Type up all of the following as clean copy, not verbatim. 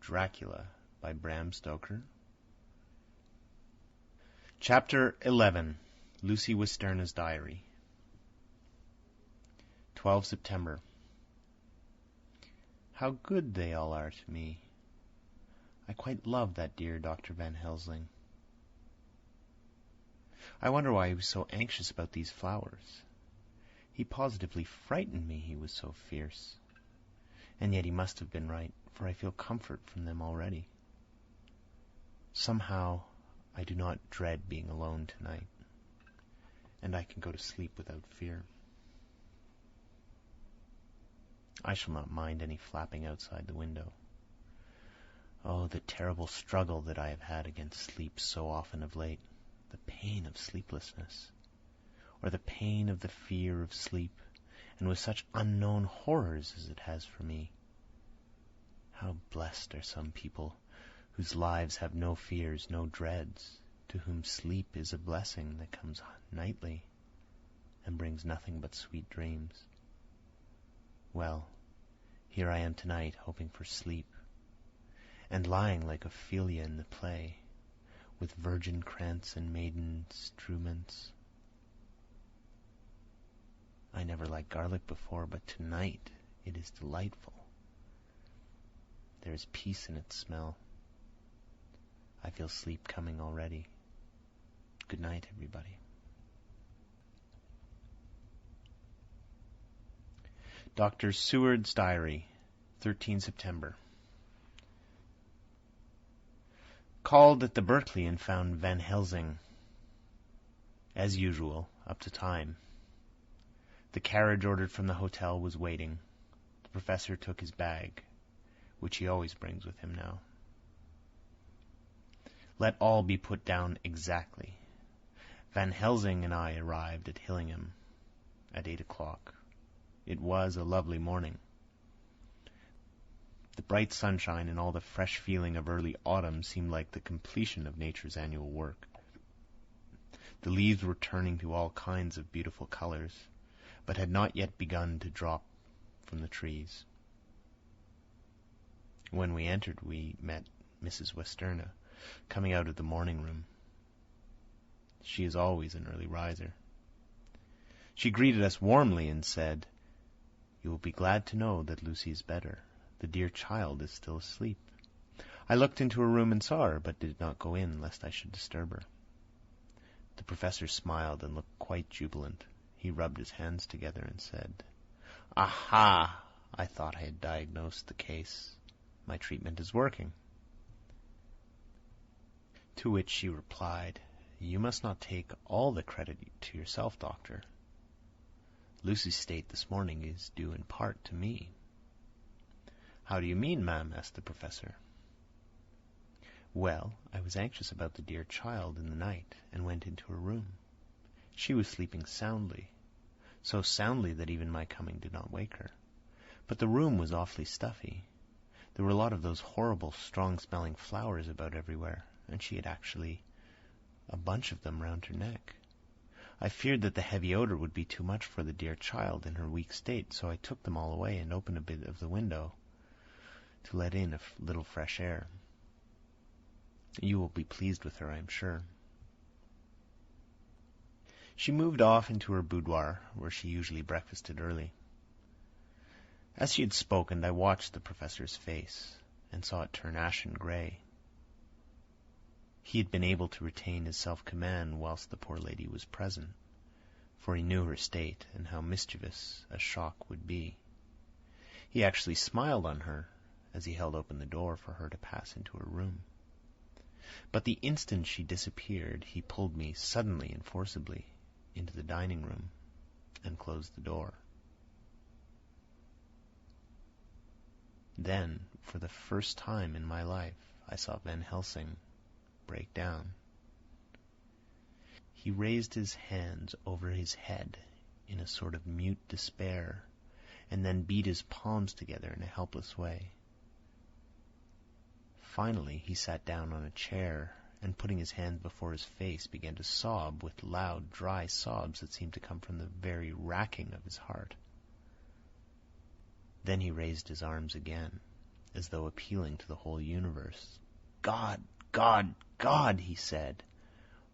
Dracula by Bram Stoker. Chapter 11. Lucy Westenra's Diary. 12 September. How good they all are to me. I quite love that dear Dr. Van Helsing. I wonder why he was so anxious about these flowers. He positively frightened me, he was so fierce. And yet he must have been right, for I feel comfort from them already. Somehow I do not dread being alone tonight, and I can go to sleep without fear. I shall not mind any flapping outside the window. Oh, the terrible struggle that I have had against sleep so often of late, the pain of sleeplessness, or the pain of the fear of sleep, and with such unknown horrors as it has for me. How blessed are some people whose lives have no fears, no dreads, to whom sleep is a blessing that comes nightly and brings nothing but sweet dreams. Well, here I am tonight hoping for sleep, and lying like Ophelia in the play, with virgin krantz and maiden struments. I never liked garlic before, but tonight it is delightful. There is peace in its smell. I feel sleep coming already. Good night, everybody. Dr. Seward's Diary, 13 September. Called at the Berkeley and found Van Helsing, as usual, up to time. The carriage ordered from the hotel was waiting. The professor took his bag, which he always brings with him now. Let all be put down exactly. Van Helsing and I arrived at Hillingham at 8 o'clock. It was a lovely morning. The bright sunshine and all the fresh feeling of early autumn seemed like the completion of nature's annual work. The leaves were turning to all kinds of beautiful colors, but had not yet begun to drop from the trees. When we entered, we met Mrs. Westenra coming out of the morning room. She is always an early riser. She greeted us warmly and said, "You will be glad to know that Lucy is better. The dear child is still asleep." I looked into her room and saw her, but did not go in, lest I should disturb her. The professor smiled and looked quite jubilant. He rubbed his hands together and said, "Aha! I thought I had diagnosed the case. My treatment is working." To which she replied, "You must not take all the credit to yourself, doctor. Lucy's state this morning is due in part to me." "How do you mean, ma'am?" asked the professor. "Well, I was anxious about the dear child in the night, and went into her room. She was sleeping soundly, so soundly that even my coming did not wake her. But the room was awfully stuffy. There were a lot of those horrible, strong-smelling flowers about everywhere, and she had actually a bunch of them round her neck. I feared that the heavy odor would be too much for the dear child in her weak state, so I took them all away and opened a bit of the window to let in a little fresh air. You will be pleased with her, I am sure." She moved off into her boudoir, where she usually breakfasted early. As she had spoken, I watched the professor's face, and saw it turn ashen gray. He had been able to retain his self-command whilst the poor lady was present, for he knew her state and how mischievous a shock would be. He actually smiled on her as he held open the door for her to pass into her room. But the instant she disappeared, he pulled me suddenly and forcibly into the dining room and closed the door. Then, for the first time in my life, I saw Van Helsing break down. He raised his hands over his head in a sort of mute despair, and then beat his palms together in a helpless way. Finally, he sat down on a chair, and putting his hands before his face, began to sob with loud, dry sobs that seemed to come from the very racking of his heart. Then he raised his arms again, as though appealing to the whole universe. "God, God, God," he said,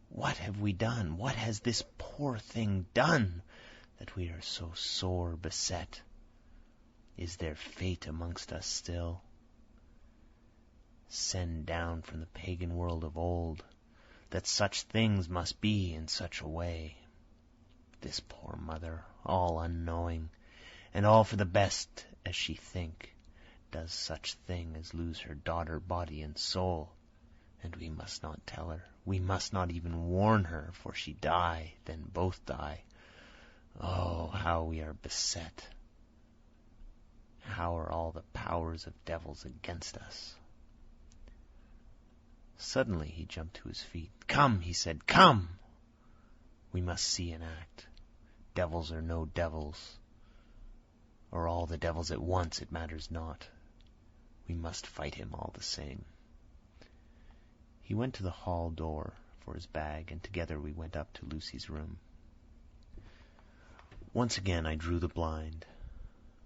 "what have we done? What has this poor thing done, that we are so sore beset? Is there fate amongst us still? Send down from the pagan world of old, that such things must be in such a way. This poor mother, all unknowing, and all for the best as she think, does such thing as lose her daughter body and soul, and we must not tell her, we must not even warn her, for she die, then both die. Oh, how we are beset! How are all the powers of devils against us?" Suddenly he jumped to his feet. "Come," he said, "come! We must see and act. Devils or no devils, or all the devils at once, it matters not. We must fight him all the same." He went to the hall door for his bag, and together we went up to Lucy's room. Once again I drew the blind,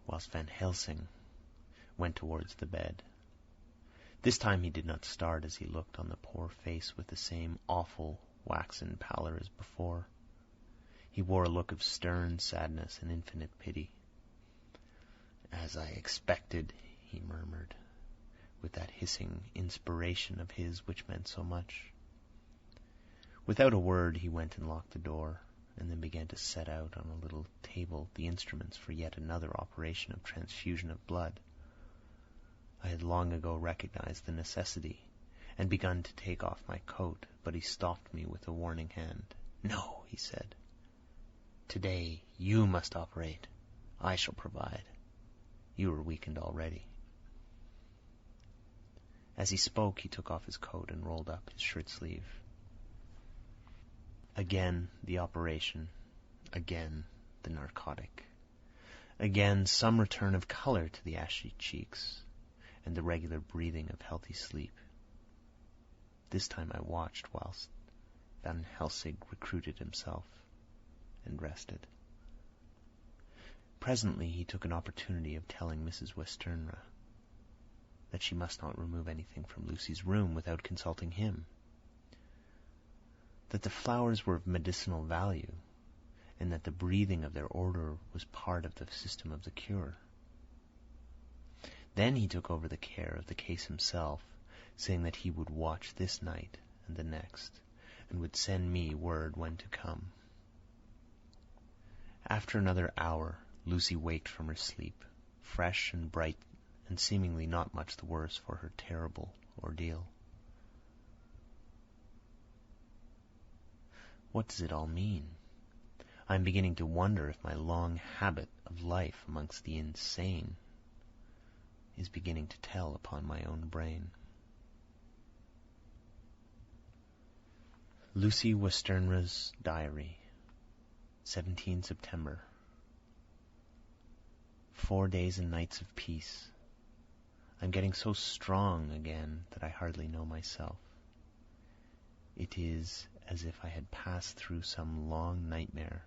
whilst Van Helsing went towards the bed. This time he did not start as he looked on the poor face with the same awful waxen pallor as before. He wore a look of stern sadness and infinite pity. "As I expected," he murmured, with that hissing inspiration of his which meant so much. Without a word he went and locked the door, and then began to set out on a little table the instruments for yet another operation of transfusion of blood. I had long ago recognized the necessity, and begun to take off my coat, but he stopped me with a warning hand. "No," he said. "Today you must operate. I shall provide. You are weakened already." As he spoke, he took off his coat and rolled up his shirt sleeve. Again the operation, again the narcotic, again some return of color to the ashy cheeks, and the regular breathing of healthy sleep. This time I watched whilst Van Helsing recruited himself and rested. Presently he took an opportunity of telling Mrs. Westenra that she must not remove anything from Lucy's room without consulting him, that the flowers were of medicinal value, and that the breathing of their odor was part of the system of the cure. Then he took over the care of the case himself, saying that he would watch this night and the next, and would send me word when to come. After another hour, Lucy waked from her sleep, fresh and bright, and seemingly not much the worse for her terrible ordeal. What does it all mean? I am beginning to wonder if my long habit of life amongst the insane is beginning to tell upon my own brain. Lucy Westenra's Diary, 17 September. 4 days and nights of peace. I'm getting so strong again that I hardly know myself. It is as if I had passed through some long nightmare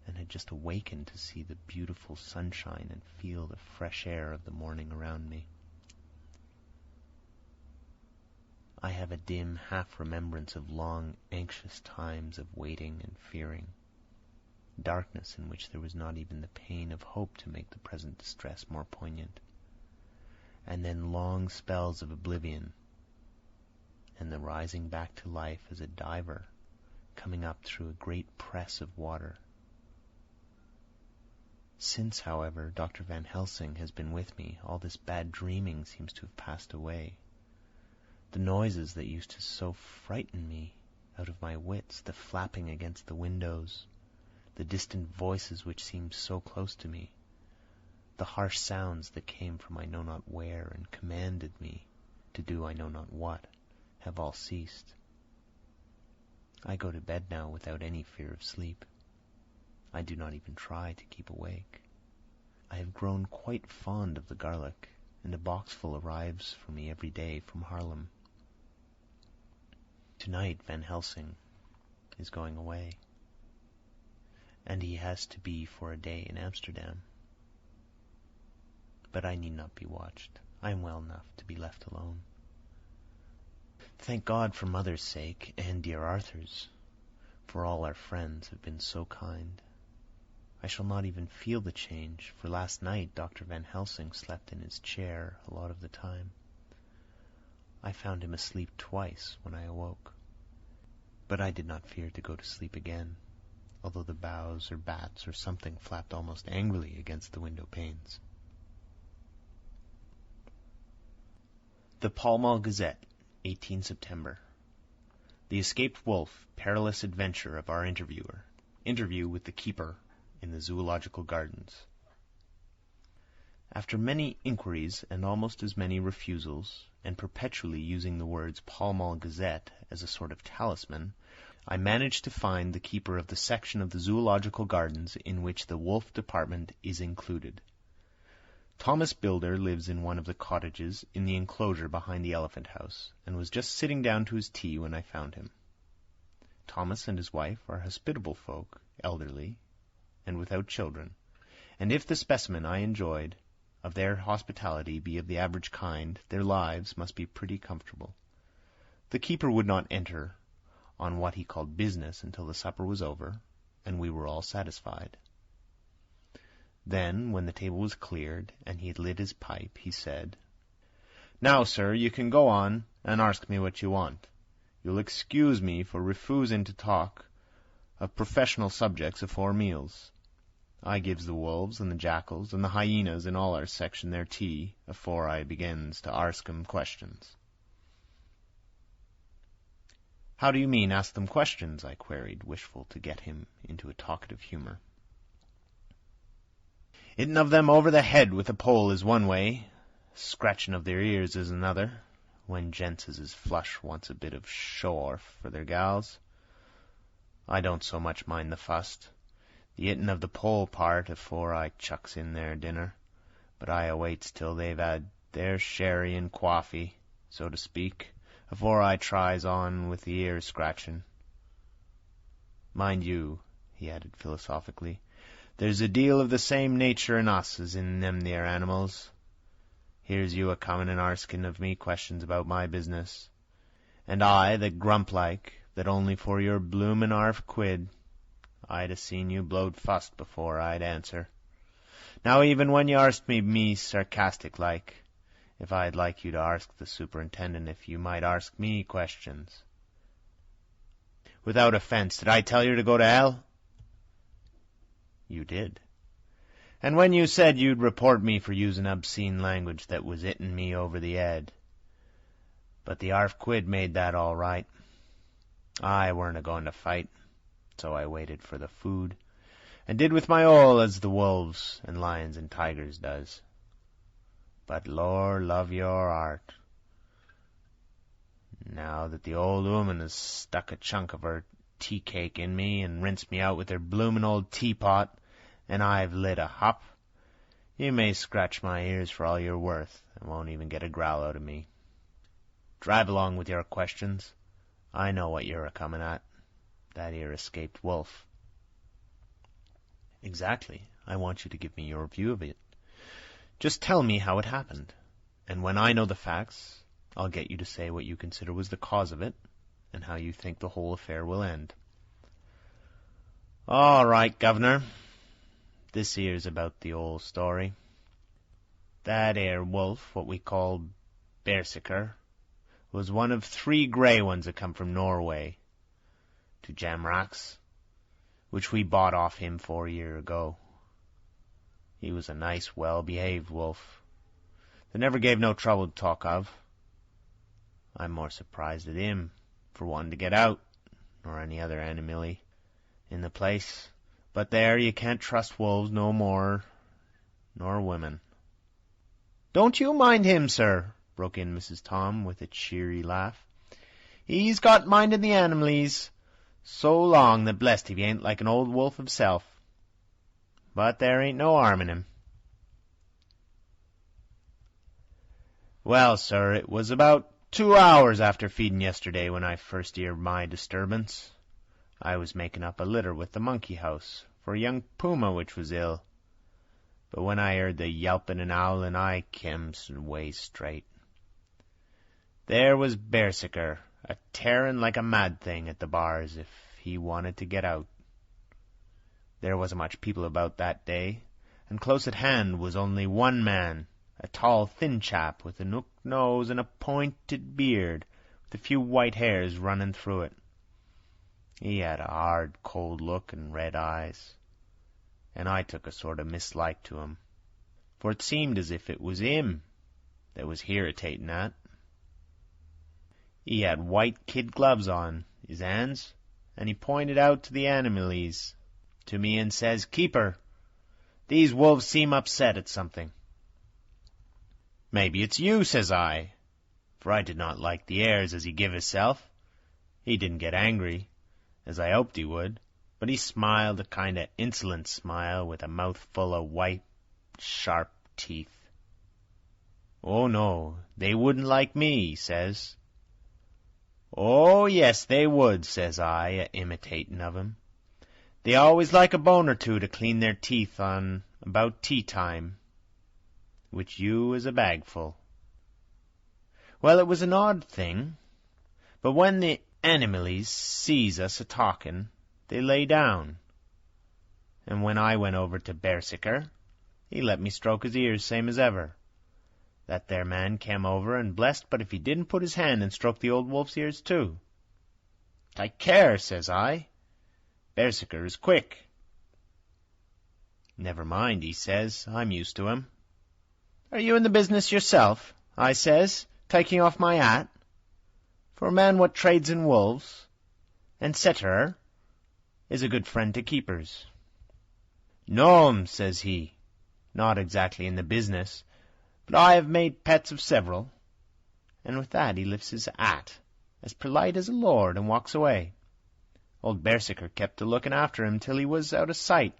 and had just awakened to see the beautiful sunshine and feel the fresh air of the morning around me. I have a dim half-remembrance of long, anxious times of waiting and fearing, darkness in which there was not even the pain of hope to make the present distress more poignant, and then long spells of oblivion, and the rising back to life as a diver coming up through a great press of water. Since, however, Dr. Van Helsing has been with me, all this bad dreaming seems to have passed away. The noises that used to so frighten me out of my wits, the flapping against the windows, the distant voices which seemed so close to me, the harsh sounds that came from I know not where and commanded me to do I know not what, have all ceased. I go to bed now without any fear of sleep. I do not even try to keep awake. I have grown quite fond of the garlic, and a boxful arrives for me every day from Haarlem. Tonight Van Helsing is going away, and he has to be for a day in Amsterdam. But I need not be watched. I am well enough to be left alone. Thank God for Mother's sake, and dear Arthur's, for all our friends have been so kind. I shall not even feel the change, for last night Dr. Van Helsing slept in his chair a lot of the time. I found him asleep twice when I awoke. But I did not fear to go to sleep again, although the boughs or bats or something flapped almost angrily against the window panes. The Pall Mall Gazette, 18 September. The escaped wolf, perilous adventure of our interviewer. Interview with the keeper in the Zoological Gardens. After many inquiries and almost as many refusals, and perpetually using the words Pall Mall Gazette as a sort of talisman, I managed to find the keeper of the section of the Zoological Gardens in which the wolf department is included. Thomas Builder lives in one of the cottages in the enclosure behind the elephant house, and was just sitting down to his tea when I found him. Thomas and his wife are hospitable folk, elderly, and without children, and if the specimen I enjoyed of their hospitality be of the average kind, their lives must be pretty comfortable. The keeper would not enter on what he called business until the supper was over, and we were all satisfied. Then, when the table was cleared, and he had lit his pipe, he said, "Now, sir, you can go on and ask me what you want. You'll excuse me for refusing to talk of professional subjects afore meals. I gives the wolves and the jackals and the hyenas in all our section their tea afore I begins to arsk 'em questions." "How do you mean, ask them questions?" I queried, wishful to get him into a talkative humor. "Hitting of them over the head with a pole is one way, scratching of their ears is another, when gents as is flush wants a bit of show-orf for their gals. I don't so much mind the fust, the hitting of the pole part afore I chucks in their dinner, but I awaits till they've had their sherry and coffee, so to speak, afore I tries on with the ear scratching. Mind you," he added philosophically, "there's a deal of the same nature in us as in them there animals. Here's you a-comin' and arskin' of me questions about my business, and I that grump like, that only for your bloomin' £1/2 I'd a seen you blowed fust before I'd answer. Now even when you arst me sarcastic like, if I'd like you to arsk the superintendent if you might arsk me questions. Without offense, did I tell you to go to hell?" "You did." "And when you said you'd report me for using obscene language that was hittin' me over the head. But the £1/2 made that all right. I weren't a-goin' to fight, so I waited for the food, and did with my all as the wolves and lions and tigers does. But Lor love your heart, now that the old woman has stuck a chunk of her tea-cake in me and rinsed me out with her bloomin' old teapot, and I've lit a hop, you may scratch my ears for all you're worth, and won't even get a growl out of me. Drive along with your questions. I know what you're a-comin' at. That 'ere escaped wolf." "Exactly. I want you to give me your view of it. Just tell me how it happened, and when I know the facts, I'll get you to say what you consider was the cause of it, and how you think the whole affair will end." "All right, Governor. This here's about the old story. That 'ere wolf, what we call Berserker, was one of 3 grey ones that come from Norway to Jamrach's, which we bought off him 4 year ago. He was a nice, well-behaved wolf, that never gave no trouble to talk of. I'm more surprised at him for wanting to get out, nor any other animile in the place. But there, you can't trust wolves no more nor women." "Don't you mind him, sir," broke in Mrs. Tom with a cheery laugh. "He's got mindin' the animalies so long that blest if he ain't like an old wolf himself. But there ain't no harm in him." "Well, sir, it was about 2 hours after feedin' yesterday when I first heard my disturbance. I was making up a litter with the monkey house for a young puma which was ill. But when I heard the yelping and howling, I came way straight. There was Berserker, a-tearing like a mad thing at the bars if he wanted to get out. There wasn't much people about that day, and close at hand was only one man, a tall, thin chap with a hook nose and a pointed beard, with a few white hairs running through it. He had a hard, cold look and red eyes, and I took a sort of mislike to him, for it seemed as if it was him that was irritating that. He had white kid gloves on his hands, and he pointed out to the animals to me and says, "Keeper, these wolves seem upset at something." "Maybe it's you," says I, for I did not like the airs as he give hisself. He didn't get angry, as I hoped he would, but he smiled a kind of insolent smile with a mouth full of white, sharp teeth. "Oh, no, they wouldn't like me," he says. "Oh, yes, they would," says I, imitating of him. "They always like a bone or two to clean their teeth on about tea time, which you is a bagful." Well, it was an odd thing, but when the animals sees us a-talking, they lay down, and when I went over to Berserker, he let me stroke his ears same as ever. That there man came over and blessed, but if he didn't put his hand and stroke the old wolf's ears too. "Take care," says I. "Berserker is quick." "Never mind," he says. "I'm used to him." "Are you in the business yourself?" I says, taking off my hat. For a man what trades in wolves, and setterer, is a good friend to keepers. "No'm," says he, "not exactly in the business, but I have made pets of several." And with that he lifts his hat, as polite as a lord, and walks away. Old Berserker kept a-looking after him till he was out of sight,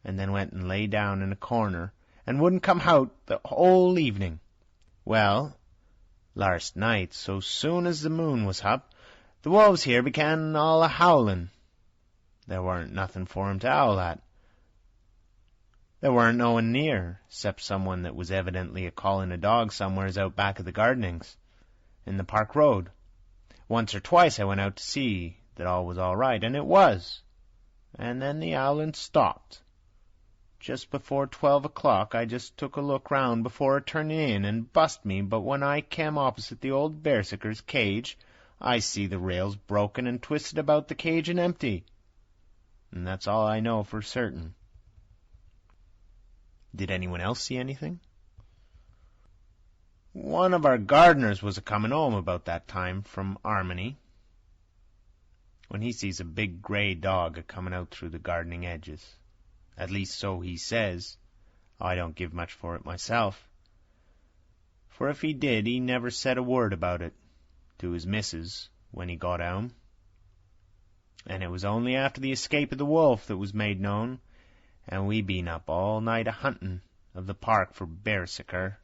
and then went and lay down in a corner, and wouldn't come out the whole evening. Well, last night, so soon as the moon was up, the wolves here began all a-howling. There warn't nothing for 'em to howl at. There warn't no one near, 'cept someone that was evidently a-calling a dog somewheres out back of the gardenings, in the park road. Once or twice I went out to see that all was all right, and it was. And then the howling stopped. Just before 12 o'clock I just took a look round before turning in, and bust me, but when I came opposite the old Berserker's cage, I see the rails broken and twisted about the cage and empty. And that's all I know for certain. Did anyone else see anything? One of our gardeners was a-comin' home about that time from Armony, when he sees a big grey dog a-comin' out through the gardening edges. At least so he says. I don't give much for it myself. For if he did, he never said a word about it to his missus when he got home. And it was only after the escape of the wolf that was made known, and we been up all night a-hunting of the park for Berserker,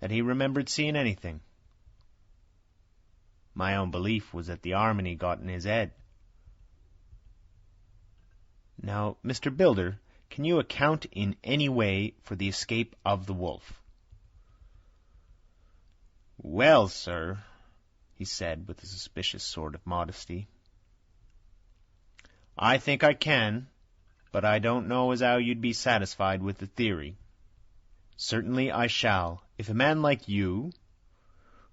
that he remembered seeing anything. My own belief was that the Armony got in his head. Now, Mr. Builder, can you account in any way for the escape of the wolf? "Well, sir," he said with a suspicious sort of modesty, "I think I can, but I don't know as how you'd be satisfied with the theory." "Certainly I shall, if a man like you,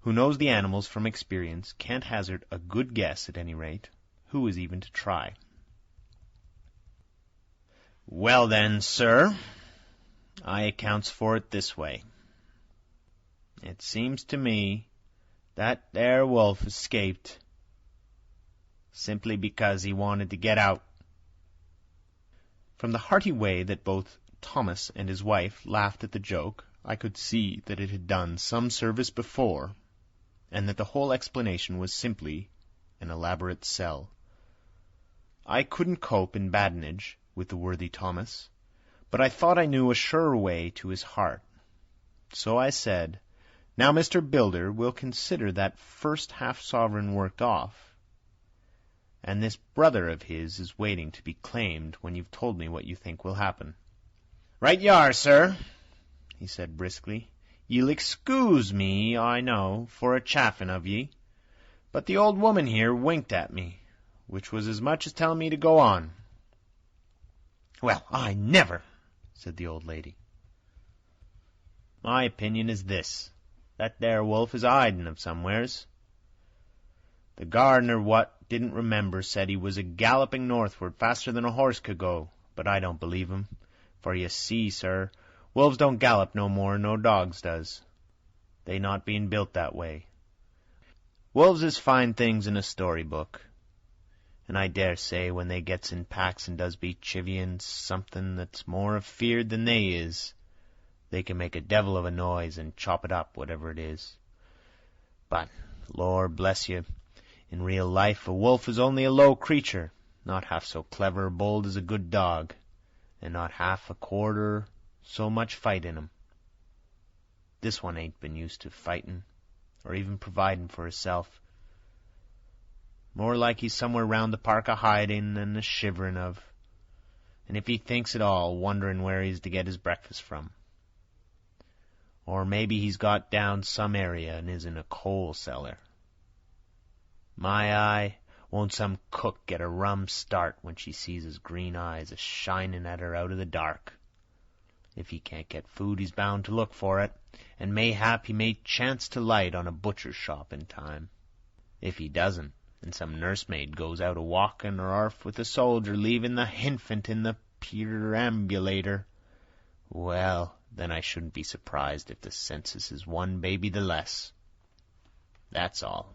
who knows the animals from experience, can't hazard a good guess at any rate. Who is even to try?" "Well then, sir, I accounts for it this way. It seems to me that there wolf escaped simply because he wanted to get out." From the hearty way that both Thomas and his wife laughed at the joke, I could see that it had done some service before, and that the whole explanation was simply an elaborate sell. I couldn't cope in badinage with the worthy Thomas, but I thought I knew a surer way to his heart. So I said, "Now, Mr. Builder, we'll consider that first half-sovereign worked off, and this brother of his is waiting to be claimed when you've told me what you think will happen." "Right you are, sir," he said briskly. "Ye'll excuse me, I know, for a chaffin' of ye, but the old woman here winked at me, which was as much as telling me to go on." "Well, I never!" said the old lady. "My opinion is this. That there wolf is a-hidin' of somewheres. The gardener what didn't remember said he was a-galloping northward faster than a horse could go, but I don't believe him, for you see, sir, wolves don't gallop no more no dogs does, they not being built that way. Wolves is fine things in a story-book, and I dare say when they gets in packs and does be chivvying something that's more afeard than they is, they can make a devil of a noise and chop it up, whatever it is. But, Lor bless you, in real life a wolf is only a low creature, not half so clever or bold as a good dog, and not half a quarter so much fight in 'em. This one ain't been used to fightin', or even providin' for hisself. More like he's somewhere round the park a-hiding and a-shiverin' of, and if he thinks at all, wonderin' where he's to get his breakfast from. Or maybe he's got down some area and is in a coal cellar. My eye, won't some cook get a rum start when she sees his green eyes a-shinin' at her out of the dark. If he can't get food, he's bound to look for it, and mayhap he may chance to light on a butcher's shop in time. If he doesn't, and some nursemaid goes out a-walkin' or arf with a soldier leavin' the hinfant in the perambulator, well, then I shouldn't be surprised if the census is one baby the less. That's all.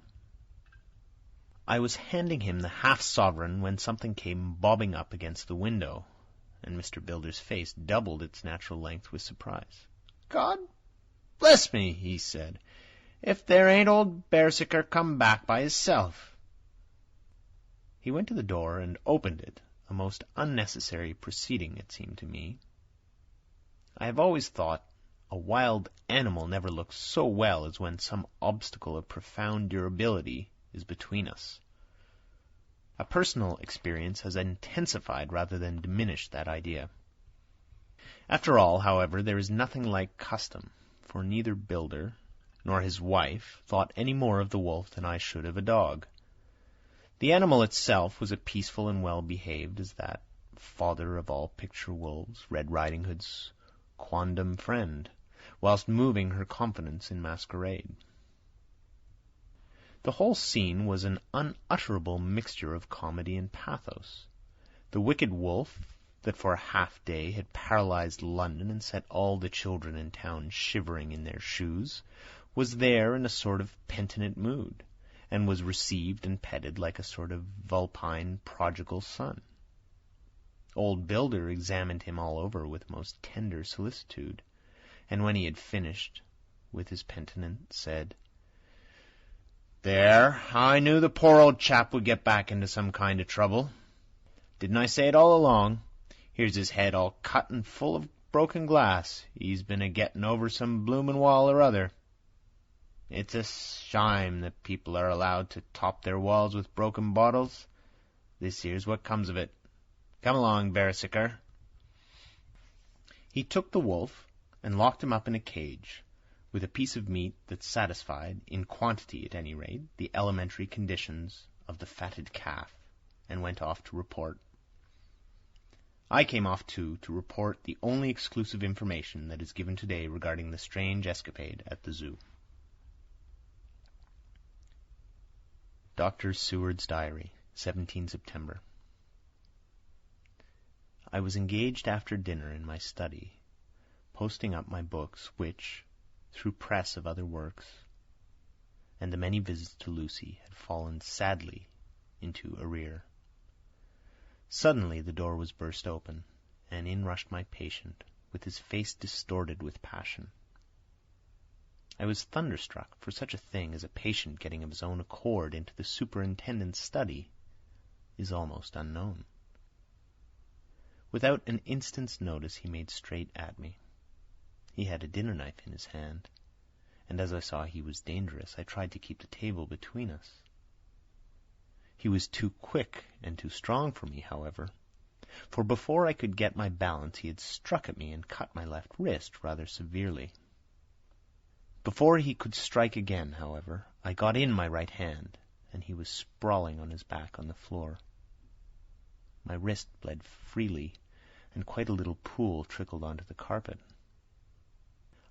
I was handing him the half-sovereign when something came bobbing up against the window, and Mr. Bilder's face doubled its natural length with surprise. "God bless me," he said, "if there ain't old Berserker come back by hisself." He went to the door and opened it, a most unnecessary proceeding, it seemed to me. I have always thought a wild animal never looks so well as when some obstacle of profound durability is between us. A personal experience has intensified rather than diminished that idea. After all, however, there is nothing like custom, for neither Bilder nor his wife thought any more of the wolf than I should of a dog. The animal itself was as peaceful and well-behaved as that father of all picture wolves, Red Riding Hood's quondam friend, whilst moving her confidence in masquerade. The whole scene was an unutterable mixture of comedy and pathos. The wicked wolf, that for a half-day had paralyzed London and set all the children in town shivering in their shoes, was there in a sort of penitent mood, and was received and petted like a sort of vulpine prodigal son. Old Bilder examined him all over with most tender solicitude, and when he had finished with his penitent, said, "There, I knew the poor old chap would get back into some kind of trouble. Didn't I say it all along? Here's his head all cut and full of broken glass. He's been a-getting over some bloomin' wall or other. It's a shime that people are allowed to top their walls with broken bottles. This here's what comes of it. Come along, Berserker." He took the wolf and locked him up in a cage, with a piece of meat that satisfied, in quantity at any rate, the elementary conditions of the fatted calf, and went off to report. I came off too, to report the only exclusive information that is given today regarding the strange escapade at the zoo. Dr. Seward's Diary, 17 September. I was engaged after dinner in my study, posting up my books, which, through press of other works, and the many visits to Lucy, had fallen sadly into arrear. Suddenly the door was burst open, and in rushed my patient, with his face distorted with passion. I was thunderstruck, for such a thing as a patient getting of his own accord into the superintendent's study is almost unknown. Without an instant's notice he made straight at me. He had a dinner knife in his hand, and as I saw he was dangerous, I tried to keep the table between us. He was too quick and too strong for me, however, for before I could get my balance he had struck at me and cut my left wrist rather severely. Before he could strike again, however, I got in my right hand, and he was sprawling on his back on the floor. My wrist bled freely, and quite a little pool trickled onto the carpet.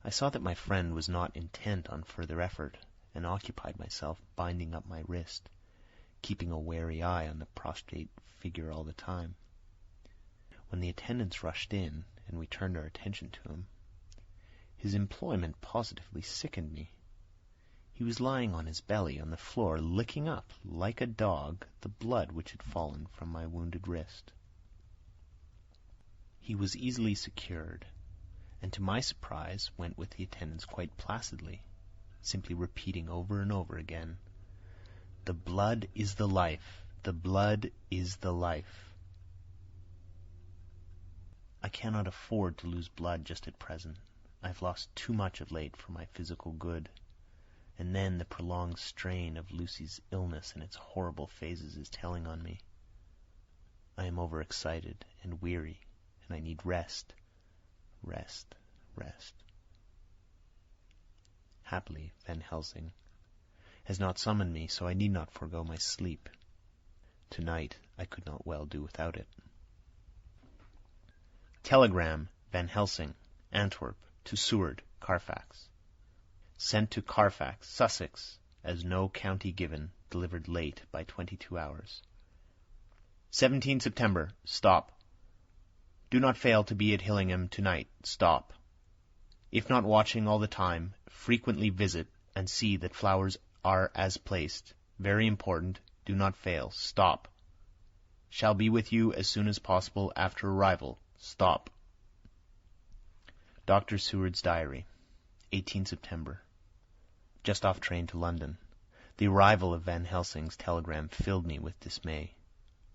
I saw that my friend was not intent on further effort, and occupied myself binding up my wrist, keeping a wary eye on the prostrate figure all the time. When the attendants rushed in, and we turned our attention to him, his employment positively sickened me. He was lying on his belly on the floor, licking up, like a dog, the blood which had fallen from my wounded wrist. He was easily secured, and to my surprise went with the attendants quite placidly, simply repeating over and over again, "The blood is the life, the blood is the life." I cannot afford to lose blood just at present. I've lost too much of late for my physical good. And then the prolonged strain of Lucy's illness and its horrible phases is telling on me. I am overexcited and weary, and I need rest, rest, rest. Happily, Van Helsing has not summoned me, so I need not forego my sleep. Tonight I could not well do without it. Telegram, Van Helsing, Antwerp, to Seward, Carfax. Sent to Carfax, Sussex, as no county given, delivered late by 22 hours. 17 September, stop. Do not fail to be at Hillingham tonight, stop. If not watching all the time, frequently visit and see that flowers are as placed. Very important, do not fail, stop. Shall be with you as soon as possible after arrival, stop. Dr. Seward's Diary, 18 September. Just off train to London. The arrival of Van Helsing's telegram filled me with dismay.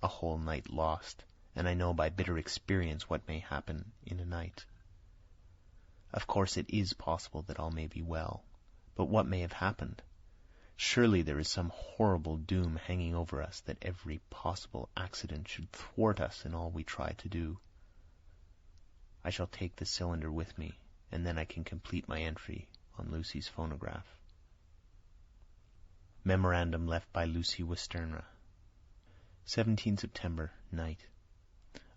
A whole night lost, and I know by bitter experience what may happen in a night. Of course it is possible that all may be well, but what may have happened? Surely there is some horrible doom hanging over us that every possible accident should thwart us in all we try to do. I shall take the cylinder with me, and then I can complete my entry on Lucy's phonograph. Memorandum left by Lucy Westenra. 17 September, night.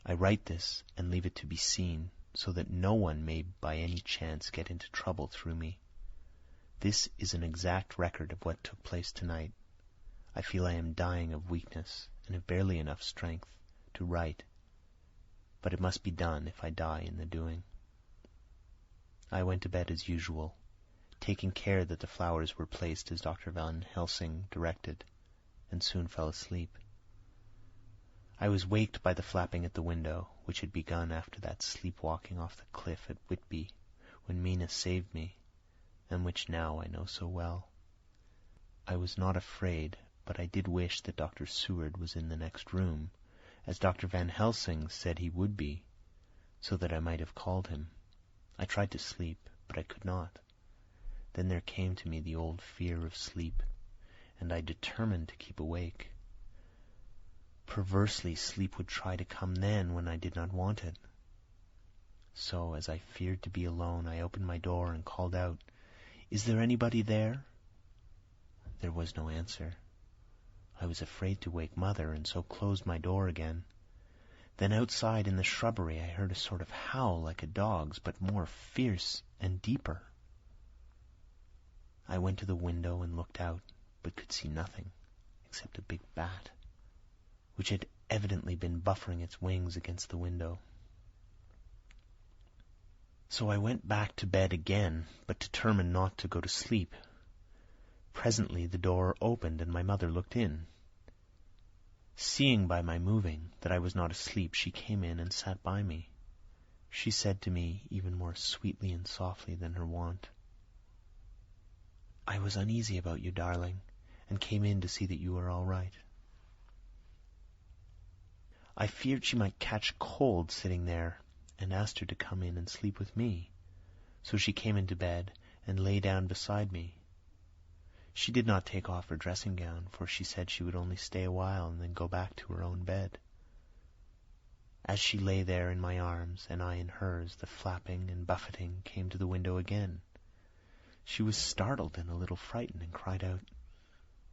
I write this and leave it to be seen, so that no one may by any chance get into trouble through me. This is an exact record of what took place tonight. I feel I am dying of weakness, and have barely enough strength to write, but it must be done if I die in the doing. I went to bed as usual, taking care that the flowers were placed as Dr. Van Helsing directed, and soon fell asleep. I was waked by the flapping at the window, which had begun after that sleepwalking off the cliff at Whitby, when Mina saved me, and which now I know so well. I was not afraid, but I did wish that Dr. Seward was in the next room, as Dr. Van Helsing said he would be, so that I might have called him. I tried to sleep, but I could not. Then there came to me the old fear of sleep, and I determined to keep awake. Perversely, sleep would try to come then when I did not want it. So, as I feared to be alone, I opened my door and called out, "Is there anybody there?" There was no answer. I was afraid to wake Mother, and so closed my door again. Then outside in the shrubbery I heard a sort of howl like a dog's, but more fierce and deeper. I went to the window and looked out, but could see nothing except a big bat, which had evidently been buffering its wings against the window. So I went back to bed again, but determined not to go to sleep. Presently the door opened and my mother looked in. Seeing by my moving that I was not asleep, she came in and sat by me. She said to me, even more sweetly and softly than her wont, "I was uneasy about you, darling, and came in to see that you were all right." I feared she might catch cold sitting there, and asked her to come in and sleep with me, so she came into bed and lay down beside me. She did not take off her dressing gown, for she said she would only stay a while and then go back to her own bed. As she lay there in my arms and I in hers, the flapping and buffeting came to the window again. She was startled and a little frightened and cried out,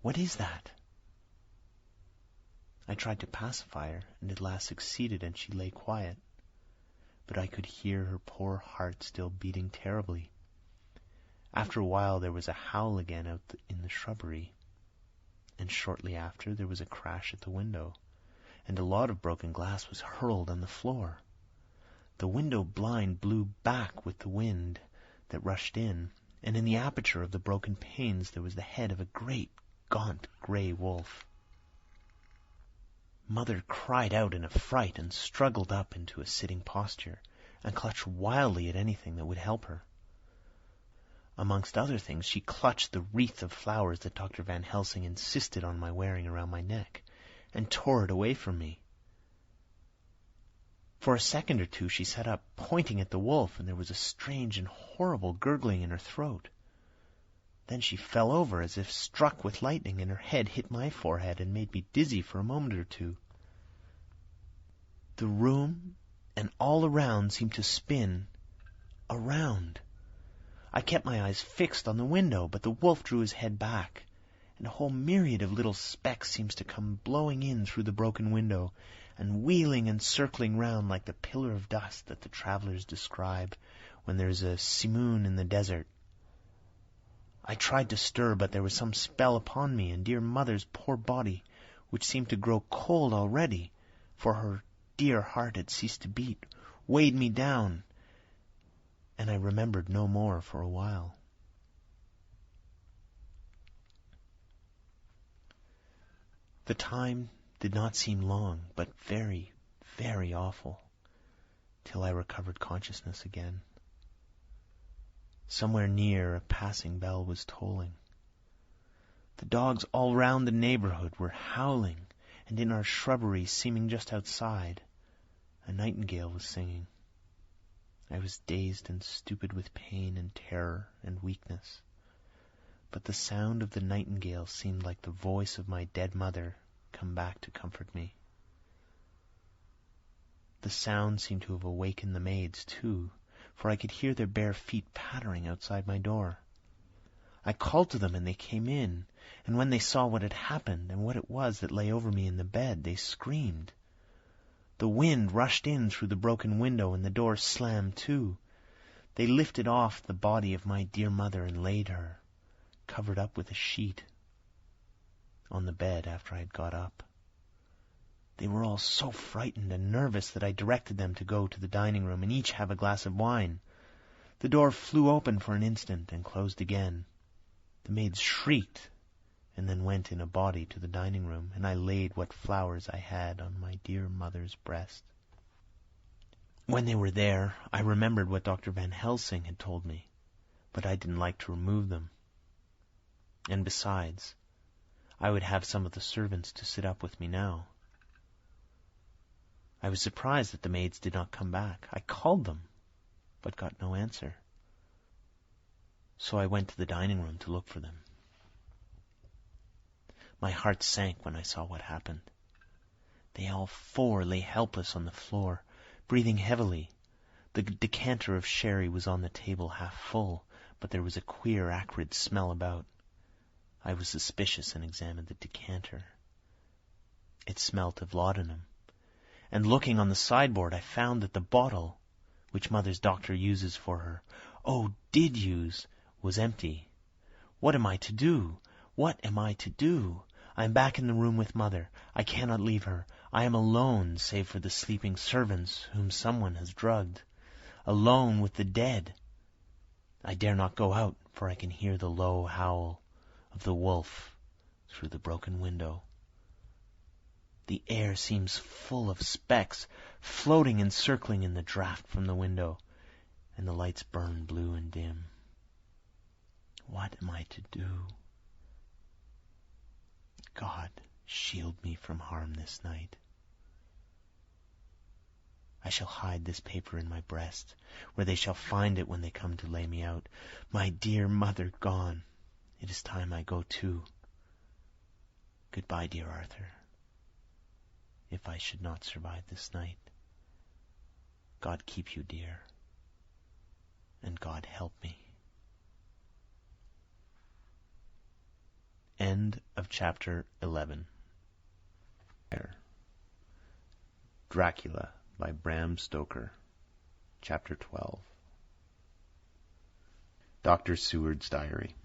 "What is that?" I tried to pacify her, and at last succeeded, and she lay quiet. But I could hear her poor heart still beating terribly. After a while there was a howl again out in the shrubbery, and shortly after there was a crash at the window, and a lot of broken glass was hurled on the floor. The window blind blew back with the wind that rushed in, and in the aperture of the broken panes there was the head of a great, gaunt, grey wolf. Mother cried out in a fright and struggled up into a sitting posture, and clutched wildly at anything that would help her. Amongst other things, she clutched the wreath of flowers that Dr. Van Helsing insisted on my wearing around my neck, and tore it away from me. For a second or two she sat up, pointing at the wolf, and there was a strange and horrible gurgling in her throat. Then she fell over as if struck with lightning, and her head hit my forehead and made me dizzy for a moment or two. The room and all around seemed to spin around. I kept my eyes fixed on the window, but the wolf drew his head back, and a whole myriad of little specks seems to come blowing in through the broken window, and wheeling and circling round like the pillar of dust that the travellers describe when there's a simoon in the desert. I tried to stir, but there was some spell upon me, and dear Mother's poor body, which seemed to grow cold already, for her dear heart had ceased to beat, weighed me down, and I remembered no more for a while. The time did not seem long, but very, very awful, till I recovered consciousness again. Somewhere near, a passing bell was tolling. The dogs all round the neighborhood were howling, and in our shrubbery, seeming just outside, a nightingale was singing. I was dazed and stupid with pain and terror and weakness, but the sound of the nightingale seemed like the voice of my dead mother come back to comfort me. The sound seemed to have awakened the maids, too, for I could hear their bare feet pattering outside my door. I called to them, and they came in, and when they saw what had happened and what it was that lay over me in the bed, they screamed. The wind rushed in through the broken window, and the door slammed to. They lifted off the body of my dear mother and laid her, covered up with a sheet, on the bed after I had got up. They were all so frightened and nervous that I directed them to go to the dining room and each have a glass of wine. The door flew open for an instant and closed again. The maids shrieked and then went in a body to the dining room, and I laid what flowers I had on my dear mother's breast. When they were there, I remembered what Dr. Van Helsing had told me, but I didn't like to remove them. And besides, I would have some of the servants to sit up with me now. I was surprised that the maids did not come back. I called them, but got no answer. So I went to the dining room to look for them. My heart sank when I saw what happened. They all four lay helpless on the floor, breathing heavily. The decanter of sherry was on the table half full, but there was a queer, acrid smell about. I was suspicious and examined the decanter. It smelt of laudanum, and looking on the sideboard I found that the bottle, which Mother's doctor uses for her, did use, was empty. What am I to do? What am I to do? I am back in the room with Mother. I cannot leave her. I am alone, save for the sleeping servants whom someone has drugged. Alone with the dead. I dare not go out, for I can hear the low howl of the wolf through the broken window. The air seems full of specks, floating and circling in the draught from the window, and the lights burn blue and dim. What am I to do? God, shield me from harm this night. I shall hide this paper in my breast, where they shall find it when they come to lay me out. My dear mother gone. It is time I go too. Goodbye, dear Arthur, if I should not survive this night. God keep you, dear, and God help me. End of chapter 11. Dracula by Bram Stoker. Chapter 12. Dr. Seward's Diary.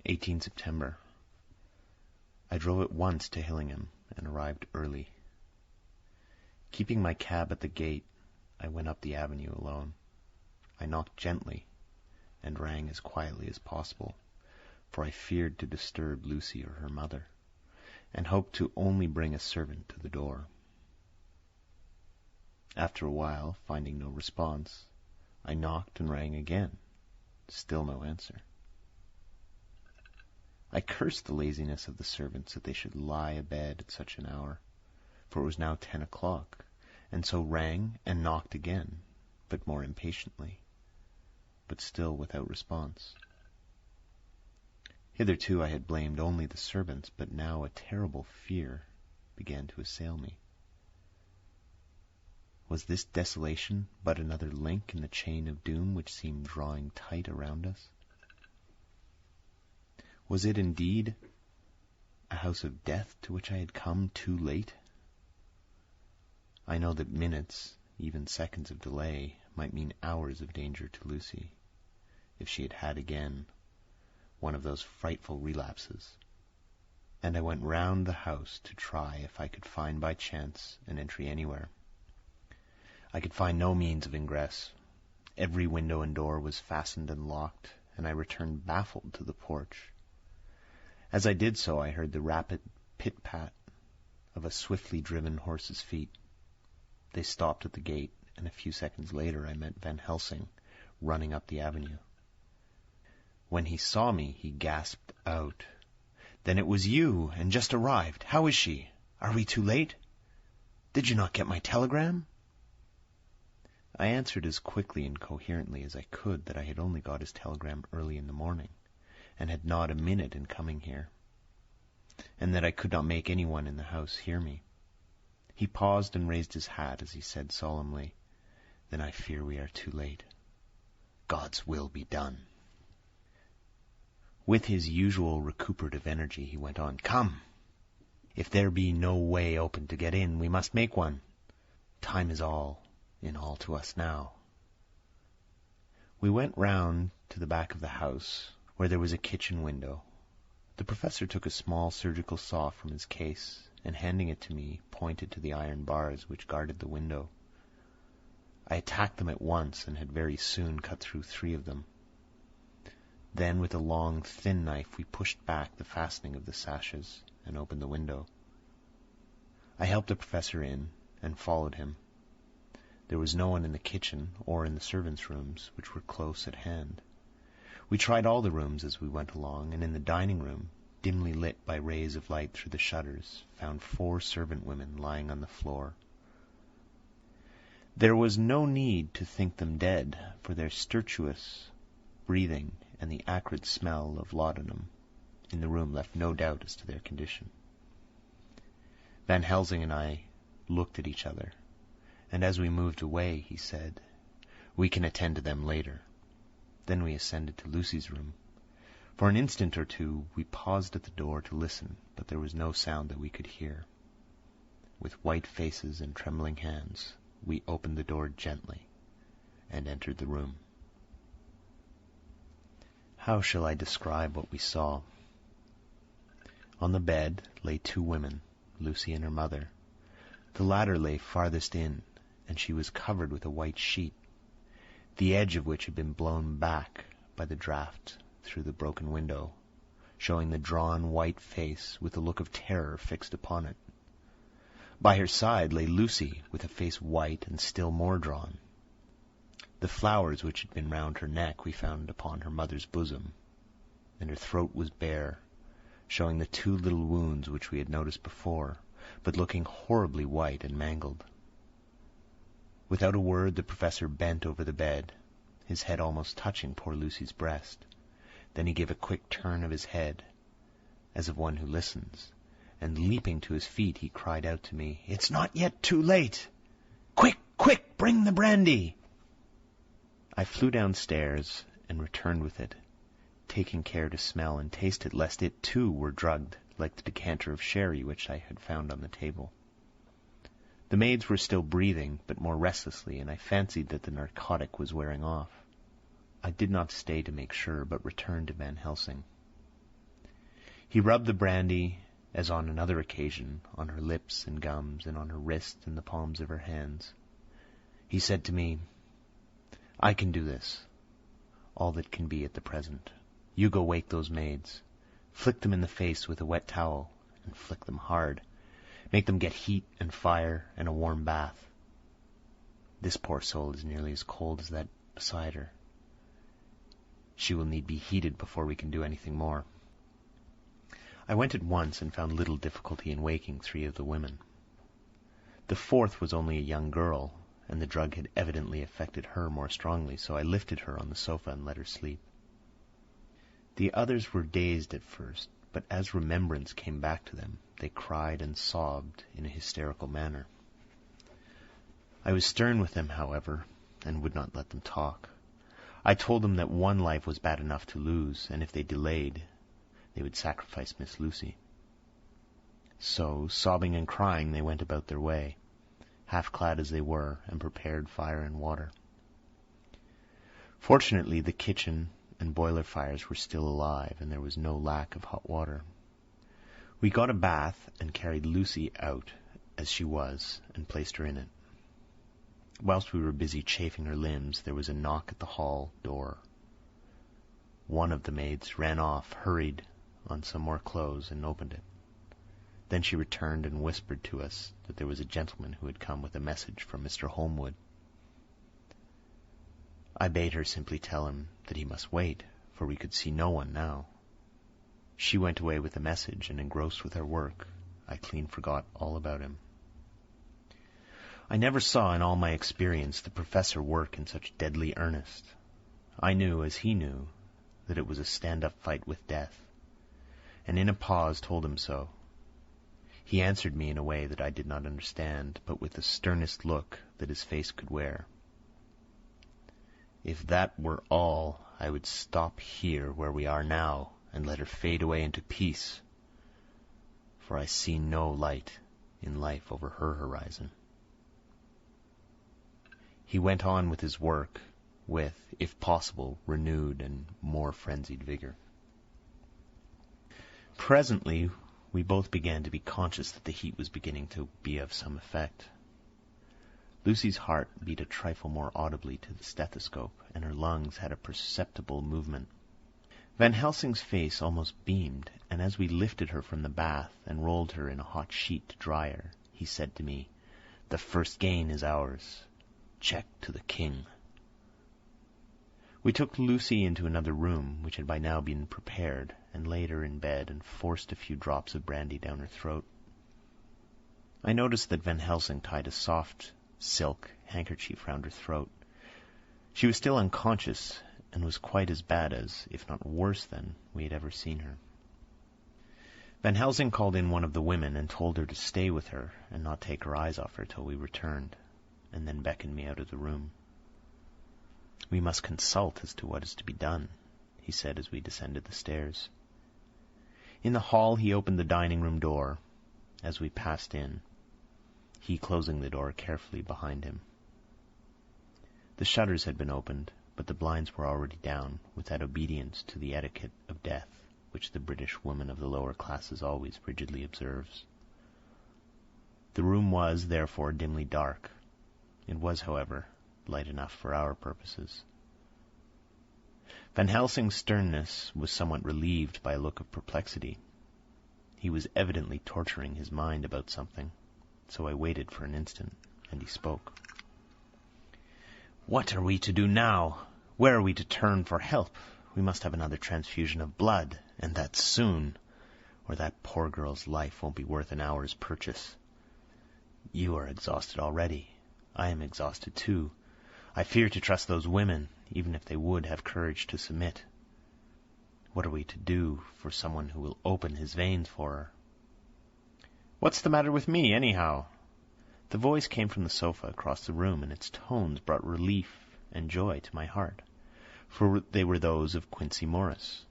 18 September. I drove at once to Hillingham and arrived early. Keeping my cab at the gate, I went up the avenue alone. I knocked gently and rang as quietly as possible, for I feared to disturb Lucy or her mother, and hoped to only bring a servant to the door. After a while, finding no response, I knocked and rang again. Still no answer. I cursed the laziness of the servants that they should lie abed at such an hour, for it was now 10 o'clock, and so rang and knocked again, but more impatiently, but still without response. Hitherto I had blamed only the servants, but now a terrible fear began to assail me. Was this desolation but another link in the chain of doom which seemed drawing tight around us? Was it indeed a house of death to which I had come too late? I know that minutes, even seconds of delay, might mean hours of danger to Lucy, if she had had again one of those frightful relapses, and I went round the house to try if I could find by chance an entry anywhere. I could find no means of ingress. Every window and door was fastened and locked, and I returned baffled to the porch. As I did so, I heard the rapid pit-pat of a swiftly driven horse's feet. They stopped at the gate, and a few seconds later I met Van Helsing running up the avenue. When he saw me, he gasped out, "Then it was you, and just arrived. How is she? Are we too late? Did you not get my telegram?" I answered as quickly and coherently as I could that I had only got his telegram early in the morning, and had not a minute in coming here, and that I could not make anyone in the house hear me. He paused and raised his hat as he said solemnly, "Then I fear we are too late. God's will be done." With his usual recuperative energy, he went on, "Come! If there be no way open to get in, we must make one. Time is all in all to us now." We went round to the back of the house, where there was a kitchen window. The professor took a small surgical saw from his case, and handing it to me, pointed to the iron bars which guarded the window. I attacked them at once, and had very soon cut through 3 of them. Then with a long, thin knife we pushed back the fastening of the sashes and opened the window. I helped the professor in, and followed him. There was no one in the kitchen or in the servants' rooms, which were close at hand. We tried all the rooms as we went along, and in the dining room, dimly lit by rays of light through the shutters, found 4 servant women lying on the floor. There was no need to think them dead, for their stertorous breathing and the acrid smell of laudanum in the room left no doubt as to their condition. Van Helsing and I looked at each other, and as we moved away he said, "We can attend to them later." Then we ascended to Lucy's room. For an instant or two we paused at the door to listen, but there was no sound that we could hear. With white faces and trembling hands, we opened the door gently and entered the room. How shall I describe what we saw? On the bed lay 2 women, Lucy and her mother. The latter lay farthest in, and she was covered with a white sheet, the edge of which had been blown back by the draught through the broken window, showing the drawn white face with a look of terror fixed upon it. By her side lay Lucy, with a face white and still more drawn. The flowers which had been round her neck we found upon her mother's bosom, and her throat was bare, showing the 2 little wounds which we had noticed before, but looking horribly white and mangled. Without a word the professor bent over the bed, his head almost touching poor Lucy's breast. Then he gave a quick turn of his head, as of one who listens, and leaping to his feet, he cried out to me, "It's not yet too late! Quick, quick, bring the brandy!" I flew downstairs and returned with it, taking care to smell and taste it, lest it too were drugged, like the decanter of sherry which I had found on the table. The maids were still breathing, but more restlessly, and I fancied that the narcotic was wearing off. I did not stay to make sure, but returned to Van Helsing. He rubbed the brandy, as on another occasion, on her lips and gums, and on her wrists and the palms of her hands. He said to me, "I can do this, all that can be at the present. You go wake those maids. Flick them in the face with a wet towel, and flick them hard. Make them get heat and fire and a warm bath. This poor soul is nearly as cold as that beside her. She will need be heated before we can do anything more." I went at once and found little difficulty in waking 3 of the women. The 4th was only a young girl, and the drug had evidently affected her more strongly, so I lifted her on the sofa and let her sleep. The others were dazed at first, but as remembrance came back to them, they cried and sobbed in a hysterical manner. I was stern with them, however, and would not let them talk. I told them that one life was bad enough to lose, and if they delayed, they would sacrifice Miss Lucy. So, sobbing and crying, they went about their way, half-clad as they were, and prepared fire and water. Fortunately, the kitchen and boiler fires were still alive, and there was no lack of hot water. We got a bath and carried Lucy out as she was, and placed her in it. Whilst we were busy chafing her limbs, there was a knock at the hall door. One of the maids ran off, hurried on some more clothes, and opened it. Then she returned and whispered to us that there was a gentleman who had come with a message from Mr. Holmwood. I bade her simply tell him that he must wait, for we could see no one now. She went away with the message, and engrossed with her work, I clean forgot all about him. I never saw in all my experience the professor work in such deadly earnest. I knew, as he knew, that it was a stand-up fight with death, and in a pause told him so. He answered me in a way that I did not understand, but with the sternest look that his face could wear. If that were all, I would stop here where we are now, and let her fade away into peace, for I see no light in life over her horizon. He went on with his work, with, if possible, renewed and more frenzied vigor. Presently, we both began to be conscious that the heat was beginning to be of some effect. Lucy's heart beat a trifle more audibly to the stethoscope, and her lungs had a perceptible movement. Van Helsing's face almost beamed, and as we lifted her from the bath and rolled her in a hot sheet to dry her, he said to me, "The first gain is ours. Check to the king." We took Lucy into another room, which had by now been prepared, and laid her in bed and forced a few drops of brandy down her throat. I noticed that Van Helsing tied a soft silk handkerchief round her throat. She was still unconscious, and was quite as bad as, if not worse than, we had ever seen her. Van Helsing called in one of the women and told her to stay with her and not take her eyes off her till we returned, and then beckoned me out of the room. "We must consult as to what is to be done," he said as we descended the stairs. In the hall he opened the dining-room door as we passed in, he closing the door carefully behind him. The shutters had been opened, but the blinds were already down, with that obedience to the etiquette of death which the British woman of the lower classes always rigidly observes. The room was, therefore, dimly dark. It was, however, light enough for our purposes. Van Helsing's sternness was somewhat relieved by a look of perplexity. He was evidently torturing his mind about something, so I waited for an instant, and he spoke. "What are we to do now? Where are we to turn for help? We must have another transfusion of blood, and that soon, or that poor girl's life won't be worth an hour's purchase. You are exhausted already. I am exhausted too. I fear to trust those women, even if they would have courage to submit. What are we to do for someone who will open his veins for her?" What's the matter with me, anyhow?" The voice came from the sofa across the room, and its tones brought relief and joy to my heart, for they were those of Quincey Morris.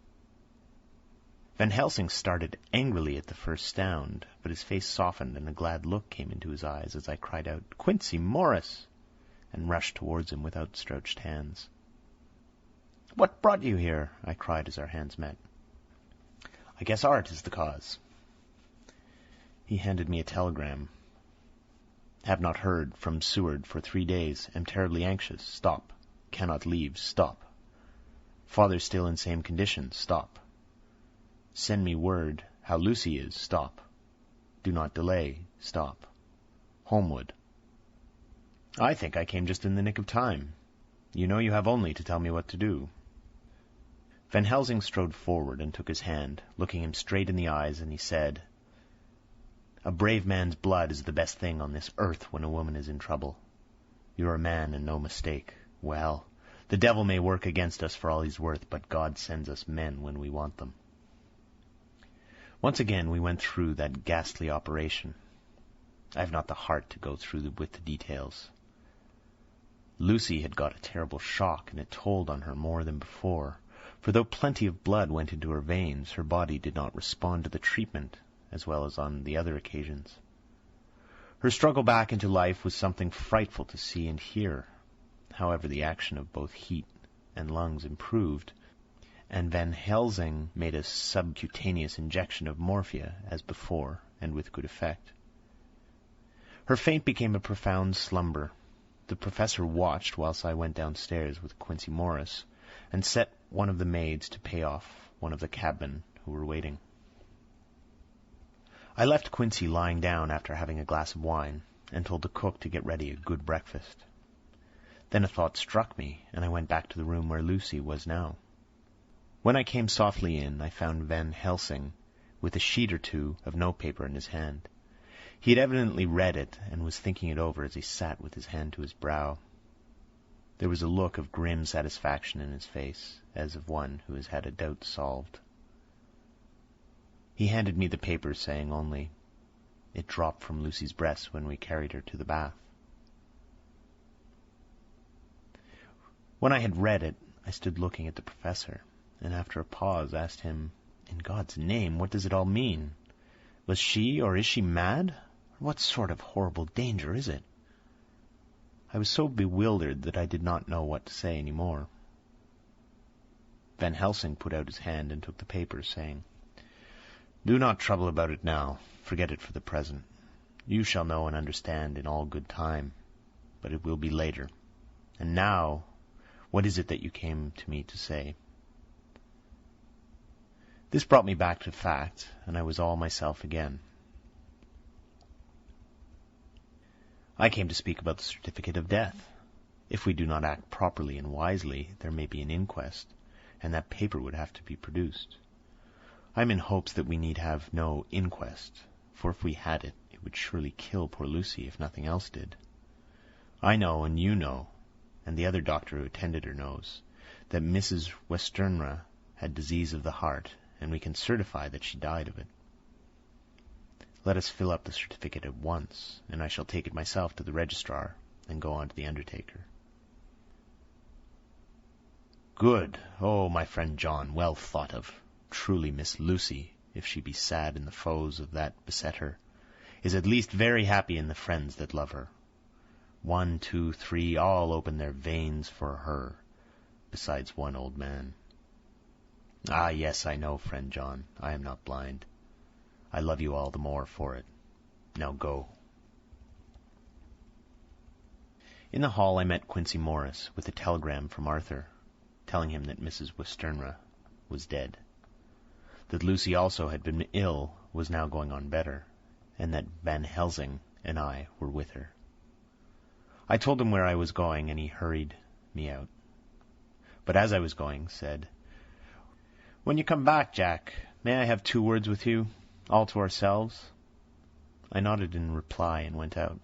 Van Helsing started angrily at the first sound, but his face softened and a glad look came into his eyes as I cried out, "Quincey Morris!" and rushed towards him with outstretched hands. "What brought you here?" I cried as our hands met. "I guess art is the cause." He handed me a telegram. "Have not heard from Seward for 3 days. Am terribly anxious. Stop. Cannot leave. Stop. Father still in same condition. Stop. Send me word how Lucy is. Stop. Do not delay. Stop. Holmwood." "I think I came just in the nick of time. You know you have only to tell me what to do." Van Helsing strode forward and took his hand, looking him straight in the eyes, and he said, "A brave man's blood is the best thing on this earth when a woman is in trouble. You're a man and no mistake. Well, the devil may work against us for all he's worth, but God sends us men when we want them." Once again we went through that ghastly operation. I have not the heart to go through with the details. Lucy had got a terrible shock, and it told on her more than before, for though plenty of blood went into her veins, her body did not respond to the treatment as well as on the other occasions. Her struggle back into life was something frightful to see and hear. However, the action of both heat and lungs improved, and Van Helsing made a subcutaneous injection of morphia as before, and with good effect. Her faint became a profound slumber. The professor watched whilst I went downstairs with Quincey Morris, and set one of the maids to pay off one of the cabmen who were waiting. I left Quincey lying down after having a glass of wine, and told the cook to get ready a good breakfast. Then a thought struck me, and I went back to the room where Lucy was now. When I came softly in, I found Van Helsing with a sheet or two of notepaper in his hand. He had evidently read it, and was thinking it over as he sat with his hand to his brow. There was a look of grim satisfaction in his face, as of one who has had a doubt solved. He handed me the paper, saying only, "It dropped from Lucy's breast when we carried her to the bath." When I had read it, I stood looking at the professor, and after a pause asked him, "In God's name, what does it all mean? Was she or is she mad? What sort of horrible danger is it?" I was so bewildered that I did not know what to say any more. Van Helsing put out his hand and took the paper, saying, "Do not trouble about it now. Forget it for the present. You shall know and understand in all good time, but it will be later. And now, what is it that you came to me to say?" This brought me back to fact, and I was all myself again. "I came to speak about the certificate of death. If we do not act properly and wisely, there may be an inquest, and that paper would have to be produced. I am in hopes that we need have no inquest, for if we had it, it would surely kill poor Lucy if nothing else did. I know, and you know, and the other doctor who attended her knows, that Mrs. Westenra had disease of the heart, and we can certify that she died of it. Let us fill up the certificate at once, and I shall take it myself to the registrar, and go on to the undertaker." "Good. Oh, my friend John, well thought of. Truly Miss Lucy, if she be sad in the foes of that beset her, is at least very happy in the friends that love her. 1, 2, 3, all open their veins for her, besides one old man. Ah, yes, I know, friend John, I am not blind. I love you all the more for it. Now go." In the hall I met Quincey Morris with a telegram from Arthur, telling him that Mrs. Westenra was dead. That Lucy also had been ill was now going on better, and that Van Helsing and I were with her. I told him where I was going, and he hurried me out. But as I was going, said, "When you come back, Jack, may I have 2 words with you, all to ourselves?" I nodded in reply and went out.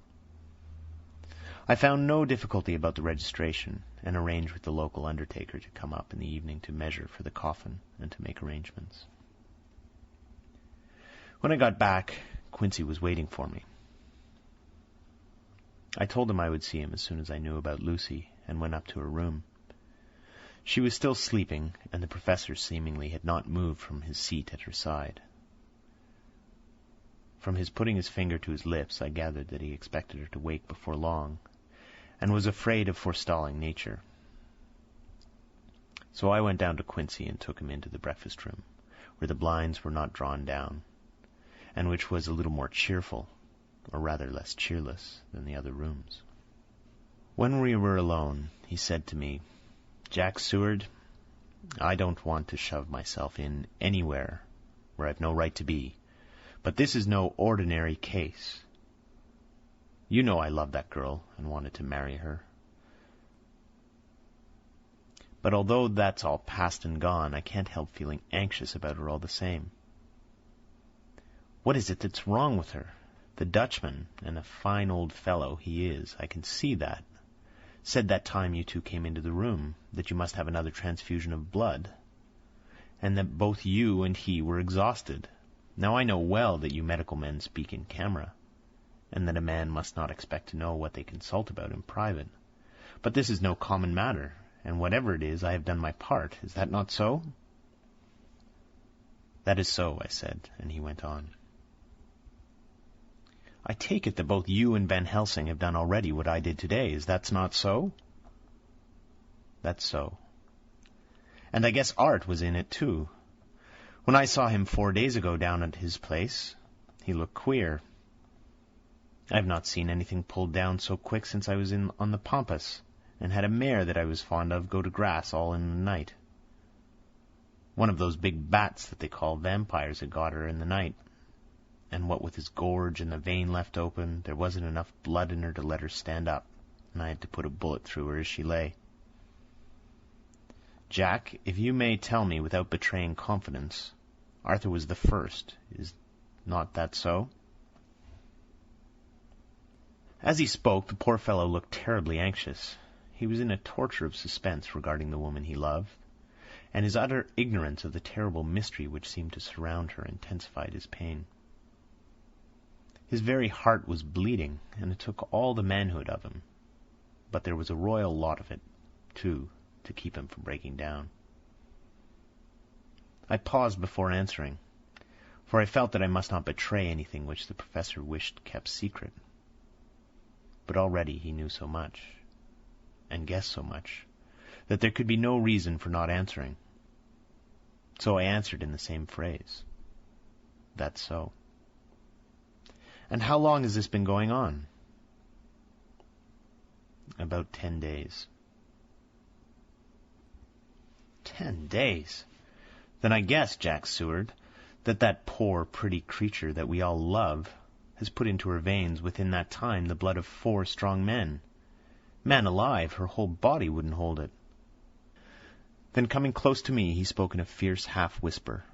I found no difficulty about the registration, and arranged with the local undertaker to come up in the evening to measure for the coffin and to make arrangements. When I got back, Quincy was waiting for me. I told him I would see him as soon as I knew about Lucy, and went up to her room. She was still sleeping, and the professor seemingly had not moved from his seat at her side. From his putting his finger to his lips, I gathered that he expected her to wake before long, and was afraid of forestalling nature. So I went down to Quincy and took him into the breakfast room, where the blinds were not drawn down, and which was a little more cheerful, or rather less cheerless, than the other rooms. When we were alone, he said to me, "Jack Seward, I don't want to shove myself in anywhere where I've no right to be, but this is no ordinary case. You know I love that girl and wanted to marry her. But although that's all past and gone, I can't help feeling anxious about her all the same. What is it that's wrong with her? The Dutchman, and a fine old fellow he is, I can see that, said that time you two came into the room that you must have another transfusion of blood, and that both you and he were exhausted. Now I know well that you medical men speak in camera, and that a man must not expect to know what they consult about in private. But this is no common matter, and whatever it is, I have done my part. Is that not so?" "That is so," I said, and he went on. "I take it that both you and Van Helsing have done already what I did today. Is that not so?" "That's so. And I guess Art was in it, too. When I saw him 4 days ago down at his place, he looked queer. I have not seen anything pulled down so quick since I was on the Pampas, and had a mare that I was fond of go to grass all in the night. One of those big bats that they call vampires had got her in the night, and what with his gorge and the vein left open, there wasn't enough blood in her to let her stand up, and I had to put a bullet through her as she lay. Jack, if you may tell me without betraying confidence, Arthur was the first. Is not that so?" As he spoke, the poor fellow looked terribly anxious. He was in a torture of suspense regarding the woman he loved, and his utter ignorance of the terrible mystery which seemed to surround her intensified his pain. His very heart was bleeding, and it took all the manhood of him, but there was a royal lot of it, too, to keep him from breaking down. I paused before answering, for I felt that I must not betray anything which the professor wished kept secret. But already he knew so much, and guessed so much, that there could be no reason for not answering. So I answered in the same phrase, "That's so." "And how long has this been going on?" "About 10 days. 10 days! Then I guess, Jack Seward, that poor, pretty creature that we all love has put into her veins within that time the blood of 4 strong men. Man alive, her whole body wouldn't hold it." Then coming close to me, he spoke in a fierce half-whisper.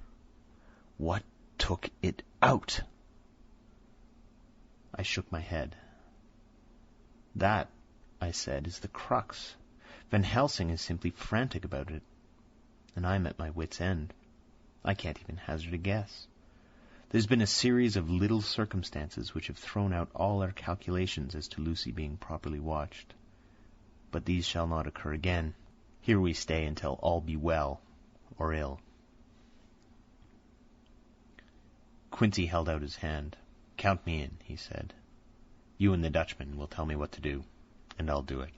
"What took it out?" I shook my head. "That," I said, "is the crux. Van Helsing is simply frantic about it, and I'm at my wit's end. I can't even hazard a guess. There's been a series of little circumstances which have thrown out all our calculations as to Lucy being properly watched. But these shall not occur again. Here we stay until all be well or ill." Quincy held out his hand. "Count me in," he said. "You and the Dutchman will tell me what to do, and I'll do it."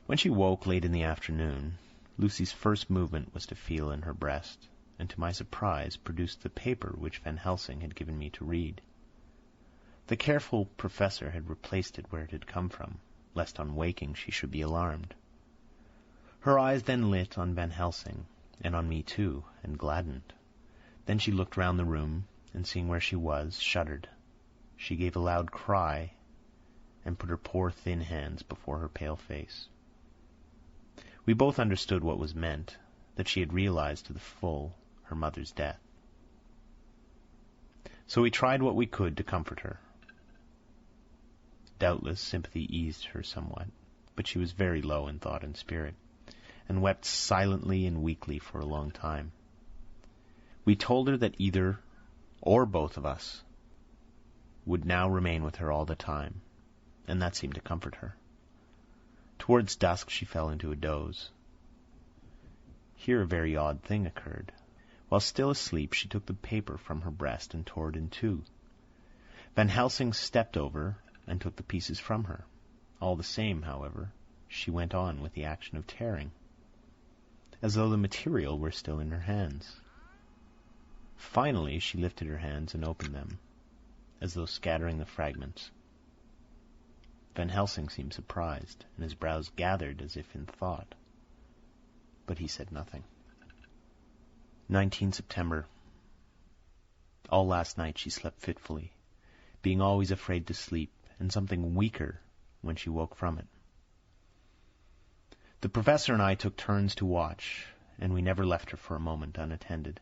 When she woke late in the afternoon, Lucy's first movement was to feel in her breast, and to my surprise produced the paper which Van Helsing had given me to read. The careful professor had replaced it where it had come from, lest on waking she should be alarmed. Her eyes then lit on Van Helsing, and on me too, and gladdened. Then she looked round the room, and seeing where she was, shuddered. She gave a loud cry, and put her poor thin hands before her pale face. We both understood what was meant, that she had realized to the full her mother's death. So we tried what we could to comfort her. Doubtless sympathy eased her somewhat, but she was very low in thought and spirit, and wept silently and weakly for a long time. We told her that either or both of us, would now remain with her all the time, and that seemed to comfort her. Towards dusk she fell into a doze. Here a very odd thing occurred. While still asleep, she took the paper from her breast and tore it in two. Van Helsing stepped over and took the pieces from her. All the same, however, she went on with the action of tearing, as though the material were still in her hands. Finally, she lifted her hands and opened them, as though scattering the fragments. Van Helsing seemed surprised, and his brows gathered as if in thought. But he said nothing. 19 September. All last night she slept fitfully, being always afraid to sleep, and something weaker when she woke from it. The professor and I took turns to watch, and we never left her for a moment unattended.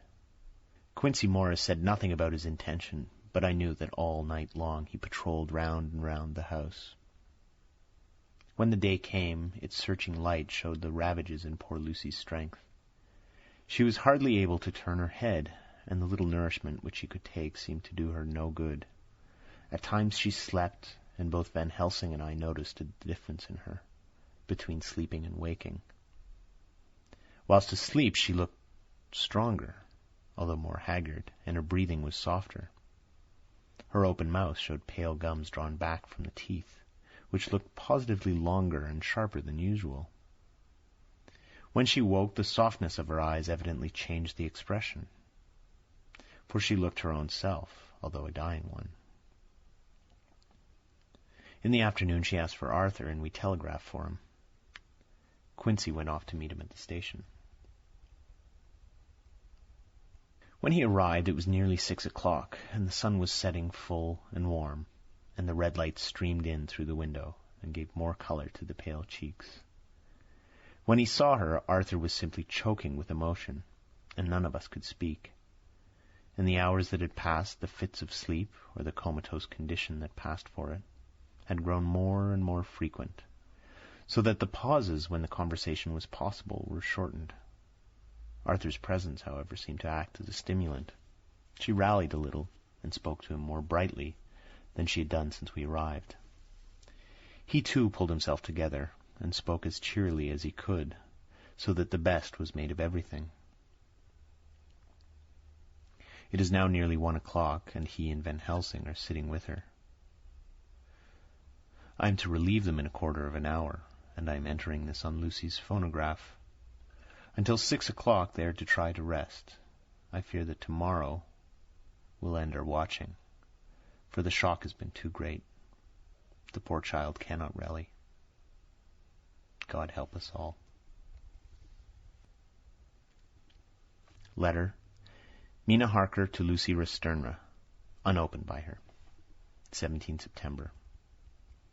Quincey Morris said nothing about his intention, but I knew that all night long he patrolled round and round the house. When the day came, its searching light showed the ravages in poor Lucy's strength. She was hardly able to turn her head, and the little nourishment which she could take seemed to do her no good. At times she slept, and both Van Helsing and I noticed a difference in her, between sleeping and waking. Whilst asleep she looked stronger, although more haggard, and her breathing was softer. Her open mouth showed pale gums drawn back from the teeth, which looked positively longer and sharper than usual. When she woke, the softness of her eyes evidently changed the expression, for she looked her own self, although a dying one. In the afternoon she asked for Arthur, and we telegraphed for him. Quincey went off to meet him at the station. When he arrived, it was nearly 6 o'clock, and the sun was setting full and warm, and the red light streamed in through the window and gave more color to the pale cheeks. When he saw her, Arthur was simply choking with emotion, and none of us could speak. In the hours that had passed, the fits of sleep, or the comatose condition that passed for it, had grown more and more frequent, so that the pauses when the conversation was possible were shortened. Arthur's presence, however, seemed to act as a stimulant. She rallied a little, and spoke to him more brightly than she had done since we arrived. He, too, pulled himself together, and spoke as cheerily as he could, so that the best was made of everything. It is now nearly 1 o'clock, and he and Van Helsing are sitting with her. I am to relieve them in a quarter of an hour, and I am entering this on Lucy's phonograph. Until 6 o'clock they are to try to rest. I fear that tomorrow will end our watching, for the shock has been too great. The poor child cannot rally. God help us all. Letter. Mina Harker to Lucy Resternra, unopened by her. 17 September.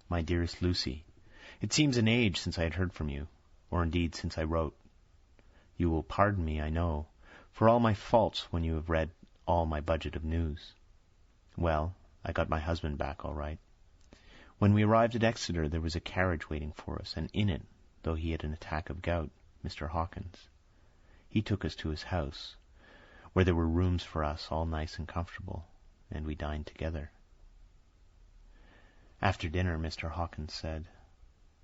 My dearest Lucy, it seems an age since I had heard from you, or indeed since I wrote. You will pardon me, I know, for all my faults when you have read all my budget of news. Well, I got my husband back all right. When we arrived at Exeter, there was a carriage waiting for us, and in it, though he had an attack of gout, Mr. Hawkins. He took us to his house, where there were rooms for us, all nice and comfortable, and we dined together. After dinner, Mr. Hawkins said,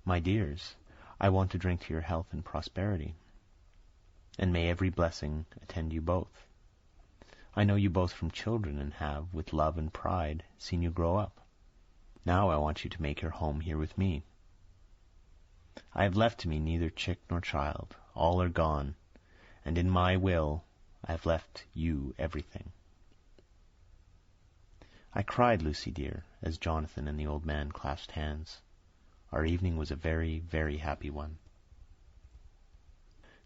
My dears, I want to drink to your health and prosperity, and may every blessing attend you both. I know you both from children, and have, with love and pride, seen you grow up. Now I want you to make your home here with me. I have left to me neither chick nor child. All are gone, and in my will I have left you everything. I cried, Lucy dear, as Jonathan and the old man clasped hands. Our evening was a very, very happy one.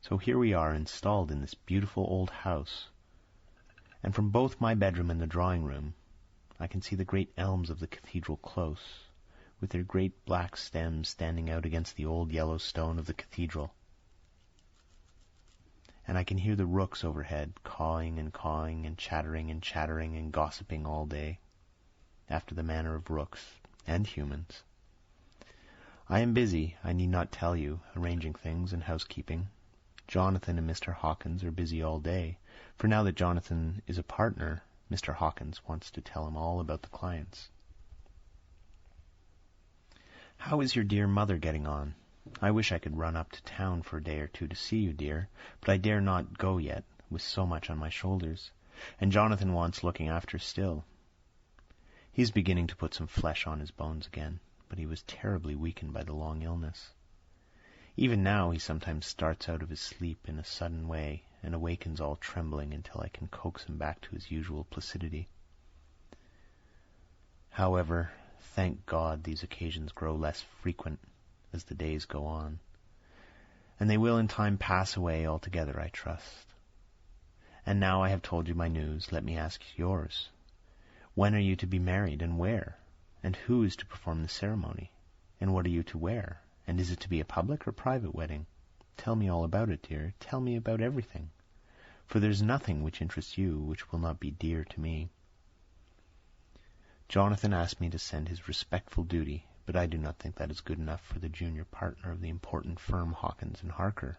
So here we are installed in this beautiful old house, and from both my bedroom and the drawing-room I can see the great elms of the cathedral close, with their great black stems standing out against the old yellow stone of the cathedral. And I can hear the rooks overhead cawing and chattering and gossiping all day, after the manner of rooks and humans. I am busy, I need not tell you, arranging things and housekeeping. Jonathan and Mr. Hawkins are busy all day, for now that Jonathan is a partner, Mr. Hawkins wants to tell him all about the clients. How is your dear mother getting on? I wish I could run up to town for a day or two to see you, dear, but I dare not go yet, with so much on my shoulders, and Jonathan wants looking after still. He is beginning to put some flesh on his bones again, but he was terribly weakened by the long illness. Even now he sometimes starts out of his sleep in a sudden way and awakens all trembling until I can coax him back to his usual placidity. However, thank God these occasions grow less frequent as the days go on, and they will in time pass away altogether, I trust. And now I have told you my news, let me ask yours. When are you to be married, and where? And who is to perform the ceremony? And what are you to wear? And is it to be a public or private wedding? Tell me all about it, dear. Tell me about everything. For there's nothing which interests you which will not be dear to me. Jonathan asked me to send his respectful duty, but I do not think that is good enough for the junior partner of the important firm Hawkins and Harker.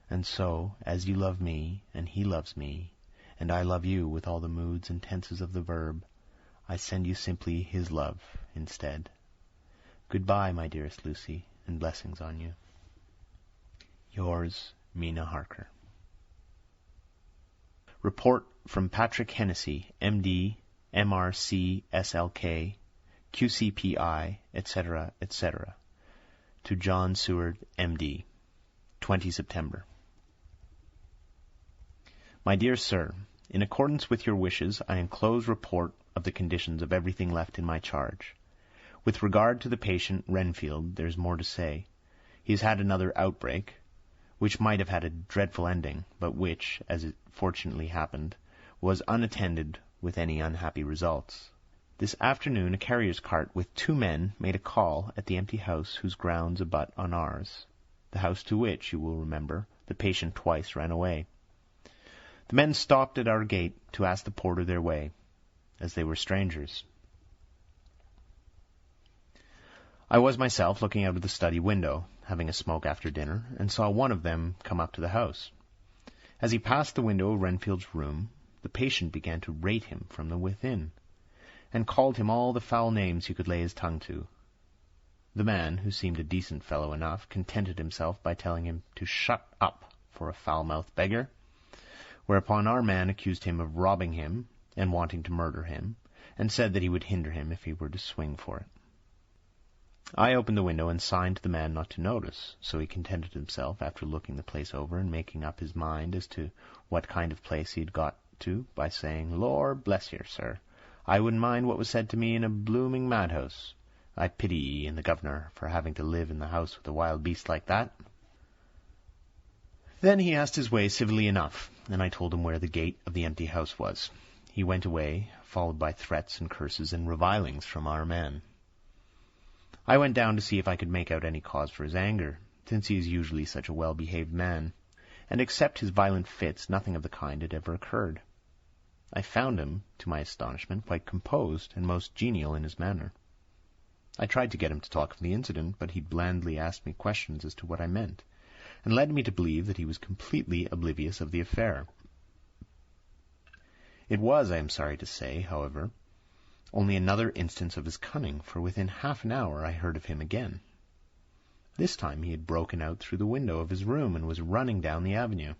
And so, as you love me, and he loves me, and I love you with all the moods and tenses of the verb, I send you simply his love instead. Goodbye, my dearest Lucy, and blessings on you. Yours, Mina Harker. Report from Patrick Hennessy, M.D., M.R.C., S.L.K., Q.C.P.I., etc., etc., to John Seward, M.D., 20 September. My dear Sir, in accordance with your wishes, I enclose report of the conditions of everything left in my charge. With regard to the patient, Renfield, there is more to say. He has had another outbreak, which might have had a dreadful ending, but which, as it fortunately happened, was unattended with any unhappy results. This afternoon a carrier's cart with 2 men made a call at the empty house whose grounds abut on ours, the house to which, you will remember, the patient twice ran away. The men stopped at our gate to ask the porter their way, as they were strangers. I was myself looking out of the study window, having a smoke after dinner, and saw one of them come up to the house. As he passed the window of Renfield's room, the patient began to rate him from the within, and called him all the foul names he could lay his tongue to. The man, who seemed a decent fellow enough, contented himself by telling him to shut up for a foul-mouthed beggar, whereupon our man accused him of robbing him and wanting to murder him, and said that he would hinder him if he were to swing for it. I opened the window and signed to the man not to notice, so he contented himself, after looking the place over and making up his mind as to what kind of place he had got to, by saying, "Lor bless yer, sir, I wouldn't mind what was said to me in a blooming madhouse. I pity ye and the governor for having to live in the house with a wild beast like that." Then he asked his way civilly enough, and I told him where the gate of the empty house was. He went away, followed by threats and curses and revilings from our man. I went down to see if I could make out any cause for his anger, since he is usually such a well-behaved man, and except his violent fits nothing of the kind had ever occurred. I found him, to my astonishment, quite composed and most genial in his manner. I tried to get him to talk of the incident, but he blandly asked me questions as to what I meant, and led me to believe that he was completely oblivious of the affair. It was, I am sorry to say, however, only another instance of his cunning, for within half an hour I heard of him again. This time he had broken out through the window of his room and was running down the avenue.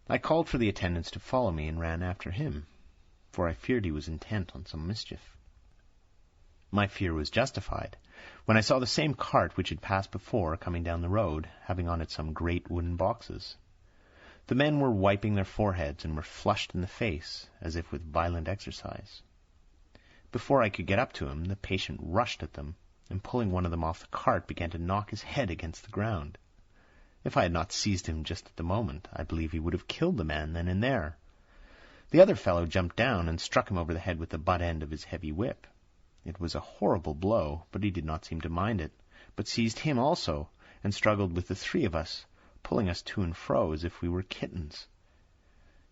I called for the attendants to follow me and ran after him, for I feared he was intent on some mischief. My fear was justified, when I saw the same cart which had passed before coming down the road, having on it some great wooden boxes. The men were wiping their foreheads and were flushed in the face, as if with violent exercise. Before I could get up to him, the patient rushed at them, and pulling one of them off the cart, began to knock his head against the ground. If I had not seized him just at the moment, I believe he would have killed the man then and there. The other fellow jumped down and struck him over the head with the butt end of his heavy whip. It was a horrible blow, but he did not seem to mind it, but seized him also, and struggled with the 3 of us, pulling us to and fro as if we were kittens.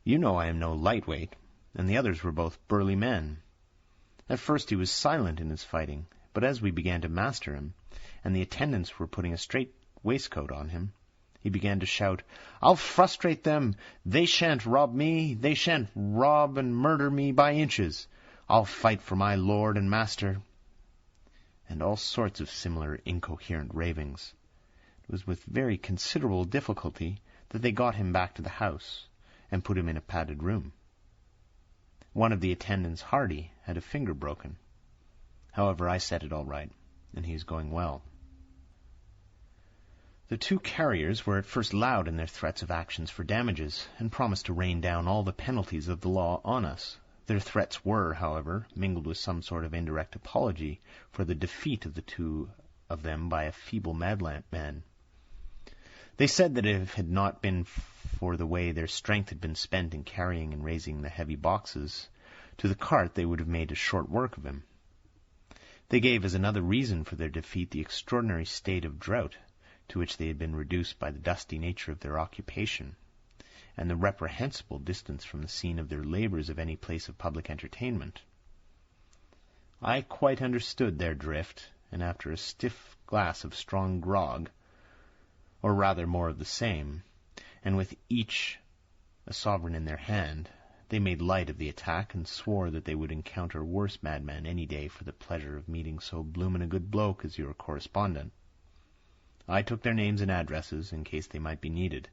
You know I am no lightweight, and the others were both burly men. At first he was silent in his fighting, but as we began to master him, and the attendants were putting a strait waistcoat on him, He began to shout, "I'll frustrate them! They shan't rob me! They shan't rob and murder me by inches! I'll fight for my lord and master!" And all sorts of similar incoherent ravings. It was with very considerable difficulty that they got him back to the house and put him in a padded room. One of the attendants, Hardy, had a finger broken. However, I set it all right, and he is going well. The two carriers were at first loud in their threats of actions for damages, and promised to rain down all the penalties of the law on us. Their threats were, however, mingled with some sort of indirect apology for the defeat of the two of them by a feeble madman. They said that if it had not been for the way their strength had been spent in carrying and raising the heavy boxes to the cart, they would have made a short work of him. They gave as another reason for their defeat the extraordinary state of drought to which they had been reduced by the dusty nature of their occupation, and the reprehensible distance from the scene of their labours of any place of public entertainment. I quite understood their drift, and after a stiff glass of strong grog, or rather more of the same, and with each a sovereign in their hand, they made light of the attack and swore that they would encounter a worse madman any day for the pleasure of meeting so bloomin' a good bloke as your correspondent. I took their names and addresses in case they might be needed.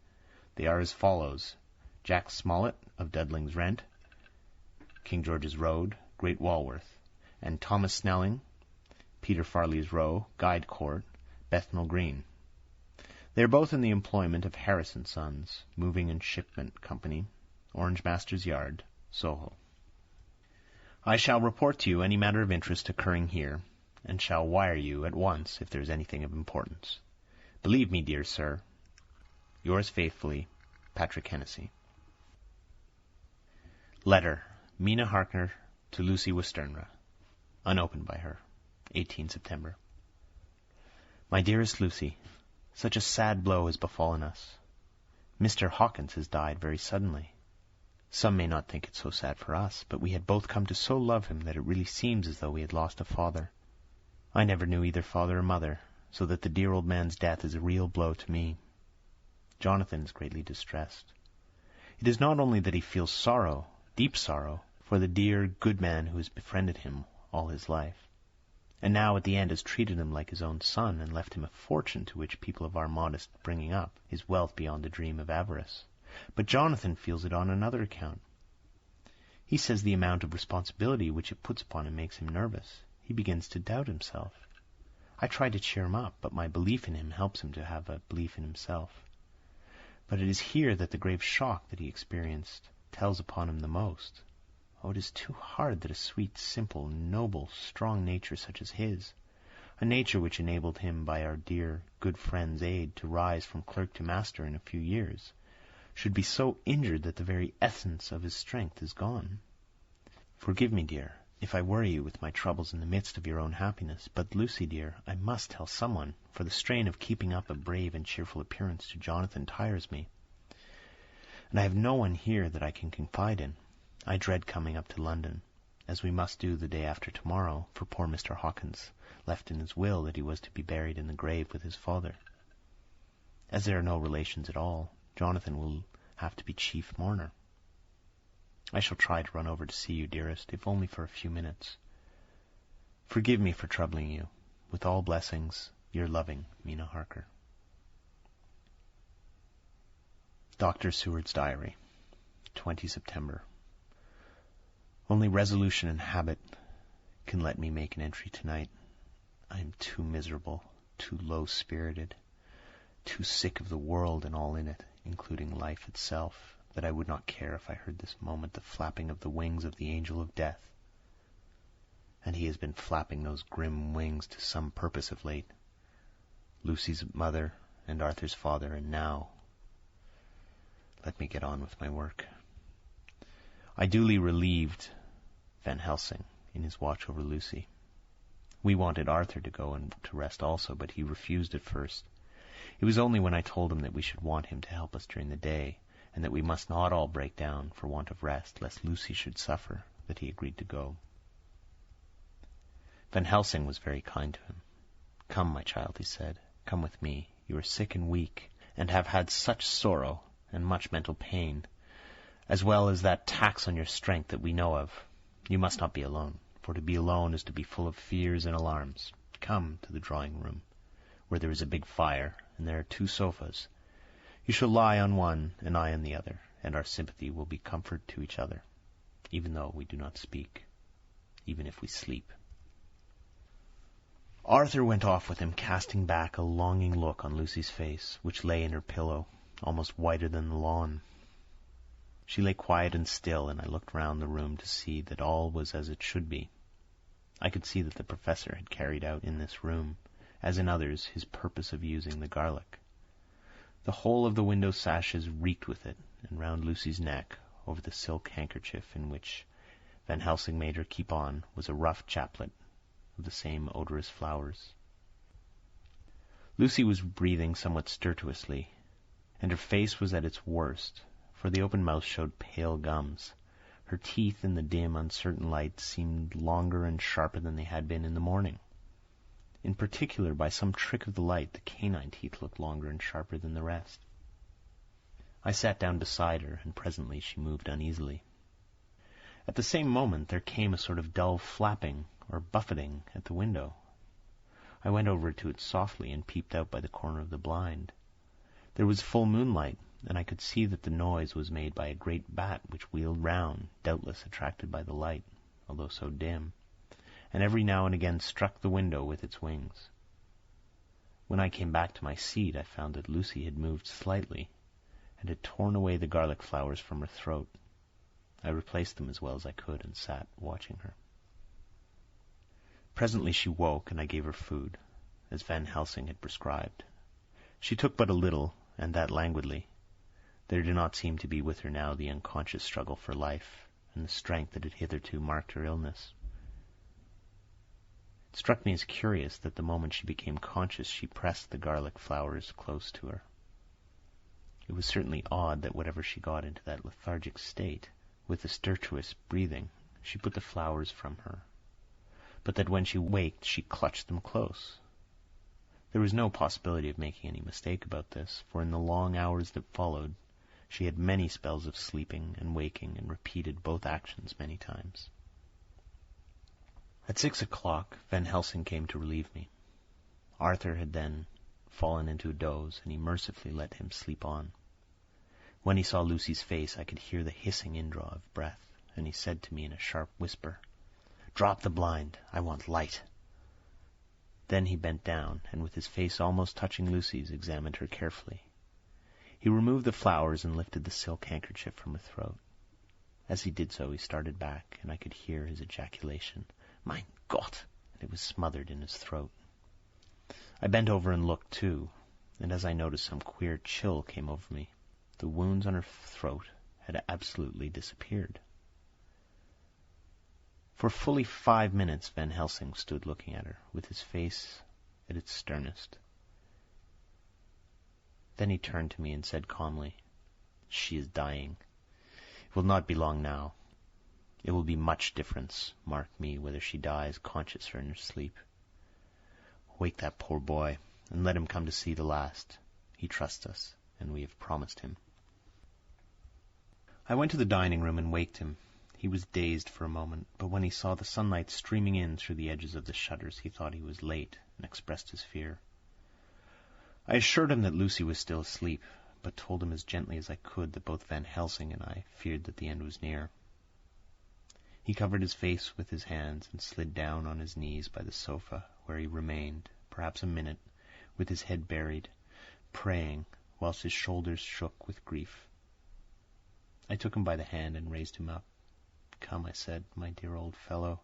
They are as follows: Jack Smollett of Dudling's Rent, King George's Road, Great Walworth, and Thomas Snelling, Peter Farley's Row, Guide Court, Bethnal Green. They are both in the employment of Harris & Sons, Moving and Shipment Company, Orange Master's Yard, Soho. I shall report to you any matter of interest occurring here, and shall wire you at once if there is anything of importance. Believe me, dear sir, yours faithfully, Patrick Hennessy. Letter, Mina Harker to Lucy Westenra, unopened by her, 18 September. My dearest Lucy, such a sad blow has befallen us. Mr. Hawkins has died very suddenly. Some may not think it so sad for us, but we had both come to so love him that it really seems as though we had lost a father. I never knew either father or mother, so that the dear old man's death is a real blow to me. Jonathan is greatly distressed. It is not only that he feels sorrow, deep sorrow, for the dear, good man who has befriended him all his life, and now at the end has treated him like his own son and left him a fortune to which people of our modest bringing up, his wealth beyond the dream of avarice. But Jonathan feels it on another account. He says the amount of responsibility which it puts upon him makes him nervous. He begins to doubt himself. I try to cheer him up, but my belief in him helps him to have a belief in himself. But it is here that the grave shock that he experienced tells upon him the most. Oh, it is too hard that a sweet, simple, noble, strong nature such as his, a nature which enabled him by our dear, good friend's aid to rise from clerk to master in a few years, should be so injured that the very essence of his strength is gone. Forgive me, dear, if I worry you with my troubles in the midst of your own happiness, but, Lucy, dear, I must tell someone, for the strain of keeping up a brave and cheerful appearance to Jonathan tires me, and I have no one here that I can confide in. I dread coming up to London, as we must do the day after tomorrow, for poor Mr. Hawkins left in his will that he was to be buried in the grave with his father. As there are no relations at all, Jonathan will have to be chief mourner. I shall try to run over to see you, dearest, if only for a few minutes. Forgive me for troubling you. With all blessings, your loving Mina Harker. Dr. Seward's Diary, 20 September. Only resolution and habit can let me make an entry tonight. I am too miserable, too low-spirited, too sick of the world and all in it, including life itself, that I would not care if I heard this moment the flapping of the wings of the angel of death. And he has been flapping those grim wings to some purpose of late. Lucy's mother and Arthur's father, and now... Let me get on with my work. I duly relieved Van Helsing in his watch over Lucy. We wanted Arthur to go and to rest also, but he refused at first. It was only when I told him that we should want him to help us during the day, and that we must not all break down for want of rest, lest Lucy should suffer, that he agreed to go. Van Helsing was very kind to him. "Come, my child," he said. "Come with me. You are sick and weak, and have had such sorrow and much mental pain, as well as that tax on your strength that we know of. You must not be alone, for to be alone is to be full of fears and alarms. Come to the drawing-room, where there is a big fire, and there are 2 sofas. You shall lie on one and I on the other, and our sympathy will be comfort to each other, even though we do not speak, even if we sleep." Arthur went off with him, casting back a longing look on Lucy's face, which lay in her pillow, almost whiter than the lawn. She lay quiet and still, and I looked round the room to see that all was as it should be. I could see that the professor had carried out in this room, as in others, his purpose of using the garlic. The whole of the window sashes reeked with it, and round Lucy's neck, over the silk handkerchief in which Van Helsing made her keep on, was a rough chaplet of the same odorous flowers. Lucy was breathing somewhat stertorously, and her face was at its worst, for the open mouth showed pale gums. Her teeth in the dim, uncertain light seemed longer and sharper than they had been in the morning. In particular, by some trick of the light, the canine teeth looked longer and sharper than the rest. I sat down beside her, and presently she moved uneasily. At the same moment there came a sort of dull flapping or buffeting at the window. I went over to it softly and peeped out by the corner of the blind. There was full moonlight, and I could see that the noise was made by a great bat which wheeled round, doubtless attracted by the light, although so dim, and every now and again struck the window with its wings. When I came back to my seat, I found that Lucy had moved slightly, and had torn away the garlic flowers from her throat. I replaced them as well as I could, and sat watching her. Presently she woke, and I gave her food, as Van Helsing had prescribed. She took but a little, and that languidly. There did not seem to be with her now the unconscious struggle for life, and the strength that had hitherto marked her illness. It struck me as curious that the moment she became conscious she pressed the garlic flowers close to her. It was certainly odd that whatever she got into that lethargic state, with the stertorous breathing, she put the flowers from her, but that when she waked she clutched them close. There was no possibility of making any mistake about this, for in the long hours that followed she had many spells of sleeping and waking, and repeated both actions many times. At 6 o'clock Van Helsing came to relieve me. Arthur had then fallen into a doze, and he mercifully let him sleep on. When he saw Lucy's face I could hear the hissing indraw of breath, and he said to me in a sharp whisper, "Drop the blind. I want light." Then he bent down, and with his face almost touching Lucy's, examined her carefully. He removed the flowers and lifted the silk handkerchief from her throat. As he did so he started back, and I could hear his ejaculation, "Mein Gott!" and it was smothered in his throat. I bent over and looked too, and as I noticed some queer chill came over me. The wounds on her throat had absolutely disappeared. For fully 5 minutes Van Helsing stood looking at her, with his face at its sternest. Then he turned to me and said calmly, "She is dying. It will not be long now. It will be much difference, mark me, whether she dies conscious or in her sleep. Wake that poor boy, and let him come to see the last. He trusts us, and we have promised him." I went to the dining-room and waked him. He was dazed for a moment, but when he saw the sunlight streaming in through the edges of the shutters he thought he was late, and expressed his fear. I assured him that Lucy was still asleep, but told him as gently as I could that both Van Helsing and I feared that the end was near. He covered his face with his hands and slid down on his knees by the sofa, where he remained, perhaps a minute, with his head buried, praying, whilst his shoulders shook with grief. I took him by the hand and raised him up. "Come," I said, "my dear old fellow.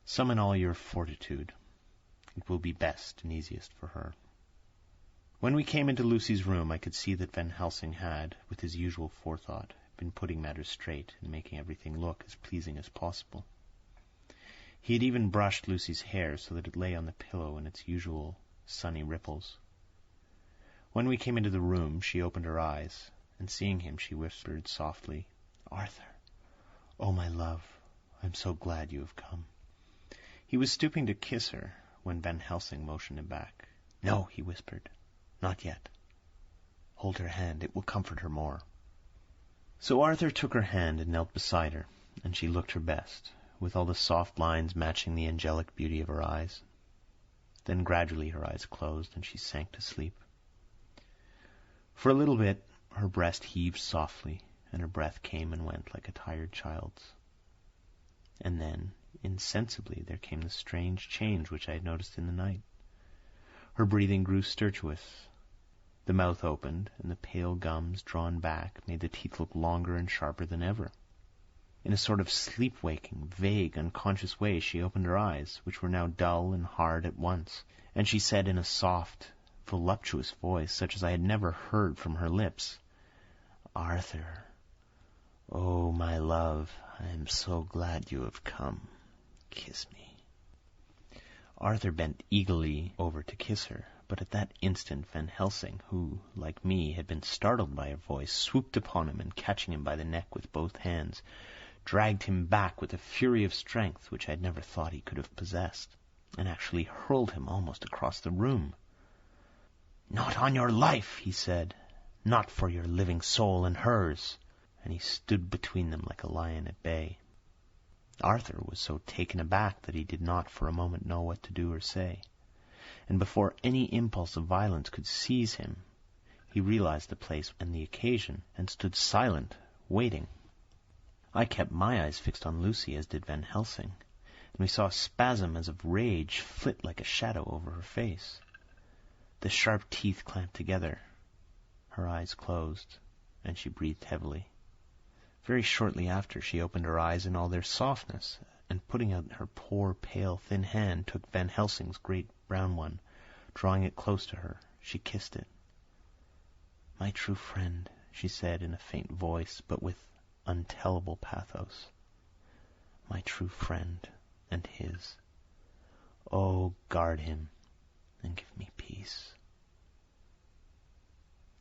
Summon all your fortitude. It will be best and easiest for her." When we came into Lucy's room I could see that Van Helsing had, with his usual forethought, been putting matters straight and making everything look as pleasing as possible. He had even brushed Lucy's hair so that it lay on the pillow in its usual sunny ripples. When we came into the room she opened her eyes, and seeing him she whispered softly, "Arthur, oh my love, I am so glad you have come." He was stooping to kiss her when Van Helsing motioned him back. "No," he whispered, "not yet. Hold her hand, it will comfort her more." So Arthur took her hand and knelt beside her, and she looked her best, with all the soft lines matching the angelic beauty of her eyes. Then gradually her eyes closed, and she sank to sleep. For a little bit her breast heaved softly, and her breath came and went like a tired child's. And then, insensibly, there came the strange change which I had noticed in the night. Her breathing grew stertorous. The mouth opened, and the pale gums, drawn back, made the teeth look longer and sharper than ever. In a sort of sleep-waking, vague, unconscious way she opened her eyes, which were now dull and hard at once, and she said in a soft, voluptuous voice, such as I had never heard from her lips, "Arthur, oh, my love, I am so glad you have come. Kiss me." Arthur bent eagerly over to kiss her, but at that instant Van Helsing, who, like me, had been startled by her voice, swooped upon him and, catching him by the neck with both hands, dragged him back with a fury of strength which I had never thought he could have possessed, and actually hurled him almost across the room. "Not on your life," he said. "Not for your living soul and hers." And he stood between them like a lion at bay. Arthur was so taken aback that he did not for a moment know what to do or say, and before any impulse of violence could seize him, he realized the place and the occasion, and stood silent, waiting. I kept my eyes fixed on Lucy, as did Van Helsing, and we saw a spasm as of rage flit like a shadow over her face. The sharp teeth clamped together, her eyes closed, and she breathed heavily. Very shortly after, she opened her eyes in all their softness, and putting out her poor, pale, thin hand, took Van Helsing's great brown one. Drawing it close to her, she kissed it. "My true friend," she said in a faint voice, but with untellable pathos. "My true friend, and his. Oh, guard him, and give me peace."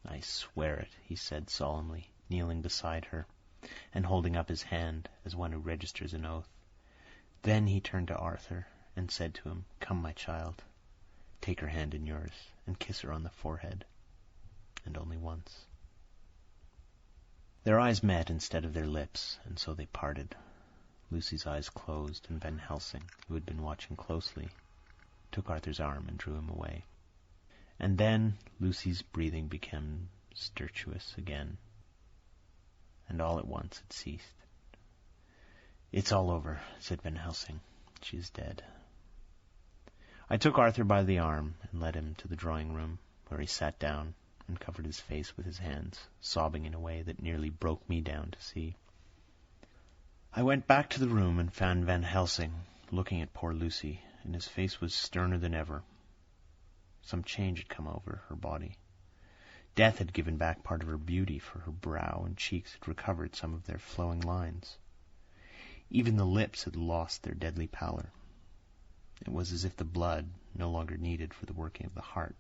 "I swear it," he said solemnly, kneeling beside her, and holding up his hand as one who registers an oath. Then he turned to Arthur and said to him, "Come, my child, take her hand in yours, and kiss her on the forehead, and only once." Their eyes met instead of their lips, and so they parted. Lucy's eyes closed, and Van Helsing, who had been watching closely, took Arthur's arm and drew him away. And then Lucy's breathing became stertorous again, and all at once it ceased. "It's all over," said Van Helsing. "She is dead." I took Arthur by the arm and led him to the drawing-room, where he sat down and covered his face with his hands, sobbing in a way that nearly broke me down to see. I went back to the room and found Van Helsing looking at poor Lucy, and his face was sterner than ever. Some change had come over her body. Death had given back part of her beauty, for her brow and cheeks had recovered some of their flowing lines. Even the lips had lost their deadly pallor. It was as if the blood, no longer needed for the working of the heart,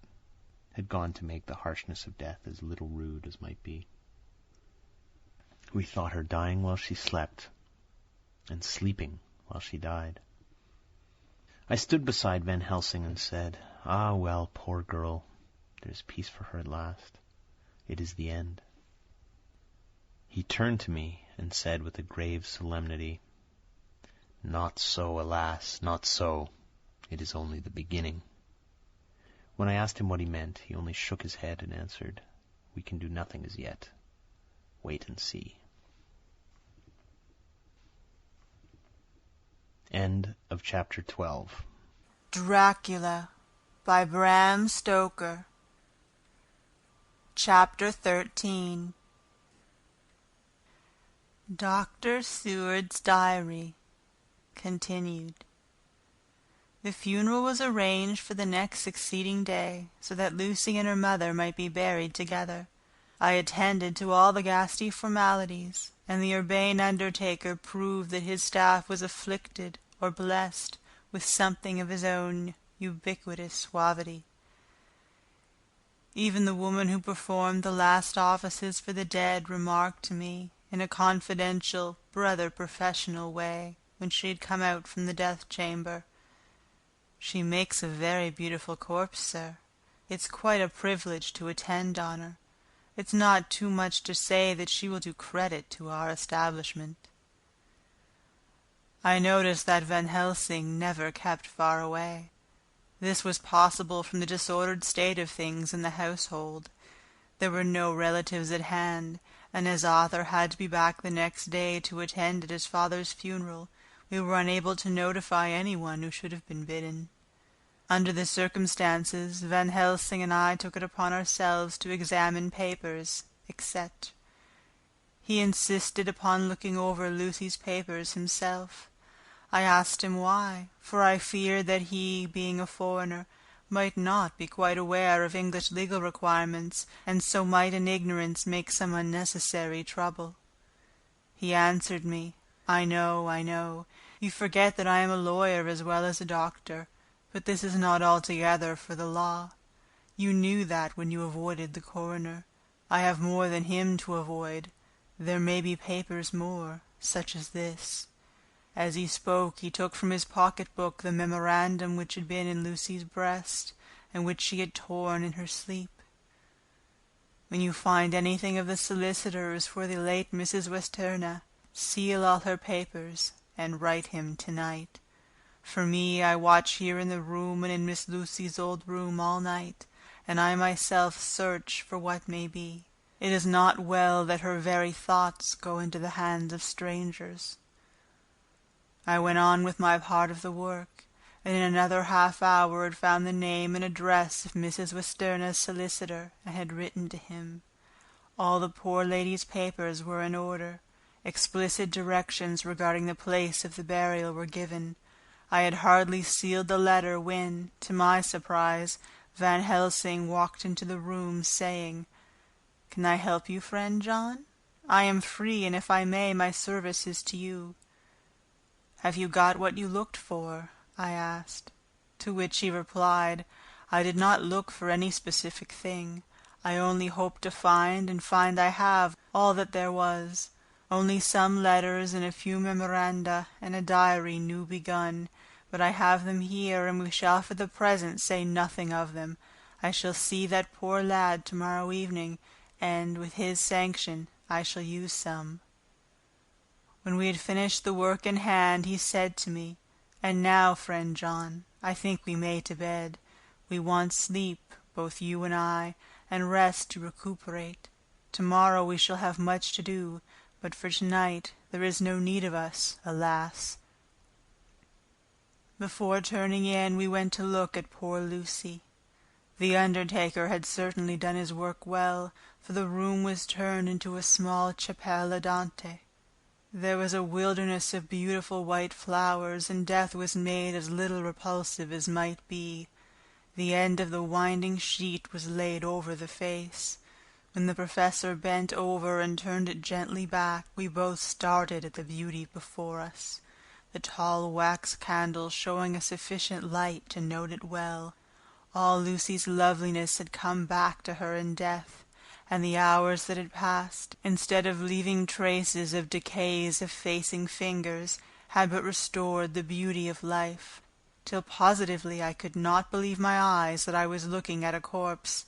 had gone to make the harshness of death as little rude as might be. We thought her dying while she slept, and sleeping while she died. I stood beside Van Helsing and said, "Ah, well, poor girl, there is peace for her at last. It is the end." He turned to me and said with a grave solemnity, "Not so, alas, not so. It is only the beginning." When I asked him what he meant, he only shook his head and answered, "We can do nothing as yet. Wait and see." End of chapter 12. Dracula by Bram Stoker. Chapter 13. Dr. Seward's Diary continued. The funeral was arranged for the next succeeding day, so that Lucy and her mother might be buried together. I attended to all the ghastly formalities, and the urbane undertaker proved that his staff was afflicted or blessed with something of his own ubiquitous suavity. Even the woman who performed the last offices for the dead remarked to me, in a confidential, brother-professional way, when she had come out from the death-chamber, "She makes a very beautiful corpse, sir. It's quite a privilege to attend on her. It's not too much to say that she will do credit to our establishment." I noticed that Van Helsing never kept far away. This was possible from the disordered state of things in the household. There were no relatives at hand, and as Arthur had to be back the next day to attend at his father's funeral, we were unable to notify anyone who should have been bidden. Under the circumstances, Van Helsing and I took it upon ourselves to examine papers, etc. He insisted upon looking over Lucy's papers himself. I asked him why, for I feared that he, being a foreigner, might not be quite aware of English legal requirements, and so might in ignorance make some unnecessary trouble. He answered me, I know. You forget that I am a lawyer as well as a doctor, but this is not altogether for the law. You knew that when you avoided the coroner. I have more than him to avoid. There may be papers more, such as this." As he spoke, he took from his pocket-book the memorandum which had been in Lucy's breast, and which she had torn in her sleep. "When you find anything of the solicitors for the late Mrs. Westerna, seal all her papers, and write him tonight. For me, I watch here in the room and in Miss Lucy's old room all night, and I myself search for what may be. It is not well that her very thoughts go into the hands of strangers." I went on with my part of the work, and in another half-hour had found the name and address of Mrs. Westerna's solicitor, and had written to him. All the poor lady's papers were in order. Explicit directions regarding the place of the burial were given. I had hardly sealed the letter when, to my surprise, Van Helsing walked into the room, saying, "Can I help you, friend John? I am free, and if I may, my service is to you." "Have you got what you looked for?" I asked. To which he replied, "I did not look for any specific thing. I only hoped to find, and find I have, all that there was. Only some letters and a few memoranda, and a diary new begun. But I have them here, and we shall for the present say nothing of them. I shall see that poor lad to-morrow evening, and, with his sanction, I shall use some." When we had finished the work in hand, he said to me, "And now, friend John, I think we may to bed. We want sleep, both you and I, and rest to recuperate. To-morrow we shall have much to do, but for to-night there is no need of us, alas." Before turning in, we went to look at poor Lucy. The undertaker had certainly done his work well, for the room was turned into a small chapelle andante. There was a wilderness of beautiful white flowers, and death was made as little repulsive as might be. The end of the winding sheet was laid over the face. When the professor bent over and turned it gently back, we both started at the beauty before us, the tall wax candle showing a sufficient light to note it well. All Lucy's loveliness had come back to her in death, and the hours that had passed, instead of leaving traces of decays effacing fingers, had but restored the beauty of life, till positively I could not believe my eyes that I was looking at a corpse.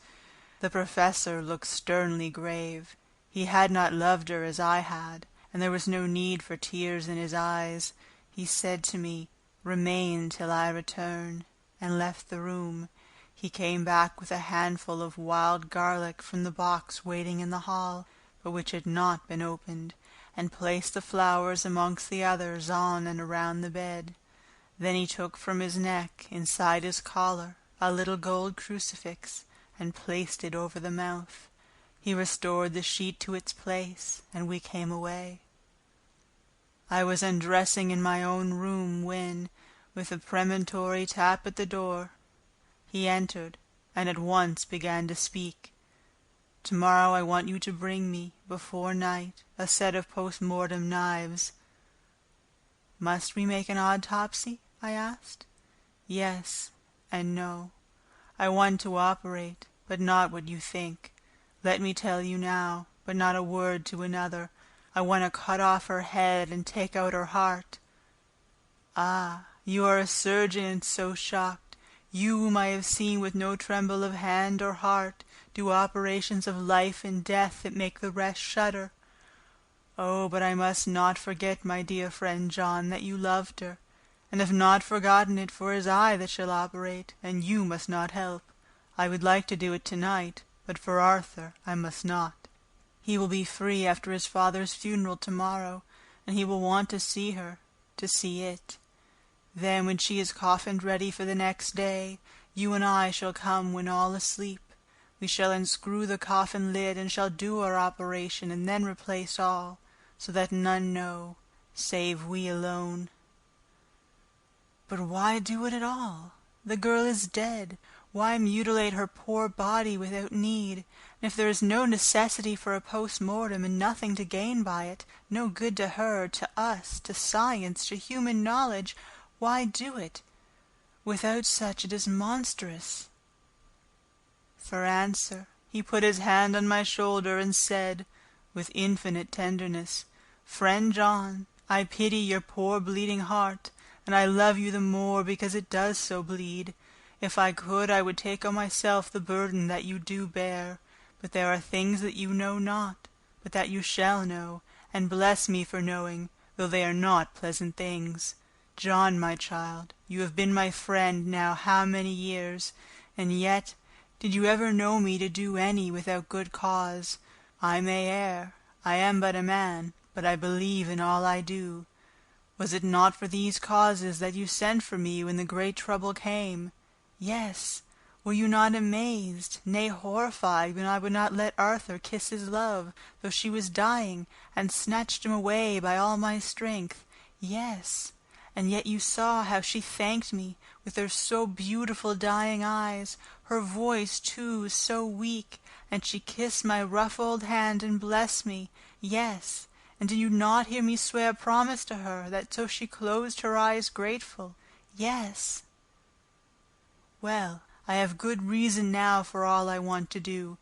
The professor looked sternly grave. He had not loved her as I had, and there was no need for tears in his eyes. He said to me, "Remain till I return," and left the room. He came back with a handful of wild garlic from the box waiting in the hall, but which had not been opened, and placed the flowers amongst the others on and around the bed. Then he took from his neck, inside his collar, a little gold crucifix, and placed it over the mouth. He restored the sheet to its place, and we came away. I was undressing in my own room when, with a premonitory tap at the door, he entered, and at once began to speak. "Tomorrow I want you to bring me, before night, a set of post-mortem knives." "Must we make an autopsy?" I asked. "Yes and no. I want to operate, but not what you think. Let me tell you now, but not a word to another. I want to cut off her head and take out her heart." "Ah, you are a surgeon and so shocked. You whom I have seen with no tremble of hand or heart do operations of life and death that make the rest shudder. Oh, but I must not forget, my dear friend John, that you loved her, and have not forgotten it, for it is I that shall operate, and you must not help. I would like to do it tonight, but for Arthur I must not. He will be free after his father's funeral tomorrow, and he will want to see her, to see it. Then, when she is coffined ready for the next day, you and I shall come when all asleep. We shall unscrew the coffin lid, and shall do our operation, and then replace all, so that none know, save we alone. But why do it at all? The girl is dead. Why mutilate her poor body without need? And if there is no necessity for a post-mortem, and nothing to gain by it, no good to her, to us, to science, to human knowledge, why do it? Without such it is monstrous. For answer, he put his hand on my shoulder and said, with infinite tenderness, "Friend John, I pity your poor bleeding heart, and I love you the more because it does so bleed. If I could, I would take on myself the burden that you do bear. But there are things that you know not, but that you shall know, and bless me for knowing, though they are not pleasant things. John, my child, you have been my friend now how many years, and yet, did you ever know me to do any without good cause? I may err, I am but a man, but I believe in all I do. Was it not for these causes that you sent for me when the great trouble came? Yes. Were you not amazed, nay horrified, when I would not let Arthur kiss his love, though she was dying, and snatched him away by all my strength? Yes. And yet you saw how she thanked me, with her so beautiful dying eyes, her voice, too, so weak, and she kissed my rough old hand and blessed me. Yes. And did you not hear me swear a promise to her, that so she closed her eyes grateful? Yes. Well, I have good reason now for all I want to do.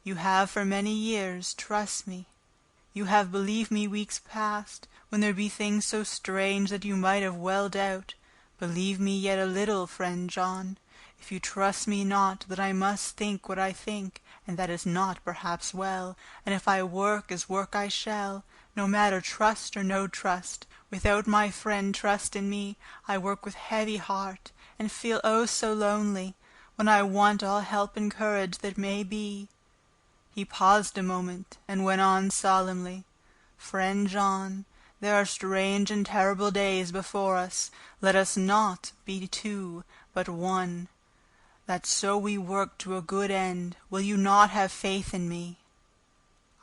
You have for many years, trust me. You have believed me weeks past, when there be things so strange that you might have well doubt. Believe me yet a little, friend John. If you trust me not, that I must think what I think, and that is not perhaps well, and if I work as work I shall, no matter trust or no trust, without my friend trust in me, I work with heavy heart, and feel oh so lonely, when I want all help and courage that may be. He paused a moment, and went on solemnly, Friend John, there are strange and terrible days before us. Let us not be two, but one. That so we work to a good end. Will you not have faith in me?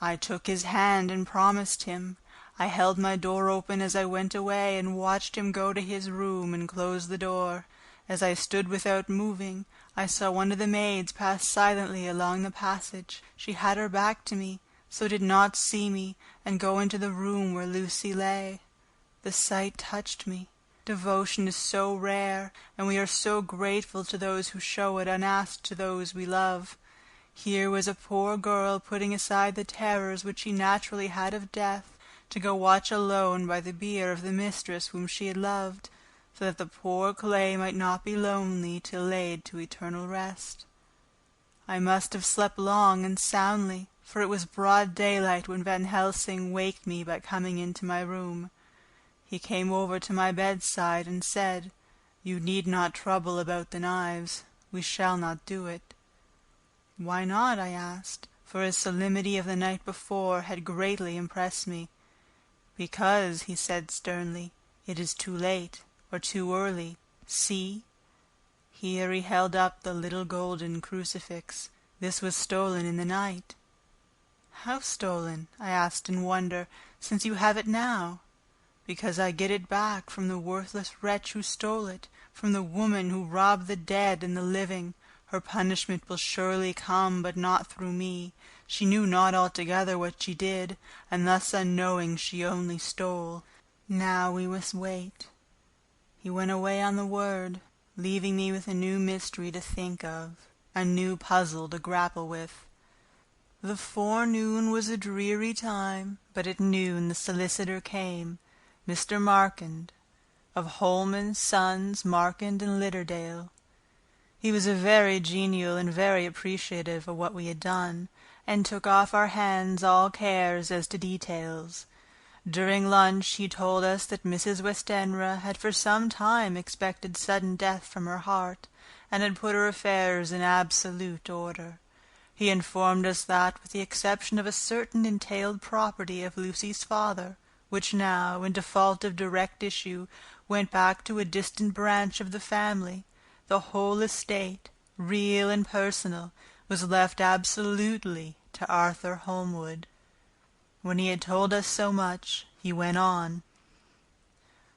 I took his hand and promised him. I held my door open as I went away, and watched him go to his room and close the door. As I stood without moving, I saw one of the maids pass silently along the passage. She had her back to me, so did not see me, and go into the room where Lucy lay. The sight touched me. Devotion is so rare, and we are so grateful to those who show it unasked to those we love. Here was a poor girl putting aside the terrors which she naturally had of death, to go watch alone by the bier of the mistress whom she had loved, so that the poor clay might not be lonely till laid to eternal rest. I must have slept long and soundly, for it was broad daylight when Van Helsing waked me by coming into my room. He came over to my bedside and said, "You need not trouble about the knives. We shall not do it." "Why not?" I asked, for his solemnity of the night before had greatly impressed me. "Because," he said sternly, "it is too late, or too early. See!" Here he held up the little golden crucifix. "This was stolen in the night." "How stolen?" I asked in wonder, "since you have it now?" "Because I get it back from the worthless wretch who stole it, from the woman who robbed the dead and the living. Her punishment will surely come, but not through me. She knew not altogether what she did, and thus unknowing she only stole. Now we must wait." He went away on the word, leaving me with a new mystery to think of, a new puzzle to grapple with. The forenoon was a dreary time, but at noon the solicitor came, Mr. Markand, of Holman, Sons, Markand and Litterdale. He was very genial and very appreciative of what we had done, and took off our hands all cares as to details. During lunch he told us that Mrs. Westenra had for some time expected sudden death from her heart, and had put her affairs in absolute order. He informed us that, with the exception of a certain entailed property of Lucy's father, which now, in default of direct issue, went back to a distant branch of the family, the whole estate, real and personal, was left absolutely to Arthur Holmwood. When he had told us so much, he went on.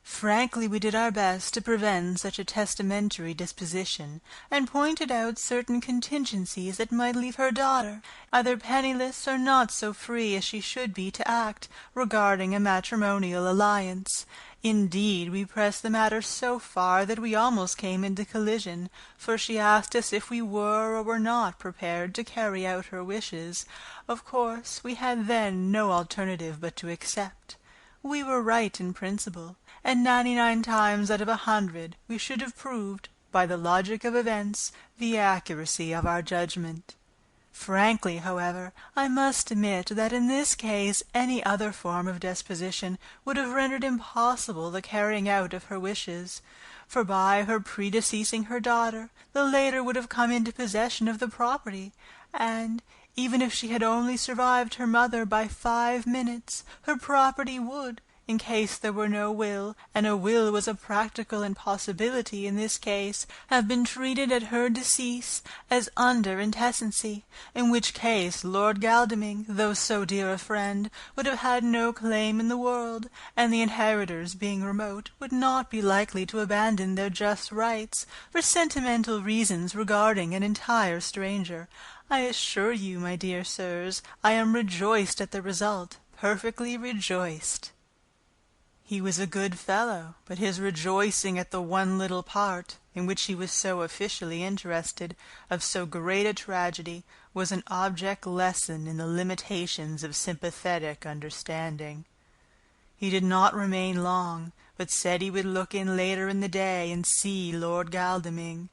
Frankly, we did our best to prevent such a testamentary disposition, and pointed out certain contingencies that might leave her daughter either penniless or not so free as she should be to act regarding a matrimonial alliance. Indeed, we pressed the matter so far that we almost came into collision, for she asked us if we were or were not prepared to carry out her wishes. Of course, we had then no alternative but to accept. We were right in principle, and 99 times out of 100 we should have proved, by the logic of events, the accuracy of our judgment. Frankly, however, I must admit that in this case any other form of disposition would have rendered impossible the carrying out of her wishes, for by her predeceasing her daughter, the later would have come into possession of the property, and, even if she had only survived her mother by 5 minutes, her property would, in case there were no will, and a will was a practical impossibility in this case, have been treated at her decease as under intestacy, in which case Lord Godalming, though so dear a friend, would have had no claim in the world, and the inheritors, being remote, would not be likely to abandon their just rights for sentimental reasons regarding an entire stranger. I assure you, my dear sirs, I am rejoiced at the result, perfectly rejoiced." He was a good fellow, but his rejoicing at the one little part, in which he was so officially interested, of so great a tragedy, was an object lesson in the limitations of sympathetic understanding. He did not remain long, but said he would look in later in the day and see Lord Godalming.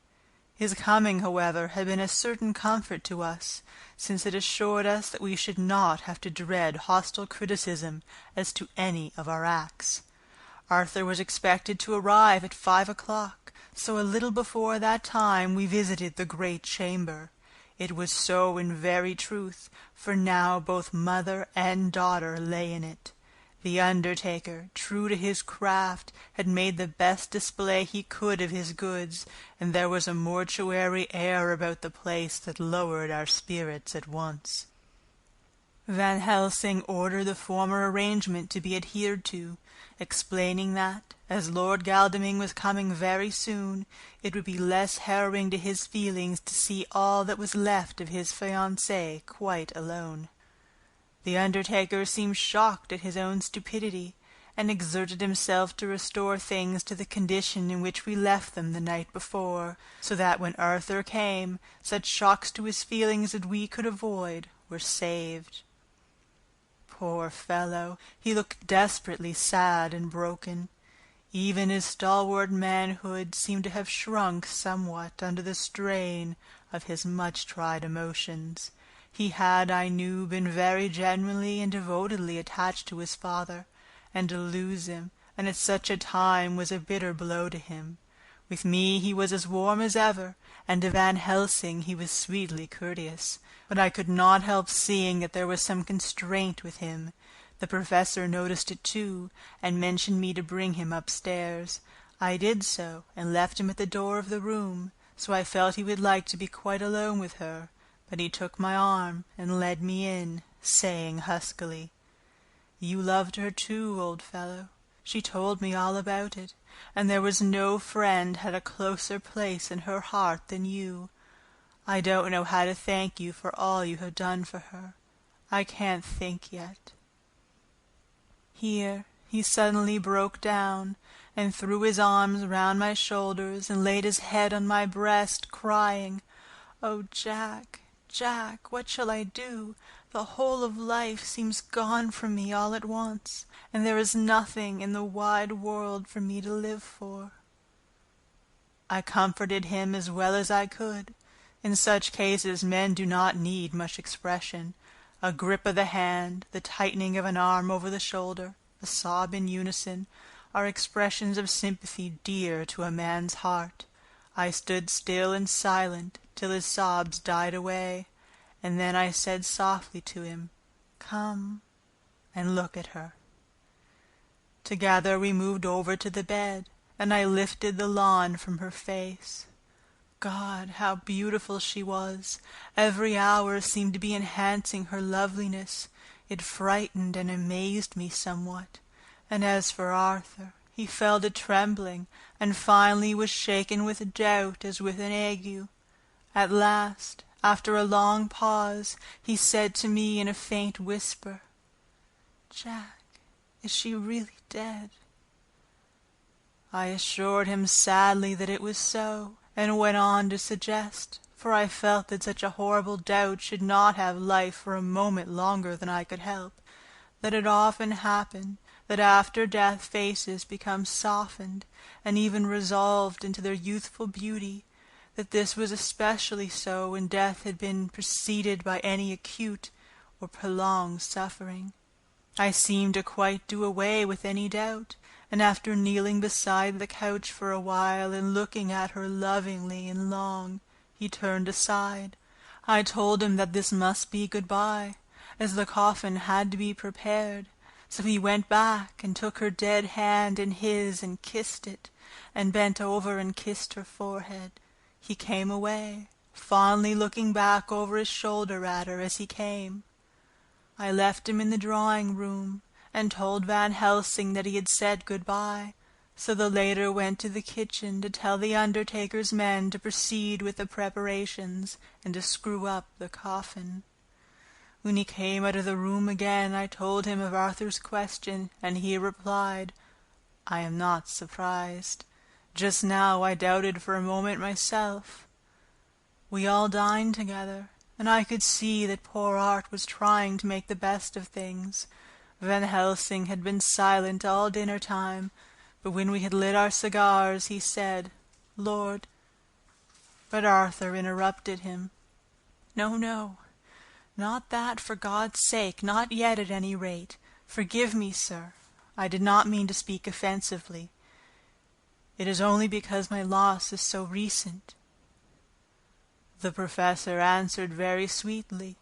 His coming, however, had been a certain comfort to us, since it assured us that we should not have to dread hostile criticism as to any of our acts. Arthur was expected to arrive at 5 o'clock, so a little before that time we visited the great chamber. It was so in very truth, for now both mother and daughter lay in it. The undertaker, true to his craft, had made the best display he could of his goods, and there was a mortuary air about the place that lowered our spirits at once. Van Helsing ordered the former arrangement to be adhered to, explaining that, as Lord Godalming was coming very soon, it would be less harrowing to his feelings to see all that was left of his fiancée quite alone. The undertaker seemed shocked at his own stupidity, and exerted himself to restore things to the condition in which we left them the night before, so that when Arthur came, such shocks to his feelings as we could avoid were saved. Poor fellow, he looked desperately sad and broken. Even his stalwart manhood seemed to have shrunk somewhat under the strain of his much-tried emotions. He had, I knew, been very genuinely and devotedly attached to his father, and to lose him, and at such a time, was a bitter blow to him. With me he was as warm as ever, and to Van Helsing he was sweetly courteous, but I could not help seeing that there was some constraint with him. The professor noticed it too, and mentioned me to bring him upstairs. I did so, and left him at the door of the room, so I felt he would like to be quite alone with her. But he took my arm and led me in, saying huskily, "You loved her too, old fellow. She told me all about it, and there was no friend had a closer place in her heart than you. I don't know how to thank you for all you have done for her. I can't think yet." Here he suddenly broke down, and threw his arms round my shoulders, and laid his head on my breast, crying, "Oh, Jack, Jack, what shall I do? The whole of life seems gone from me all at once, and there is nothing in the wide world for me to live for." I comforted him as well as I could. In such cases men do not need much expression. A grip of the hand, the tightening of an arm over the shoulder, a sob in unison, are expressions of sympathy dear to a man's heart. I stood still and silent till his sobs died away, and then I said softly to him, "Come and look at her." Together we moved over to the bed, and I lifted the lawn from her face. God, how beautiful she was! Every hour seemed to be enhancing her loveliness. It frightened and amazed me somewhat. And as for Arthur, he fell to trembling, and finally was shaken with doubt as with an ague. At last, after a long pause, he said to me in a faint whisper, "Jack, is she really dead?" I assured him sadly that it was so, and went on to suggest, for I felt that such a horrible doubt should not have life for a moment longer than I could help, that it often happened that after death faces become softened and even resolved into their youthful beauty, that this was especially so when death had been preceded by any acute or prolonged suffering. I seemed to quite do away with any doubt, and after kneeling beside the couch for a while and looking at her lovingly and long, he turned aside. I told him that this must be good-bye, as the coffin had to be prepared, so he went back and took her dead hand in his and kissed it, and bent over and kissed her forehead. He came away, fondly looking back over his shoulder at her as he came. I left him in the drawing-room, and told Van Helsing that he had said good-bye, so the later went to the kitchen to tell the undertaker's men to proceed with the preparations and to screw up the coffin. When he came out of the room again, I told him of Arthur's question, and he replied, "I am not surprised. Just now I doubted for a moment myself." We all dined together, and I could see that poor Art was trying to make the best of things. Van Helsing had been silent all dinner-time, but when we had lit our cigars, he said, "Lord—" But Arthur interrupted him. "No, no, not that, for God's sake, not yet at any rate. Forgive me, sir. I did not mean to speak offensively. It is only because my loss is so recent." The professor answered very sweetly,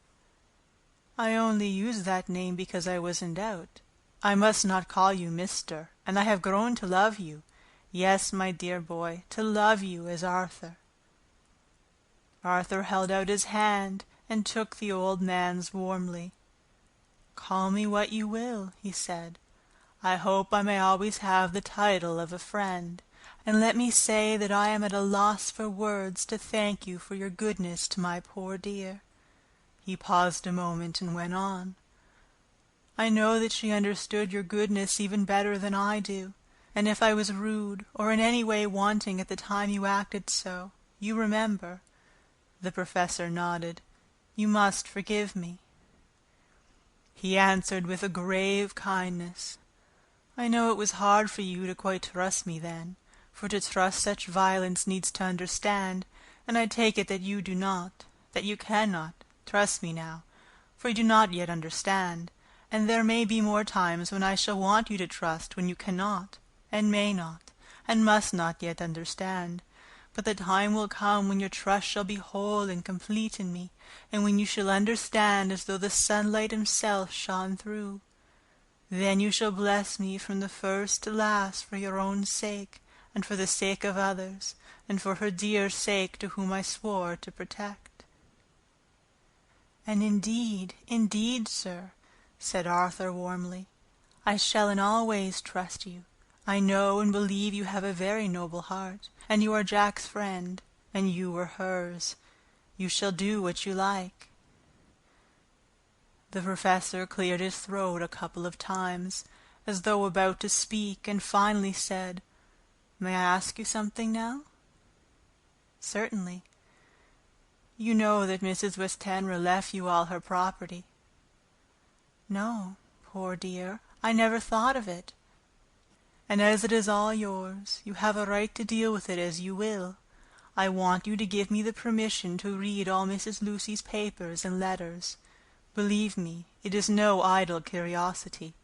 "I only used that name because I was in doubt. I must not call you Mr., and I have grown to love you. Yes, my dear boy, to love you as Arthur." Arthur held out his hand and took the old man's warmly. "Call me what you will," he said. "I hope I may always have the title of a friend, and let me say that I am at a loss for words to thank you for your goodness to my poor dear." He paused a moment and went on. "I know that she understood your goodness even better than I do, and if I was rude or in any way wanting at the time you acted so, you remember—" The professor nodded. "You must forgive me." He answered with a grave kindness, "I know it was hard for you to quite trust me then, for to trust such violence needs to understand, and I take it that you do not, that you cannot, trust me now, for you do not yet understand, and there may be more times when I shall want you to trust when you cannot, and may not, and must not yet understand. But the time will come when your trust shall be whole and complete in me, and when you shall understand as though the sunlight himself shone through. Then you shall bless me from the first to last for your own sake, and for the sake of others, and for her dear sake to whom I swore to protect." "And indeed, sir," said Arthur warmly, "I shall in all ways trust you. I know and believe you have a very noble heart, and you are Jack's friend, and you were hers. You shall do what you like." The professor cleared his throat a couple of times, as though about to speak, and finally said, "May I ask you something now?" "Certainly." "You know that Mrs. Westenra left you all her property?" "No, poor dear, I never thought of it." and as it is all yours, you have a right to deal with it as you will. I want you to give me the permission to read all Mrs. Lucy's papers and letters. Believe me, it is no idle curiosity.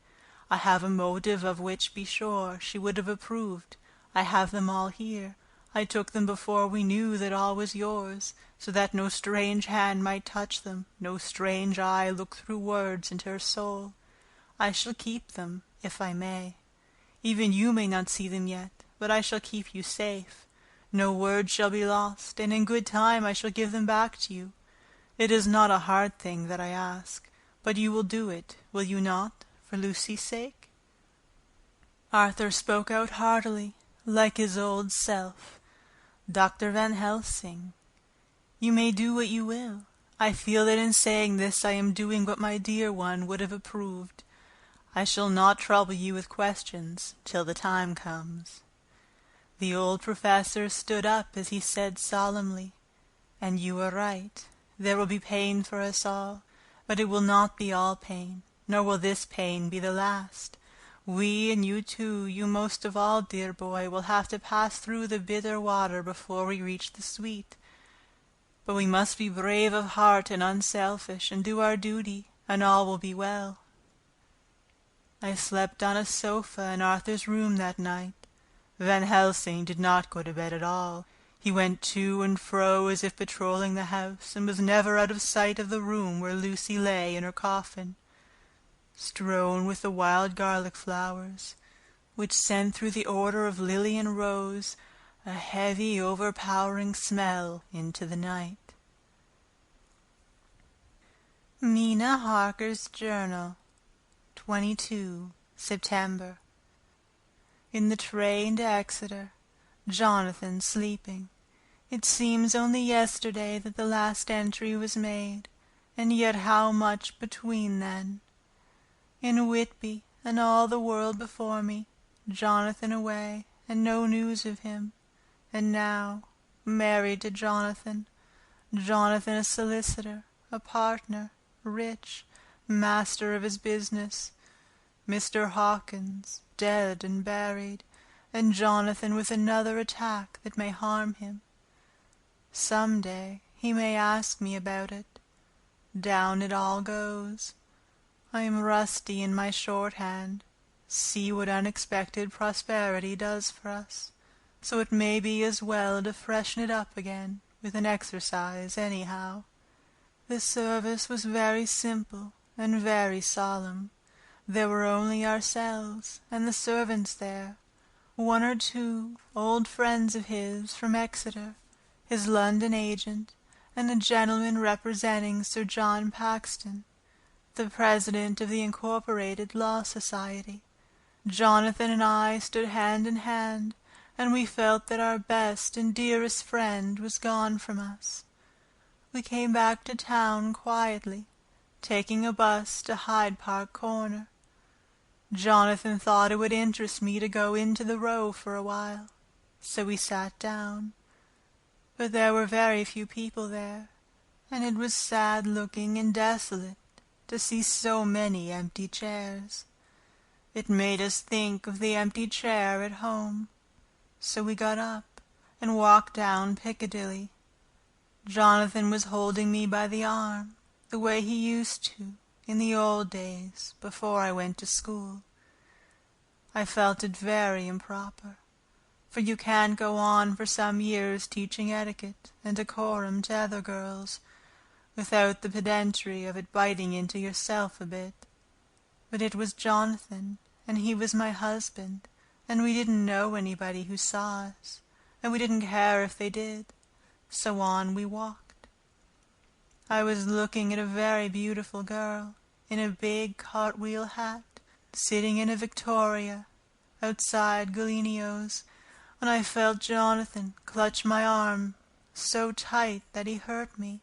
I have a motive of which, be sure, she would have approved. I have them all here. I took them before we knew that all was yours, so that no strange hand might touch them, no strange eye look through words into her soul. I shall keep them, if I may. Even you may not see them yet, but I shall keep you safe. No word shall be lost, and in good time I shall give them back to you. It is not a hard thing that I ask, but you will do it, will you not, for Lucy's sake?" Arthur spoke out heartily, like his old self. "Dr. Van Helsing, you may do what you will. I feel that in saying this I am doing what my dear one would have approved. I shall not trouble you with questions till the time comes." The old professor stood up as he said solemnly, "And you are right. There will be pain for us all, but it will not be all pain, nor will this pain be the last. We, and you too, you most of all, dear boy, will have to pass through the bitter water before we reach the sweet. But we must be brave of heart and unselfish, and do our duty, and all will be well." I slept on a sofa in Arthur's room that night. Van Helsing did not go to bed at all. He went to and fro as if patrolling the house, and was never out of sight of the room where Lucy lay in her coffin, strewn with the wild garlic flowers, which sent through the odor of lily and rose a heavy, overpowering smell into the night. Mina Harker's Journal, 22 September. In the train to Exeter, Jonathan sleeping. It seems only yesterday that the last entry was made, and yet how much between then. In Whitby, and all the world before me, Jonathan away, and no news of him. And now, married to Jonathan, Jonathan a solicitor, a partner, rich, master of his business, Mr. Hawkins dead and buried, and Jonathan with another attack that may harm him. Some day he may ask me about it. Down it all goes. I am rusty in my shorthand. See what unexpected prosperity does for us. So it may be as well to freshen it up again with an exercise anyhow. The service was very simple and very solemn. There were only ourselves and the servants there, one or two old friends of his from Exeter, his London agent, and a gentleman representing Sir John Paxton, the president of the Incorporated Law Society. Jonathan and I stood hand in hand, and we felt that our best and dearest friend was gone from us. We came back to town quietly, taking a bus to Hyde Park Corner. Jonathan thought it would interest me to go into the Row for a while, so we sat down. But there were very few people there, and it was sad-looking and desolate to see so many empty chairs. It made us think of the empty chair at home, so we got up and walked down Piccadilly. Jonathan was holding me by the arm, the way he used to in the old days before I went to school. I felt it very improper, for you can't go on for some years teaching etiquette and decorum to other girls without the pedantry of it biting into yourself a bit. But it was Jonathan, and he was my husband, and we didn't know anybody who saw us, and we didn't care if they did, so on we walked. I was looking at a very beautiful girl, in a big cartwheel hat, sitting in a victoria, outside Gallenio's, when I felt Jonathan clutch my arm so tight that he hurt me,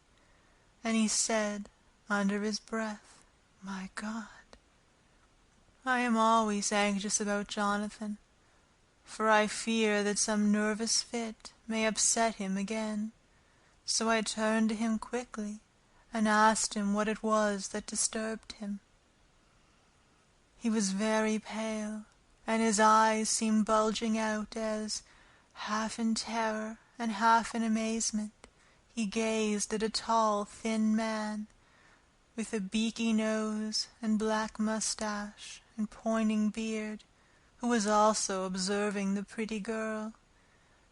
and he said, under his breath, "My God." I am always anxious about Jonathan, for I fear that some nervous fit may upset him again, so I turned to him quickly and asked him what it was that disturbed him. He was very pale, and his eyes seemed bulging out as, half in terror and half in amazement, he gazed at a tall, thin man, with a beaky nose and black mustache and pointing beard, who was also observing the pretty girl.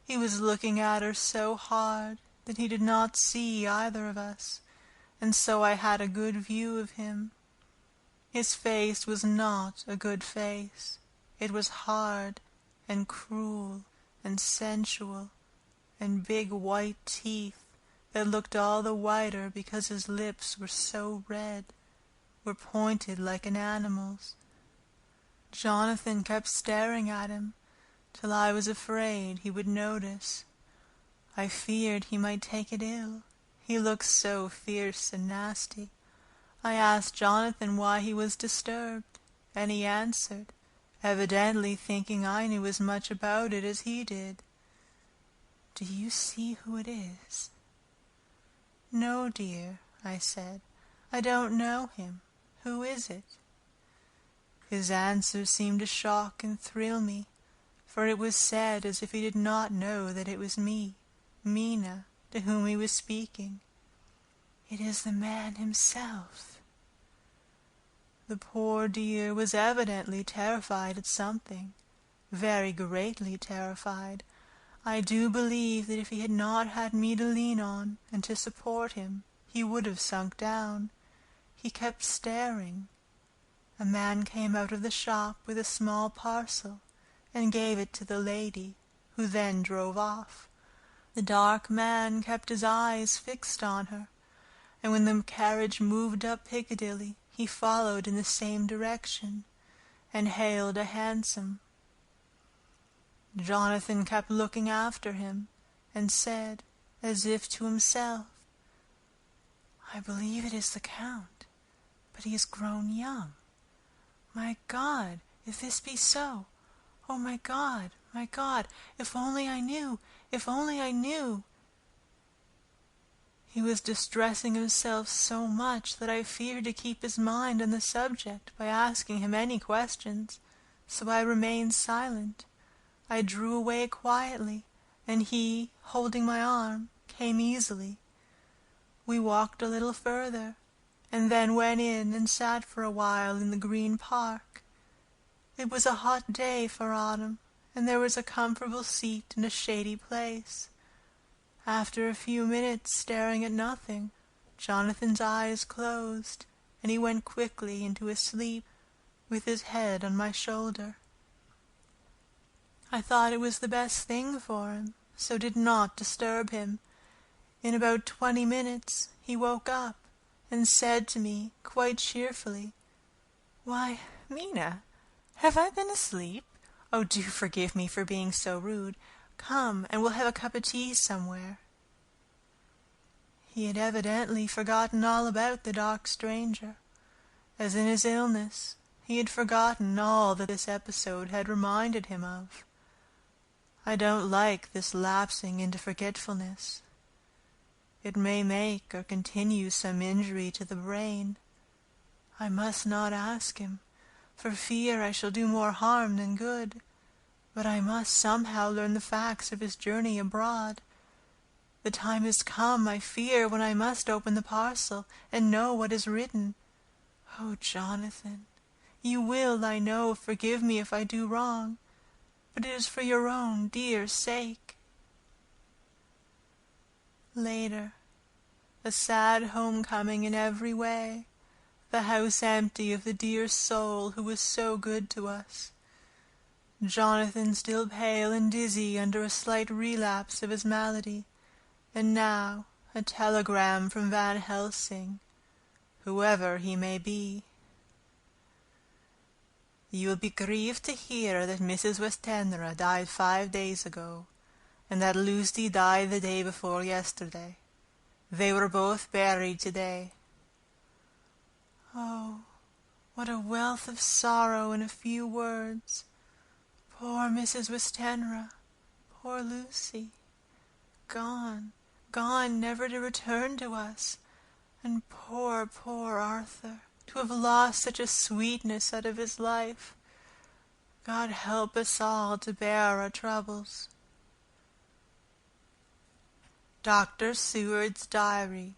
He was looking at her so hard that he did not see either of us, and so I had a good view of him. His face was not a good face. It was hard and cruel and sensual, and big white teeth that looked all the whiter because his lips were so red, were pointed like an animal's. Jonathan kept staring at him till I was afraid he would notice. I feared he might take it ill. He looked so fierce and nasty. I asked Jonathan why he was disturbed, and he answered, evidently thinking I knew as much about it as he did. "Do you see who it is?" "No, dear," I said. "I don't know him. Who is it?" His answer seemed to shock and thrill me, for it was said as if he did not know that it was me, Mina, to whom he was speaking. "It is the man himself." The poor dear was evidently terrified at something, very greatly terrified. I do believe that if he had not had me to lean on and to support him, he would have sunk down. He kept staring. A man came out of the shop with a small parcel and gave it to the lady, who then drove off. The dark man kept his eyes fixed on her, and when the carriage moved up Piccadilly, he followed in the same direction and hailed a hansom. Jonathan kept looking after him and said, as if to himself, "I believe it is the Count, but he is grown young. My God, if this be so! Oh, my God, if only I knew, if only I knew!" He was distressing himself so much that I feared to keep his mind on the subject by asking him any questions, so I remained silent. I drew away quietly, and he, holding my arm, came easily. We walked a little further, and then went in and sat for a while in the Green Park. It was a hot day for autumn, and there was a comfortable seat in a shady place. After a few minutes staring at nothing, Jonathan's eyes closed, and he went quickly into his sleep, with his head on my shoulder. I thought it was the best thing for him, so did not disturb him. In about 20 minutes he woke up, and said to me, quite cheerfully, "Why, Mina, have I been asleep? Oh, do forgive me for being so rude. Come, and we'll have a cup of tea somewhere." He had evidently forgotten all about the dark stranger, as in his illness he had forgotten all that this episode had reminded him of. I don't like this lapsing into forgetfulness. It may make or continue some injury to the brain. I must not ask him, for fear I shall do more harm than good, but I must somehow learn the facts of his journey abroad. The time has come, I fear, when I must open the parcel and know what is written. Oh, Jonathan, you will, I know, forgive me if I do wrong, but it is for your own dear sake. Later, a sad homecoming in every way, the house empty of the dear soul who was so good to us. Jonathan still pale and dizzy under a slight relapse of his malady, and now a telegram from Van Helsing, whoever he may be. "You will be grieved to hear that Mrs. Westenra died 5 days ago, and that Lucy died the day before yesterday. They were both buried today." Oh, what a wealth of sorrow in a few words! Poor Mrs. Westenra, poor Lucy, gone, gone, never to return to us, and poor, poor Arthur, to have lost such a sweetness out of his life. God help us all to bear our troubles. Dr. Seward's Diary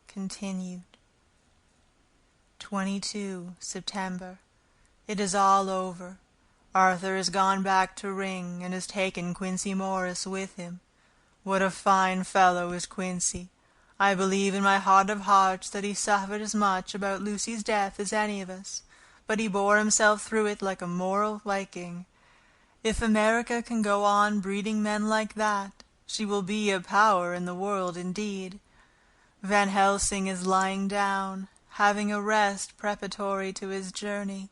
continued. 22 September. It is all over. Arthur has gone back to Ring, and has taken Quincey Morris with him. What a fine fellow is Quincey! I believe in my heart of hearts that he suffered as much about Lucy's death as any of us, but he bore himself through it like a moral Viking. If America can go on breeding men like that, she will be a power in the world indeed. Van Helsing is lying down, having a rest preparatory to his journey.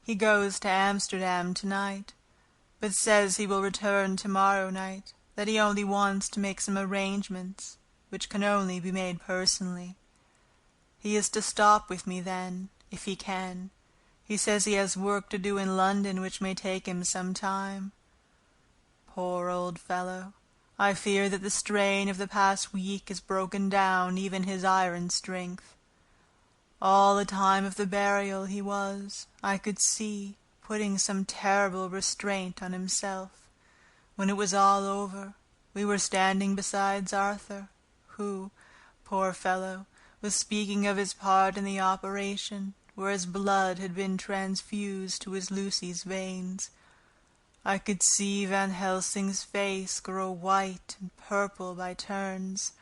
He goes to Amsterdam tonight, but says he will return tomorrow night, that he only wants to make some arrangements, which can only be made personally. He is to stop with me then, if he can. He says he has work to do in London which may take him some time. Poor old fellow! I fear that the strain of the past week has broken down even his iron strength. All the time of the burial he was, I could see, putting some terrible restraint on himself. When it was all over, we were standing beside Arthur, who, poor fellow, was speaking of his part in the operation, where his blood had been transfused to his Lucy's veins. I could see Van Helsing's face grow white and purple by turns.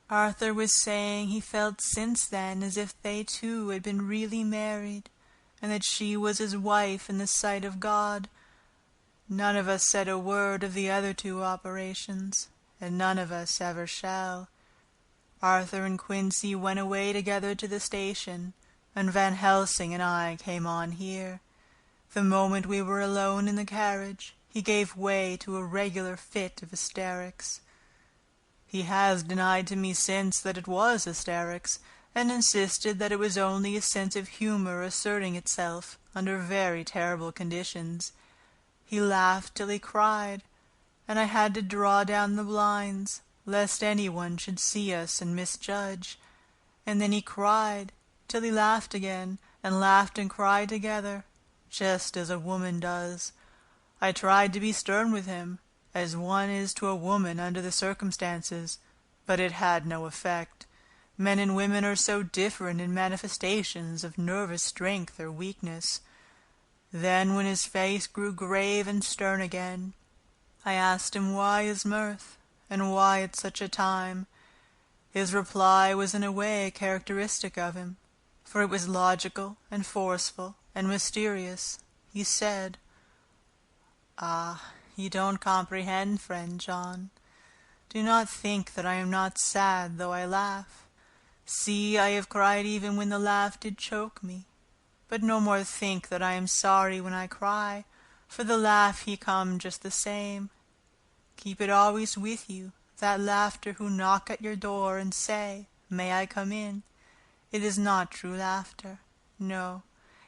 Arthur was saying he felt since then as if they two had been really married, and that she was his wife in the sight of God. None of us said a word of the other two operations, and none of us ever shall. Arthur and Quincey went away together to the station, and Van Helsing and I came on here. The moment we were alone in the carriage, he gave way to a regular fit of hysterics. He has denied to me since that it was hysterics, and insisted that it was only a sense of humor asserting itself under very terrible conditions. He laughed till he cried, and I had to draw down the blinds, lest anyone should see us and misjudge. And then he cried, till he laughed again, and laughed and cried together, just as a woman does. I tried to be stern with him, as one is to a woman under the circumstances, but it had no effect. Men and women are so different in manifestations of nervous strength or weakness. Then, when his face grew grave and stern again, I asked him why his mirth, and why at such a time. His reply was in a way characteristic of him, for it was logical and forceful and mysterious. He said, "Ah, you don't comprehend, friend John. Do not think that I am not sad though I laugh. See, I have cried even when the laugh did choke me. But no more think that I am sorry when I cry, for the laugh he come just the same. Keep it always with you, that laughter who knock at your door and say, 'May I come in?' It is not true laughter. No,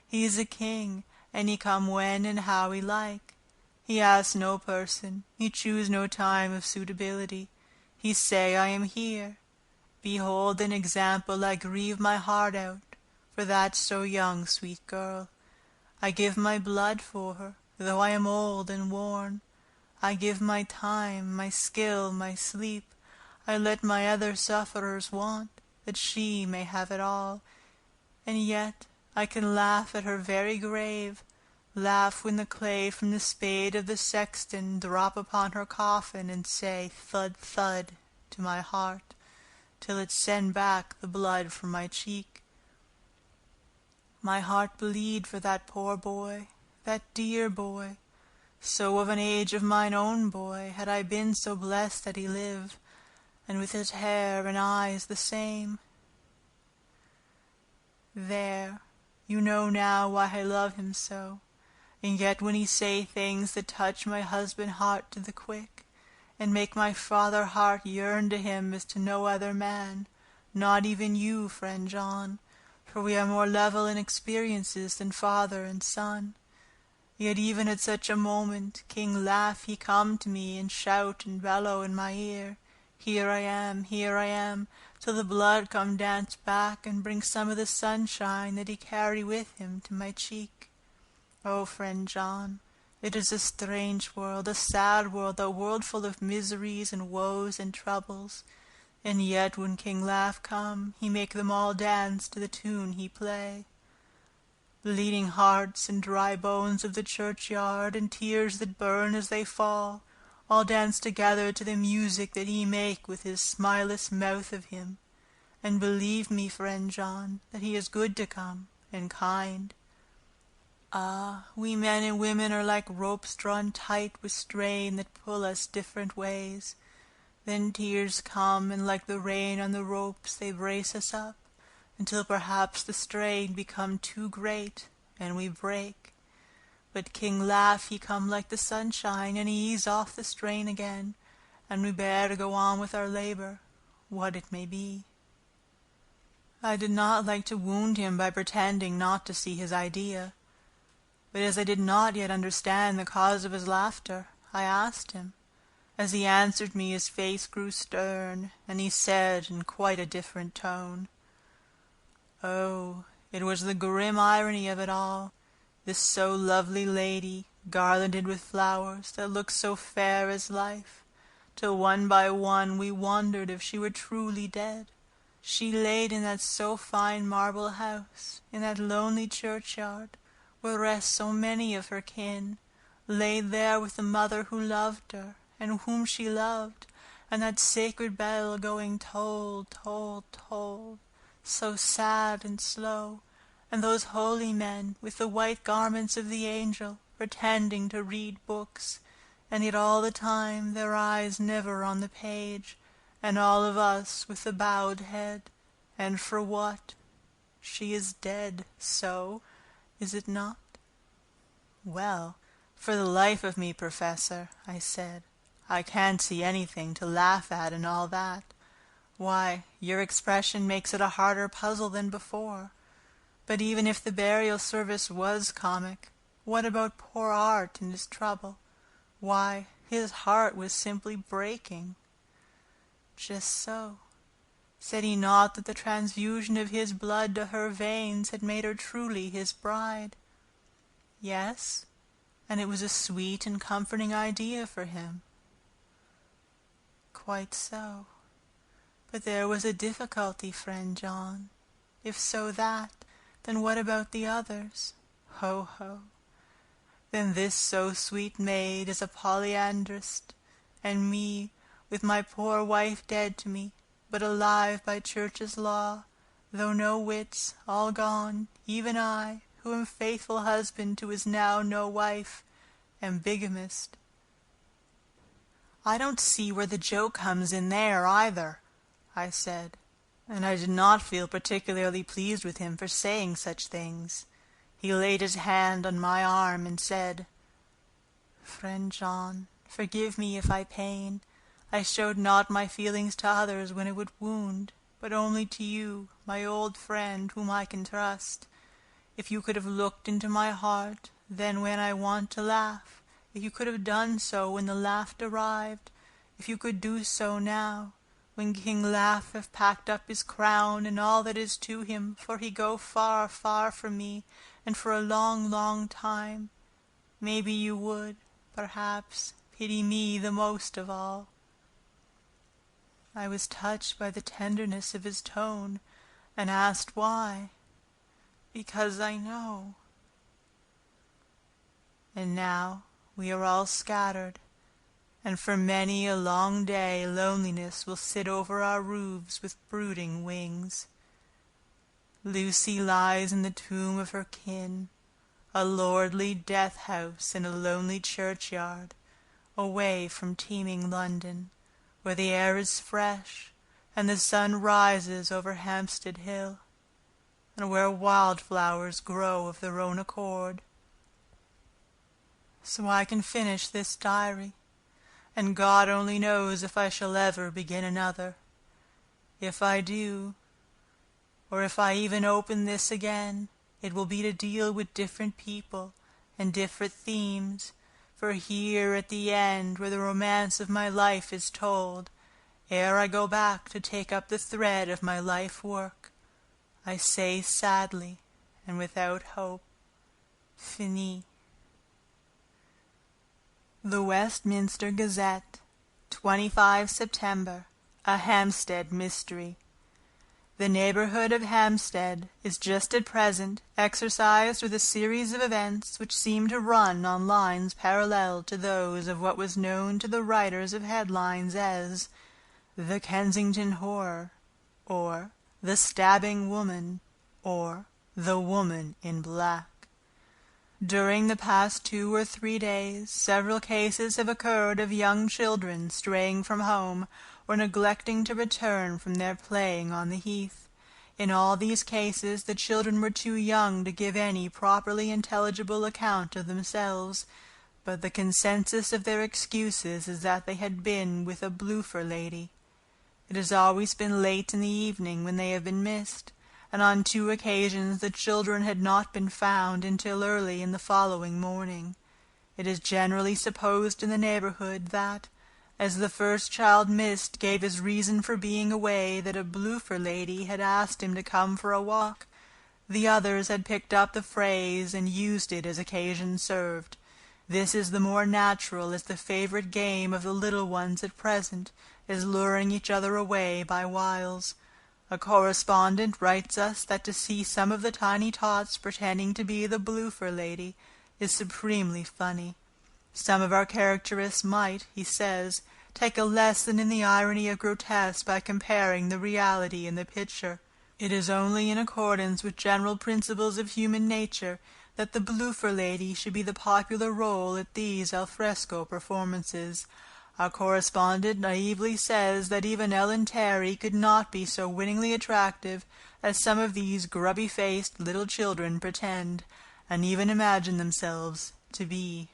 he is a king, and he come when and how he like. He ask no person, he choose no time of suitability. He say, 'I am here.' Behold an example I grieve my heart out, for that so young sweet girl. I give my blood for her, though I am old and worn. I give my time, my skill, my sleep. I let my other sufferers want, that she may have it all. And yet I can laugh at her very grave, laugh when the clay from the spade of the sexton drop upon her coffin, and say thud, thud, to my heart, till it send back the blood from my cheek. My heart bleed for that poor boy, that dear boy. So of an age of mine own boy, had I been so blessed that he live, and with his hair and eyes the same. There, you know now why I love him so. And yet when he say things that touch my husband heart to the quick, and make my father heart yearn to him as to no other man, not even you, friend John, for we are more level in experiences than father and son. Yet even at such a moment, King Laugh he come to me, and shout and bellow in my ear, 'Here I am,' till the blood come dance back, and bring some of the sunshine that he carry with him to my cheek. Oh, friend John, It is a strange world, a sad world, a world full of miseries and woes and troubles. And yet when King Laugh come, he make them all dance to the tune he play. Bleeding hearts and dry bones of the churchyard, and tears that burn as they fall, all dance together to the music that he make with his smileless mouth of him. And believe me, friend John, that he is good to come, and kind. Ah, we men and women are like ropes drawn tight with strain that pull us different ways. Then tears come, and like the rain on the ropes they brace us up, until perhaps the strain become too great, and we break. But King Laugh he come like the sunshine, and he ease off the strain again, and we bear to go on with our labor, what it may be. I did not like to wound him by pretending not to see his idea, but as I did not yet understand the cause of his laughter, I asked him. As he answered me, his face grew stern, and he said in quite a different tone, "Oh, it was the grim irony of it all, this so lovely lady, garlanded with flowers, that looked so fair as life, till one by one we wondered if she were truly dead. She laid in that so fine marble house, in that lonely churchyard, where rest so many of her kin, laid there with the mother who loved her, and whom she loved, and that sacred bell going toll, toll, toll, so sad and slow, and those holy men, with the white garments of the angel, pretending to read books, and yet all the time their eyes never on the page, and all of us with the bowed head. And for what? She is dead, so, is it not?" "Well, for the life of me, Professor," I said, "I can't see anything to laugh at in all that. Why, your expression makes it a harder puzzle than before. But even if the burial service was comic, what about poor Art and his trouble? Why, his heart was simply breaking." "Just so. Said he not that the transfusion of his blood to her veins had made her truly his bride?" "Yes, and it was a sweet and comforting idea for him." "Quite so. But there was a difficulty, friend John. If so that, then what about the others? Ho, ho. Then this so sweet maid is a polyandrist, and me, with my poor wife dead to me, but alive by church's law, though no wits, all gone, even I, who am faithful husband to his now no wife, am bigamist." "I don't see where the joke comes in there, either," I said, and I did not feel particularly pleased with him for saying such things. He laid his hand on my arm and said, "Friend John, forgive me if I pain. I showed not my feelings to others when it would wound, but only to you, my old friend, whom I can trust. If you could have looked into my heart, then when I want to laugh, if you could have done so when the laugh arrived, if you could do so now, when King Laugh have packed up his crown and all that is to him, for he go far, far from me, and for a long, long time, maybe you would, perhaps, pity me the most of all." I was touched by the tenderness of his tone, and asked why. "Because I know." And now we are all scattered, and for many a long day loneliness will sit over our roofs with brooding wings. Lucy lies in the tomb of her kin, a lordly death-house in a lonely churchyard, away from teeming London, where the air is fresh, and the sun rises over Hampstead Hill, and where wildflowers grow of their own accord. So I can finish this diary, and God only knows if I shall ever begin another. If I do, or if I even open this again, it will be to deal with different people and different themes, for here at the end, where the romance of my life is told, ere I go back to take up the thread of my life work, I say sadly and without hope, Fini. The Westminster Gazette, 25 September. A Hampstead Mystery. The neighborhood of Hampstead is just at present exercised with a series of events which seem to run on lines parallel to those of what was known to the writers of headlines as "The Kensington Horror," or "The Stabbing Woman," or "The Woman in Black." During the past 2 or 3 days several cases have occurred of young children straying from home, or neglecting to return from their playing on the heath. In all these cases the children were too young to give any properly intelligible account of themselves, but the consensus of their excuses is that they had been with a bloofer lady. It has always been late in the evening when they have been missed, and on 2 occasions the children had not been found until early in the following morning. It is generally supposed in the neighborhood that, as the first child missed gave his reason for being away that a bloofer lady had asked him to come for a walk, the others had picked up the phrase and used it as occasion served. This is the more natural as the favorite game of the little ones at present is luring each other away by wiles. A correspondent writes us that to see some of the tiny tots pretending to be the bloofer lady is supremely funny. Some of our characterists might, he says, take a lesson in the irony of grotesque by comparing the reality and the picture. It is only in accordance with general principles of human nature that the bloofer lady should be the popular role at these al fresco performances. Our correspondent naively says that even Ellen Terry could not be so winningly attractive as some of these grubby-faced little children pretend, and even imagine themselves to be.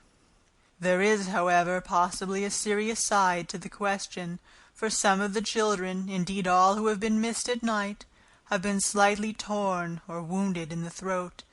There is, however, possibly a serious side to the question, for some of the children, indeed all who have been missed at night, have been slightly torn or wounded in the throat.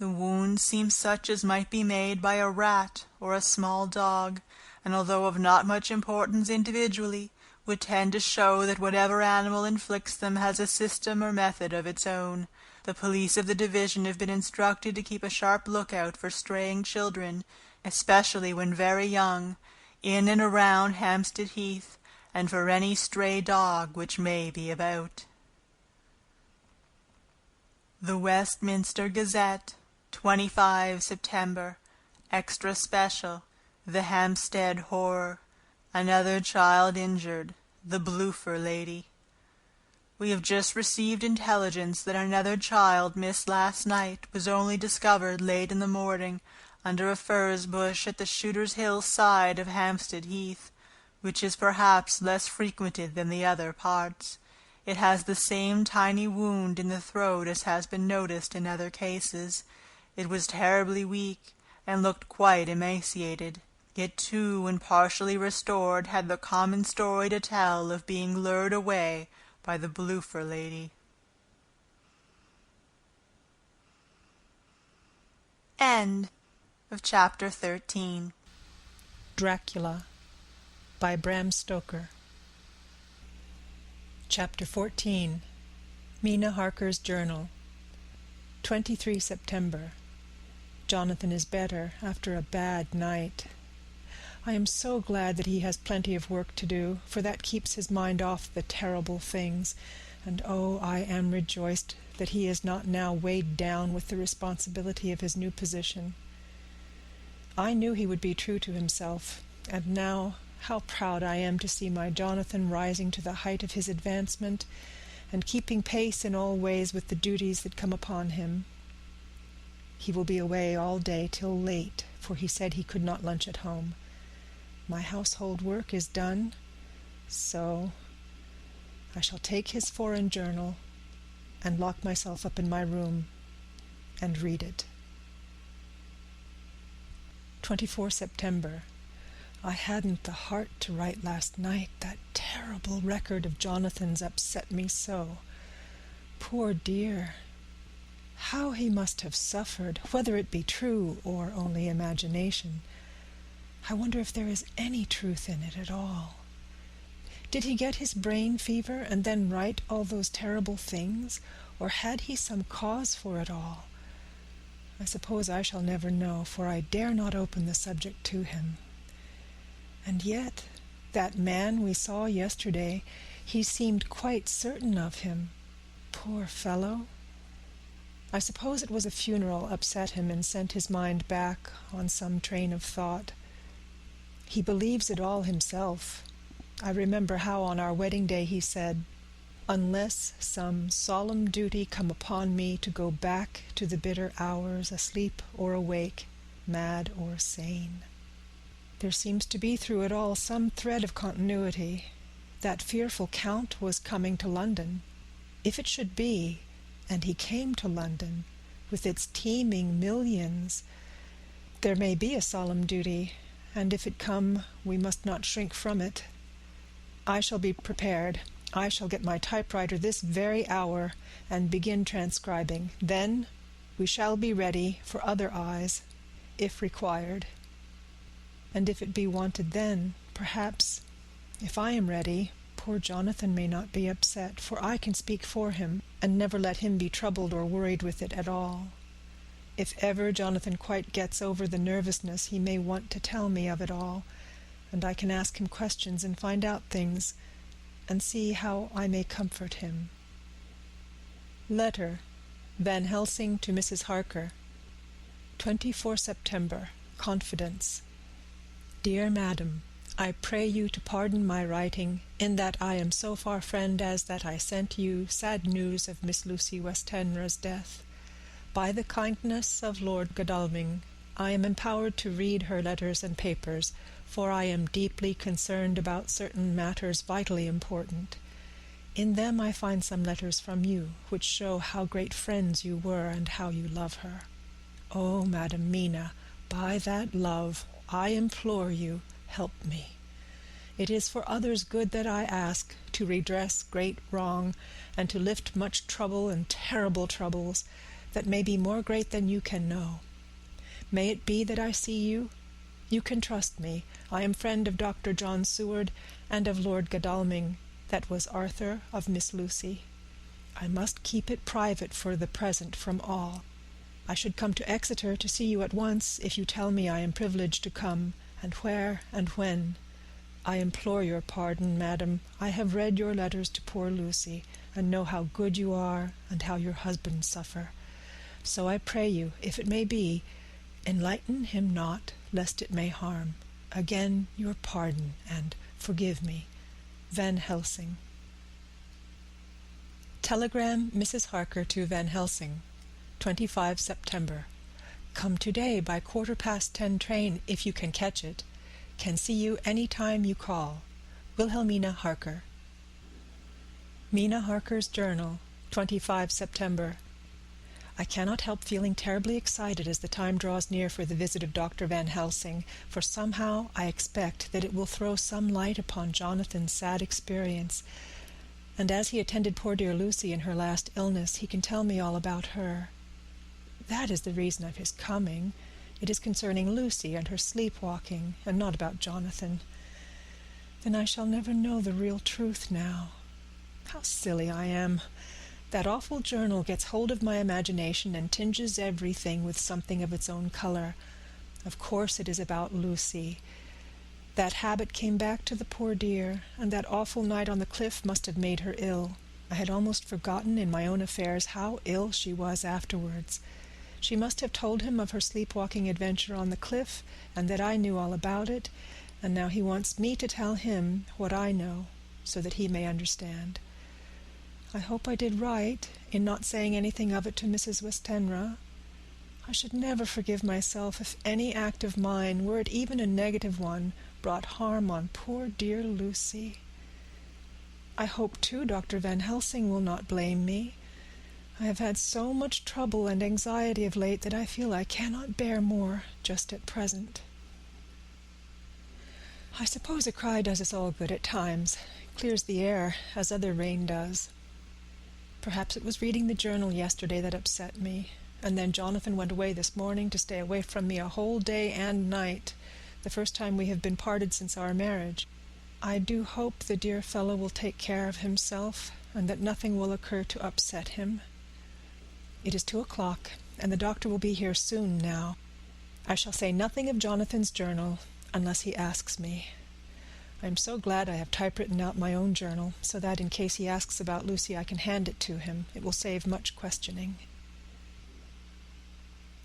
The wounds seem such as might be made by a rat or a small dog, and although of not much importance individually, would tend to show that whatever animal inflicts them has a system or method of its own. The police of the division have been instructed to keep a sharp lookout for straying children, especially when very young, in and around Hampstead Heath, and for any stray dog which may be about. The Westminster Gazette, 25 September. Extra Special. The Hampstead Horror. Another child injured. The bloofer lady. We have just received intelligence that another child missed last night was only discovered late in the morning under a furze bush at the Shooter's Hill side of Hampstead Heath, which is perhaps less frequented than the other parts. It has the same tiny wound in the throat as has been noticed in other cases. It was terribly weak, and looked quite emaciated. It too, when partially restored, had the common story to tell of being lured away by the bloofer lady. End of chapter 13. Dracula by Bram Stoker. Chapter 14. Mina Harker's Journal. 23 September. Jonathan is better after a bad night. I am so glad that he has plenty of work to do, for that keeps his mind off the terrible things, and oh, I am rejoiced that he is not now weighed down with the responsibility of his new position. I knew he would be true to himself, and now how proud I am to see my Jonathan rising to the height of his advancement, and keeping pace in all ways with the duties that come upon him. He will be away all day till late, for he said he could not lunch at home. My household work is done, so I shall take his foreign journal and lock myself up in my room and read it. 24 September. I hadn't the heart to write last night. That terrible record of Jonathan's upset me so. Poor dear. How he must have suffered, whether it be true or only imagination. I wonder if there is any truth in it at all. Did he get his brain fever and then write all those terrible things, or had he some cause for it all? I suppose I shall never know, for I dare not open the subject to him. And yet, that man we saw yesterday, he seemed quite certain of him. Poor fellow! I suppose it was a funeral upset him and sent his mind back on some train of thought. He believes it all himself. I remember how on our wedding day he said, "Unless some solemn duty come upon me to go back to the bitter hours, asleep or awake, mad or sane." There seems to be through it all some thread of continuity. That fearful Count was coming to London. If it should be, and he came to London, with its teeming millions, there may be a solemn duty, and if it come, we must not shrink from it. I shall be prepared. I shall get my typewriter this very hour and begin transcribing. Then we shall be ready for other eyes, if required. And if it be wanted then, perhaps, if I am ready, poor Jonathan may not be upset, for I can speak for him, and never let him be troubled or worried with it at all. If ever Jonathan quite gets over the nervousness, he may want to tell me of it all, and I can ask him questions and find out things, and see how I may comfort him. Letter, Van Helsing to Mrs. Harker, 24 September, Confidence. Dear Madam, I pray you to pardon my writing, in that I am so far friend as that I sent you sad news of Miss Lucy Westenra's death. By the kindness of Lord Godalming, I am empowered to read her letters and papers, for I am deeply concerned about certain matters vitally important. In them I find some letters from you, which show how great friends you were and how you love her. Oh, Madam Mina, by that love, I implore you, help me. It is for others' good that I ask, to redress great wrong, and to lift much trouble and terrible troubles, that may be more great than you can know. May it be that I see you? You can trust me. I am friend of Dr. John Seward, and of Lord Godalming, that was Arthur of Miss Lucy. I must keep it private for the present from all. I should come to Exeter to see you at once, if you tell me I am privileged to come, and where and when. I implore your pardon, madam. I have read your letters to poor Lucy, and know how good you are, and how your husband suffer. So I pray you, if it may be, enlighten him not, lest it may harm. Again your pardon, and forgive me. Van Helsing. Telegram Mrs. Harker to Van Helsing, 25 September. Come today by 10:15 train, if you can catch it. Can see you any time you call. Wilhelmina Harker. Mina Harker's Journal, 25 September. I cannot help feeling terribly excited as the time draws near for the visit of Dr. Van Helsing, for somehow I expect that it will throw some light upon Jonathan's sad experience, and as he attended poor dear Lucy in her last illness, he can tell me all about her. That is the reason of his coming. It is concerning Lucy and her sleepwalking, and not about Jonathan. Then I shall never know the real truth now. How silly I am! That awful journal gets hold of my imagination and tinges everything with something of its own color. Of course it is about Lucy. That habit came back to the poor dear, and that awful night on the cliff must have made her ill. I had almost forgotten in my own affairs how ill she was afterwards. She must have told him of her sleepwalking adventure on the cliff, and that I knew all about it, and now he wants me to tell him what I know, so that he may understand. I hope I did right in not saying anything of it to Mrs. Westenra. I should never forgive myself if any act of mine, were it even a negative one, brought harm on poor dear Lucy. I hope, too, Dr. Van Helsing will not blame me. I have had so much trouble and anxiety of late that I feel I cannot bear more just at present. I suppose a cry does us all good at times, clears the air, as other rain does. Perhaps it was reading the journal yesterday that upset me, and then Jonathan went away this morning to stay away from me a whole day and night, the first time we have been parted since our marriage. I do hope the dear fellow will take care of himself, and that nothing will occur to upset him. It is 2:00, and the doctor will be here soon now. I shall say nothing of Jonathan's journal, unless he asks me. I am so glad I have typewritten out my own journal, so that in case he asks about Lucy I can hand it to him. It will save much questioning.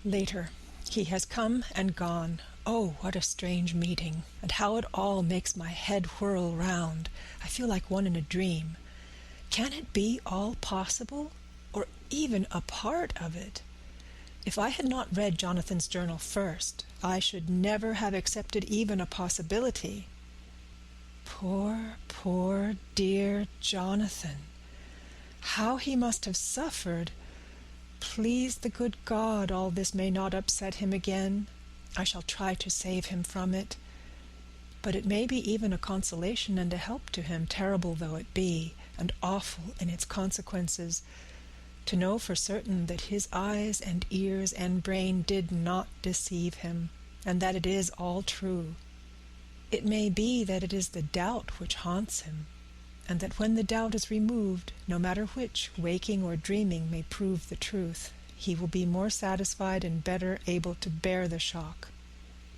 Later. He has come and gone. Oh, what a strange meeting, and how it all makes my head whirl round. I feel like one in a dream. Can it be all possible, or even a part of it? If I had not read Jonathan's journal first, I should never have accepted even a possibility. Poor, poor, dear Jonathan. How he must have suffered. Please the good God, all this may not upset him again. I shall try to save him from it. But it may be even a consolation and a help to him, terrible though it be, and awful in its consequences, to know for certain that his eyes and ears and brain did not deceive him, and that it is all true. It may be that it is the doubt which haunts him, and that when the doubt is removed, no matter which, waking or dreaming, may prove the truth, he will be more satisfied and better able to bear the shock.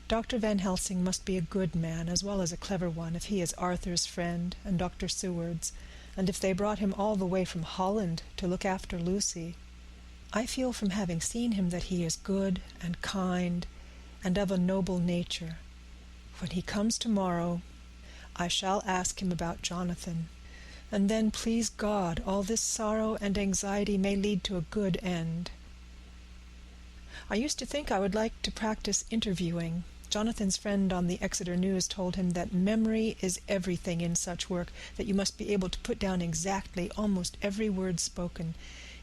Dr. Van Helsing must be a good man as well as a clever one if he is Arthur's friend and Dr. Seward's, and if they brought him all the way from Holland to look after Lucy. I feel from having seen him that he is good and kind and of a noble nature. When he comes tomorrow, I shall ask him about Jonathan, and then, please God, all this sorrow and anxiety may lead to a good end. I used to think I would like to practice interviewing. Jonathan's friend on the Exeter News told him that memory is everything in such work, that you must be able to put down exactly almost every word spoken,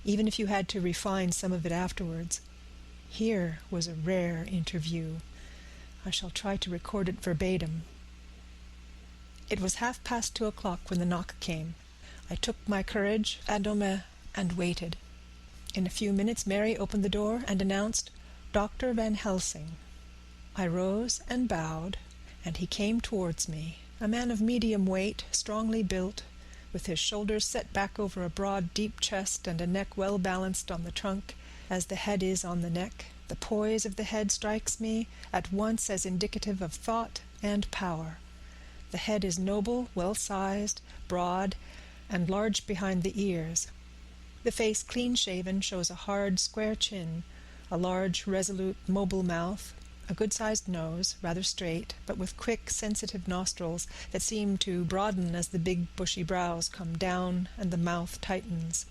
even if you had to refine some of it afterwards. Here was a rare interview. I shall try to record it verbatim. It was 2:30 when the knock came. I took my courage à deux mains and waited. In a few minutes Mary opened the door and announced, "Dr. Van Helsing." I rose and bowed, and he came towards me, a man of medium weight, strongly built, with his shoulders set back over a broad, deep chest and a neck well balanced on the trunk, as the head is on the neck. The poise of the head strikes me at once as indicative of thought and power. The head is noble, well-sized, broad, and large behind the ears. The face, clean-shaven, shows a hard, square chin, a large, resolute, mobile mouth, a good-sized nose, rather straight, but with quick, sensitive nostrils that seem to broaden as the big, bushy brows come down and the mouth tightens.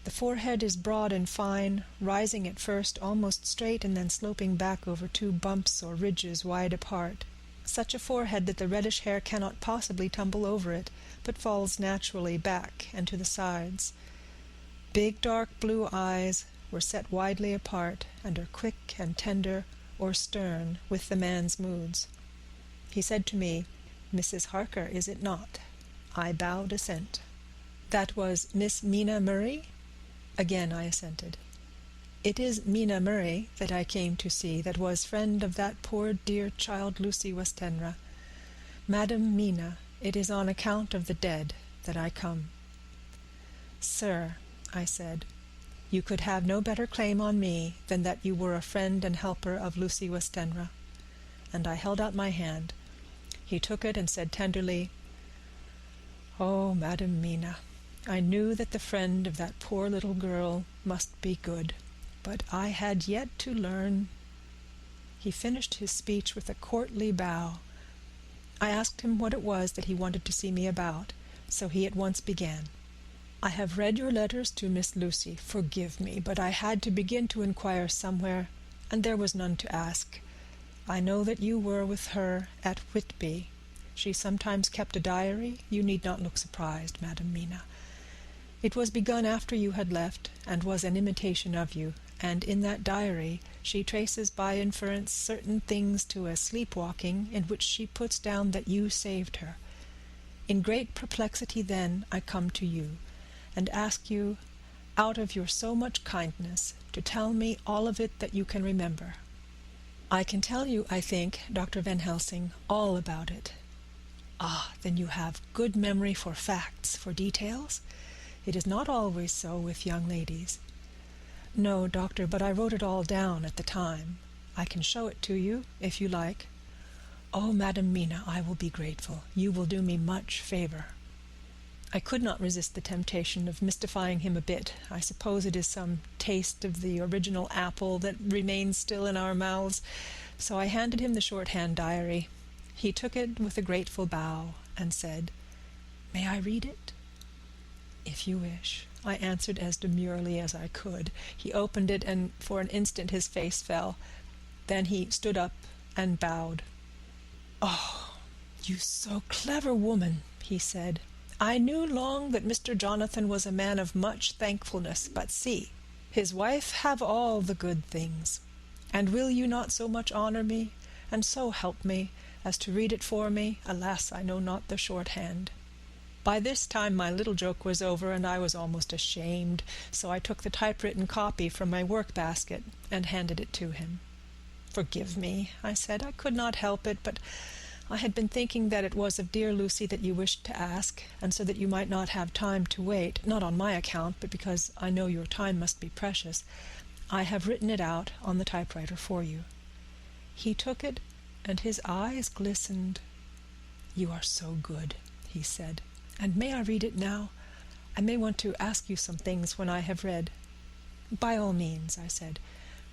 The forehead is broad and fine, rising at first almost straight and then sloping back over two bumps or ridges wide apart. Such a forehead that the reddish hair cannot possibly tumble over it, but falls naturally back and to the sides. Big dark blue eyes were set widely apart and are quick and tender or stern with the man's moods. He said to me, "Mrs. Harker, is it not?" I bowed assent. "That was Miss Mina Murray?" Again I assented. "It is Mina Murray that I came to see, that was friend of that poor dear child Lucy Westenra. Madam Mina, it is on account of the dead that I come." "Sir," I said, "you could have no better claim on me than that you were a friend and helper of Lucy Westenra." And I held out my hand. He took it and said tenderly, "Oh, Madam Mina, I knew that the friend of that poor little girl must be good, but I had yet to learn." He finished his speech with a courtly bow. I asked him what it was that he wanted to see me about, so he at once began. "I have read your letters to Miss Lucy. Forgive me, but I had to begin to inquire somewhere, and there was none to ask. I know that you were with her at Whitby. She sometimes kept a diary. You need not look surprised, Madam Mina. It was begun after you had left, and was an imitation of you, and in that diary she traces by inference certain things to a sleepwalking in which she puts down that you saved her. In great perplexity then I come to you, and ask you, out of your so much kindness, to tell me all of it that you can remember. I can tell you, I think, Dr. Van Helsing, all about it." "Ah, then you have good memory for facts, for details? It is not always so with young ladies." "No, doctor, but I wrote it all down at the time. I can show it to you, if you like." "Oh, Madam Mina, I will be grateful. You will do me much favor." I could not resist the temptation of mystifying him a bit. I suppose it is some taste of the original apple that remains still in our mouths. So I handed him the shorthand diary. He took it with a grateful bow and said, "May I read it?" "If you wish," I answered as demurely as I could. He opened it, and for an instant his face fell. Then he stood up and bowed. "Oh, you so clever woman," he said. "I knew long that Mr. Jonathan was a man of much thankfulness, but see, his wife have all the good things. And will you not so much honor me, and so help me, as to read it for me? Alas, I know not the shorthand." By this time my little joke was over, and I was almost ashamed, so I took the typewritten copy from my work-basket and handed it to him. "Forgive me," I said. "I could not help it, but I had been thinking that it was of dear Lucy that you wished to ask, and so that you might not have time to wait, not on my account, but because I know your time must be precious, I have written it out on the typewriter for you." He took it, and his eyes glistened. "You are so good," he said. "And may I read it now? I may want to ask you some things when I have read." "By all means," I said.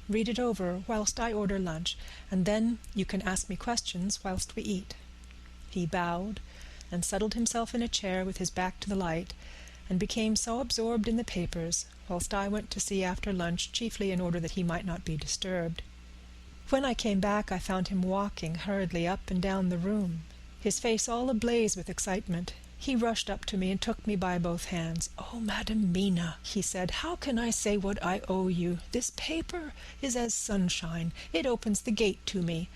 "Read it over whilst I order lunch, and then you can ask me questions whilst we eat." He bowed and settled himself in a chair with his back to the light, and became so absorbed in the papers, whilst I went to see after lunch, chiefly in order that he might not be disturbed. When I came back I found him walking hurriedly up and down the room, his face all ablaze with excitement. He rushed up to me and took me by both hands. "Oh, Madam Mina," he said, "how can I say what I owe you? This paper is as sunshine. It opens the gate to me.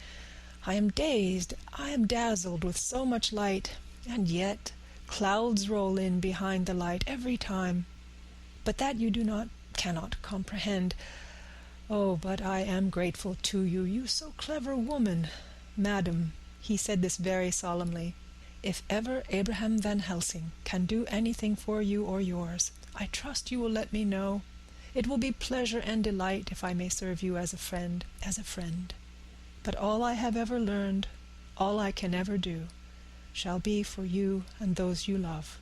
I am dazed, I am dazzled with so much light, and yet clouds roll in behind the light every time. But that you cannot comprehend. Oh, but I am grateful to you, you so clever woman. Madam," he said this very solemnly, "if ever Abraham Van Helsing can do anything for you or yours, I trust you will let me know. It will be pleasure and delight if I may serve you as a friend. But all I have ever learned, all I can ever do, shall be for you and those you love.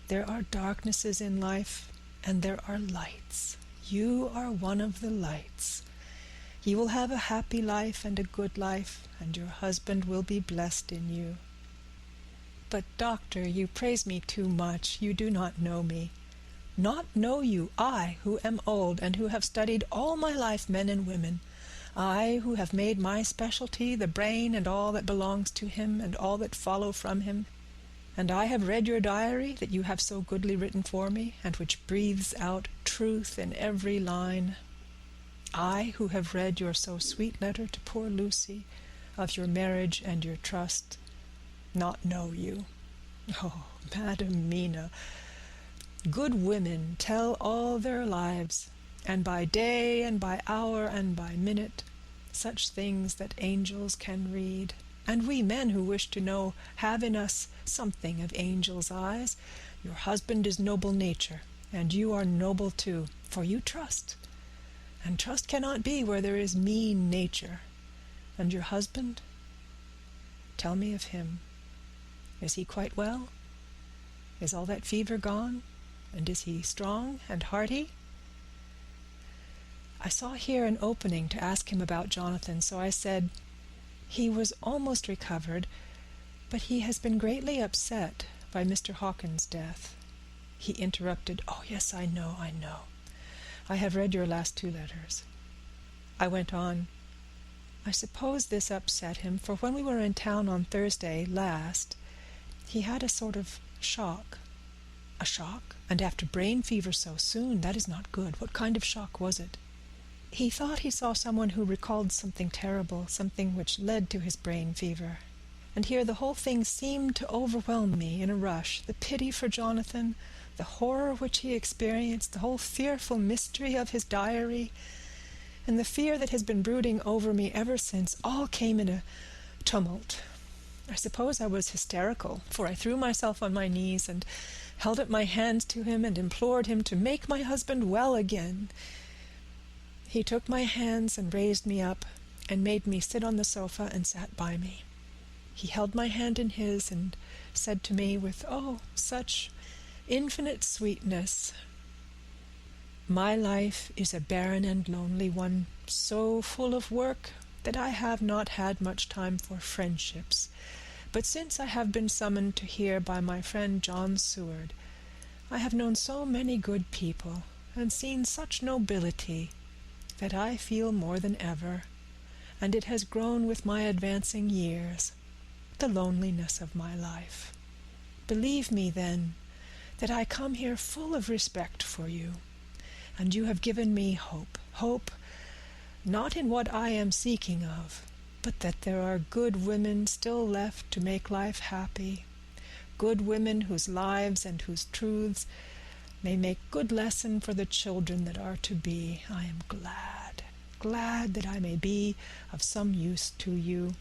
There are darknesses in life, and there are lights. You are one of the lights. You will have a happy life and a good life, and your husband will be blessed in you. But, doctor, you praise me too much. You do not know me." "Not know you, I, who am old, and who have studied all my life men and women. I, who have made my specialty the brain and all that belongs to him, and all that follow from him. And I have read your diary that you have so goodly written for me, and which breathes out truth in every line. I, who have read your so sweet letter to poor Lucy, of your marriage and your trust, not know you. Oh, Madam Mina, good women tell all their lives, and by day and by hour and by minute, such things that angels can read. And we men who wish to know have in us something of angels' eyes. Your husband is noble nature, and you are noble too, for you trust. And trust cannot be where there is mean nature. And your husband? Tell me of him. Is he quite well? Is all that fever gone? And is he strong and hearty?" I saw here an opening to ask him about Jonathan, so I said, "He was almost recovered, but he has been greatly upset by Mr. Hawkins's death." He interrupted, "Oh, yes, I know. I have read your last 2 letters." I went on, "I suppose this upset him, for when we were in town on Thursday last, he had a sort of shock." "A shock? And after brain fever so soon? That is not good. What kind of shock was it?" "He thought he saw someone who recalled something terrible, something which led to his brain fever. And here the whole thing seemed to overwhelm me in a rush. The pity for Jonathan, the horror which he experienced, the whole fearful mystery of his diary, and the fear that has been brooding over me ever since, all came in a tumult. I suppose I was hysterical, for I threw myself on my knees and held up my hands to him and implored him to make my husband well again. He took my hands and raised me up and made me sit on the sofa and sat by me. He held my hand in his and said to me with, such infinite sweetness, "My life is a barren and lonely one, so full of work that I have not had much time for friendships. But since I have been summoned to here by my friend John Seward, I have known so many good people and seen such nobility that I feel more than ever, and it has grown with my advancing years, the loneliness of my life. Believe me, then, that I come here full of respect for you, and you have given me hope, not in what I am seeking of, but that there are good women still left to make life happy, good women whose lives and whose truths may make good lesson for the children that are to be. I am glad that I may be of some use to you.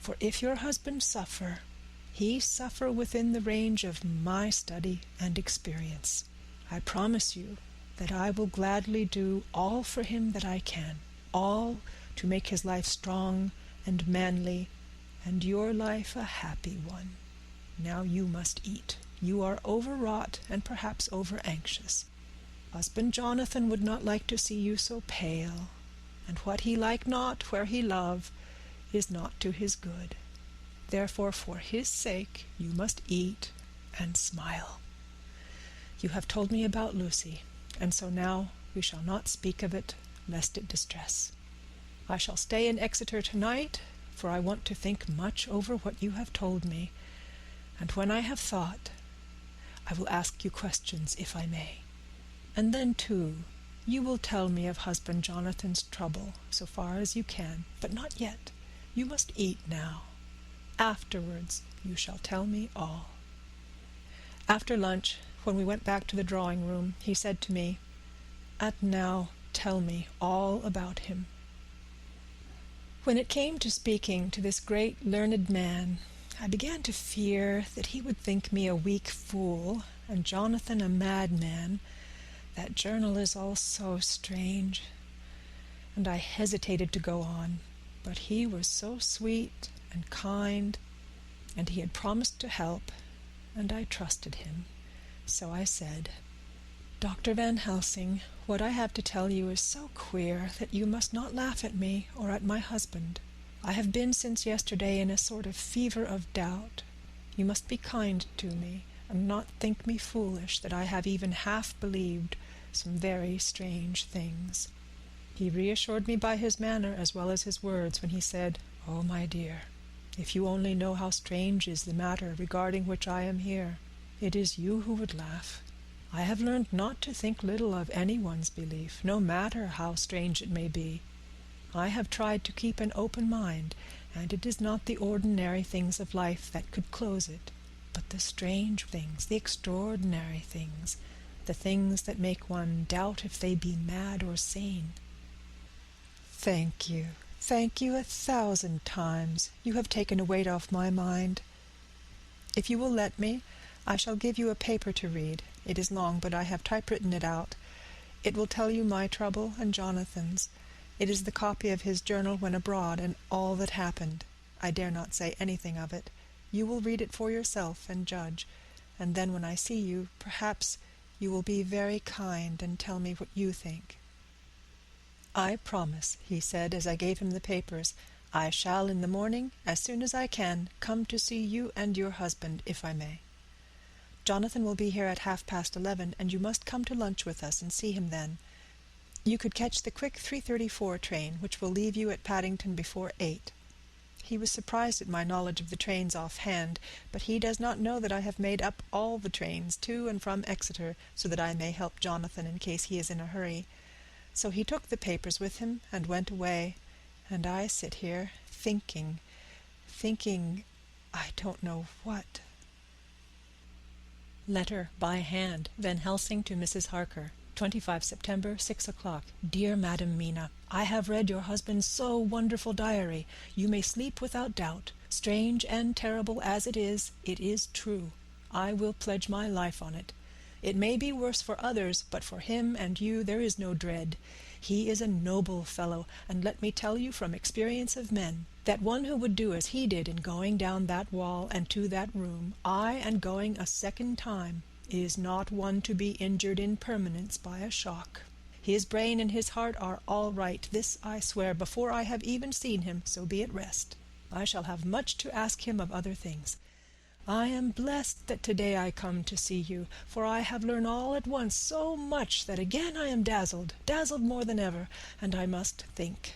For if your husband suffer, he suffer within the range of my study and experience. I promise you that I will gladly do all for him that I can, all to make his life strong and manly, and your life a happy one. Now you must eat. You are overwrought and perhaps over-anxious. Husband Jonathan would not like to see you so pale, and what he like not where he love is not to his good. Therefore, for his sake, you must eat and smile. You have told me about Lucy, and so now we shall not speak of it, lest it distress. I shall stay in Exeter tonight, for I want to think much over what you have told me, and when I have thought, I will ask you questions, if I may. And then, too, you will tell me of husband Jonathan's trouble, so far as you can, but not yet. You must eat now. Afterwards you shall tell me all." After lunch, when we went back to the drawing-room, he said to me, "And now tell me all about him." When it came to speaking to this great learned man, I began to fear that he would think me a weak fool, and Jonathan a madman. That journal is all so strange, and I hesitated to go on, but he was so sweet and kind, and he had promised to help, and I trusted him. So I said, "Dr. Van Helsing, what I have to tell you is so queer that you must not laugh at me or at my husband. I have been since yesterday in a sort of fever of doubt. You must be kind to me, and not think me foolish that I have even half believed some very strange things." He reassured me by his manner as well as his words when he said, "Oh, my dear, if you only know how strange is the matter regarding which I am here, it is you who would laugh. I have learned not to think little of anyone's belief, no matter how strange it may be. I have tried to keep an open mind, and it is not the ordinary things of life that could close it, but the strange things, the extraordinary things, the things that make one doubt if they be mad or sane." Thank you 1,000 times. You have taken a weight off my mind. If you will let me, I shall give you a paper to read. It is long, but I have typewritten it out. It will tell you my trouble and Jonathan's. It is the copy of his journal when abroad, and all that happened. I dare not say anything of it. You will read it for yourself and judge, and then when I see you, perhaps you will be very kind and tell me what you think. "I promise," he said, as I gave him the papers. "I shall in the morning, as soon as I can, come to see you and your husband, if I may. Jonathan will be here at 11:30, and you must come to lunch with us and see him then. You could catch the quick 3:34 train, which will leave you at Paddington before 8. He was surprised at my knowledge of the trains offhand, but he does not know that I have made up all the trains to and from Exeter, so that I may help Jonathan in case he is in a hurry. So he took the papers with him and went away, and I sit here thinking, I don't know what. Letter by hand, Van Helsing to Mrs. Harker. 25 September, 6 o'clock. Dear Madam Mina, I have read your husband's so wonderful diary. You may sleep without doubt. Strange and terrible as it is true. I will pledge my life on it. It may be worse for others, but for him and you there is no dread. He is a noble fellow, and let me tell you from experience of men, that one who would do as he did in going down that wall and to that room, aye, and going a second time, is not one to be injured in permanence by a shock. His brain and his heart are all right, this I swear, before I have even seen him, so be at rest. I shall have much to ask him of other things. I am blessed that today I come to see you, for I have learned all at once so much that again I am dazzled more than ever, and I must think.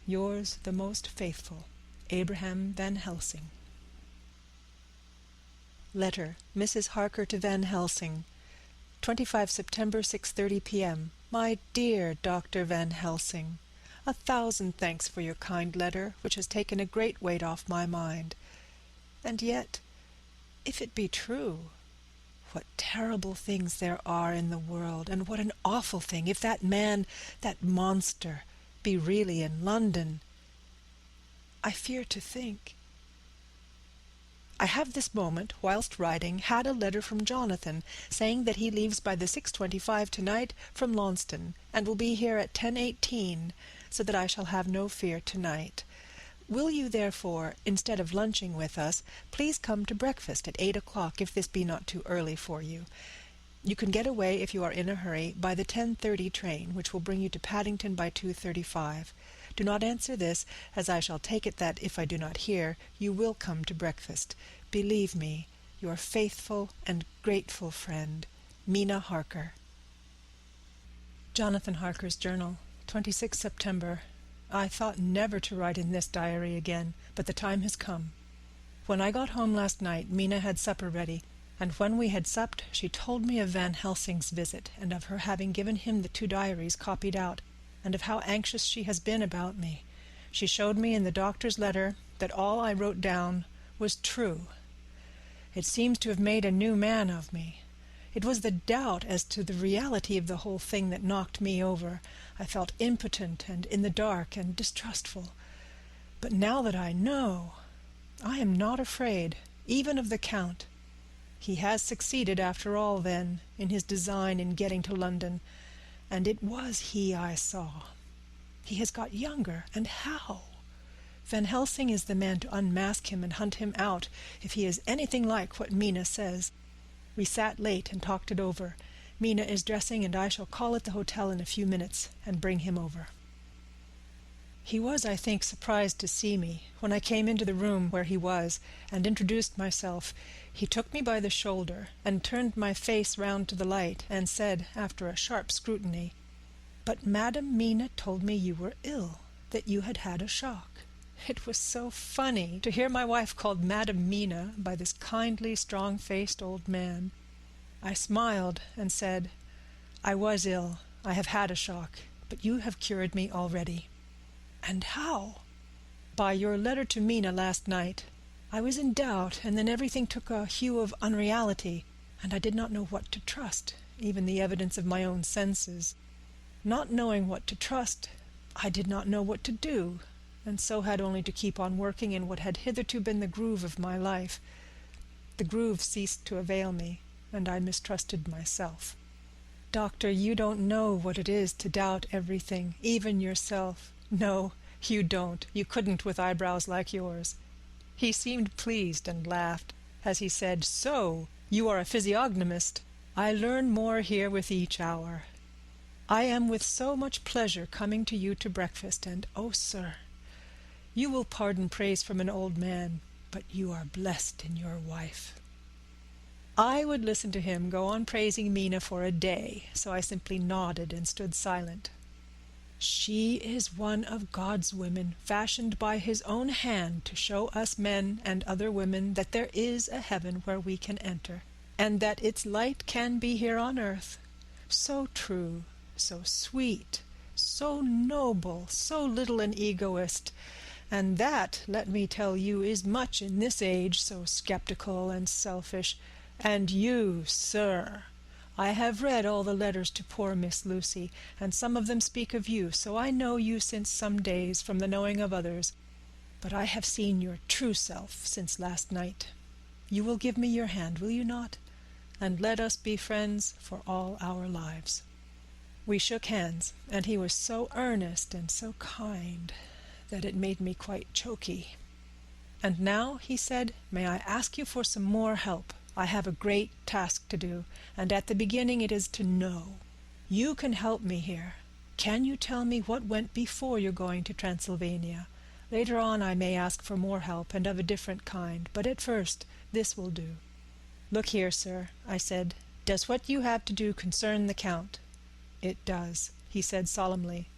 Yours the most faithful, Abraham Van Helsing. Letter, Mrs. Harker to Van Helsing, 25 September, 6:30 p.m. My dear Dr. Van Helsing, 1,000 thanks for your kind letter, which has taken a great weight off my mind. And yet, if it be true, what terrible things there are in the world, and what an awful thing if that man, that monster, be really in London. I fear to think. I have this moment, whilst writing, had a letter from Jonathan, saying that he leaves by the 6:25 tonight from Launceston, and will be here at 10:18, so that I shall have no fear tonight. Will you, therefore, instead of lunching with us, please come to breakfast at 8 o'clock, if this be not too early for you. You can get away, if you are in a hurry, by the 10:30 train, which will bring you to Paddington by 2:35. Do not answer this, as I shall take it that, if I do not hear, you will come to breakfast. Believe me, your faithful and grateful friend, Mina Harker. Jonathan Harker's Journal, 26 September. I thought never to write in this diary again, but the time has come. When I got home last night, Mina had supper ready, and when we had supped, she told me of Van Helsing's visit, and of her having given him the 2 diaries copied out, and of how anxious she has been about me. She showed me in the doctor's letter that all I wrote down was true. It seems to have made a new man of me. It was the doubt as to the reality of the whole thing that knocked me over. I felt impotent and in the dark and distrustful. But now that I know, I am not afraid, even of the Count. He has succeeded, after all, then, in his design in getting to London, and it was he I saw. He has got younger, and how? Van Helsing is the man to unmask him and hunt him out, if he is anything like what Mina says. We sat late and talked it over. Mina is dressing, and I shall call at the hotel in a few minutes and bring him over. He was, I think, surprised to see me. When I came into the room where he was and introduced myself, he took me by the shoulder and turned my face round to the light and said, after a sharp scrutiny, "But Madam Mina told me you were ill, that you had had a shock." It was so funny to hear my wife called Madam Mina by this kindly, strong-faced old man. I smiled and said, "I was ill. I have had a shock, but you have cured me already." "And how?" "By your letter to Mina last night. I was in doubt, and then everything took a hue of unreality, and I did not know what to trust, even the evidence of my own senses. Not knowing what to trust, I did not know what to do, and so had only to keep on working in what had hitherto been the groove of my life. The groove ceased to avail me, and I mistrusted myself. Doctor, you don't know what it is to doubt everything, even yourself. No, you don't. You couldn't with eyebrows like yours." He seemed pleased and laughed, as he said, "So, you are a physiognomist. I learn more here with each hour. I am with so much pleasure coming to you to breakfast, and, oh, sir, you will pardon praise from an old man, but you are blessed in your wife." I would listen to him go on praising Mina for a day, so I simply nodded and stood silent. "She is one of God's women, fashioned by his own hand to show us men and other women that there is a heaven where we can enter, and that its light can be here on earth. So true, so sweet, so noble, so little an egoist. And that, let me tell you, is much in this age, so skeptical and selfish. And you, sir, I have read all the letters to poor Miss Lucy, and some of them speak of you, so I know you since some days from the knowing of others. But I have seen your true self since last night. You will give me your hand, will you not? And let us be friends for all our lives." We shook hands, and he was so earnest and so kind that it made me quite choky. "And now," he said, "may I ask you for some more help? I have a great task to do, and at the beginning it is to know. You can help me here. Can you tell me what went before your going to Transylvania? Later on I may ask for more help, and of a different kind, but at first this will do." "Look here, sir," I said, "does what you have to do concern the Count?" "It does," he said solemnly.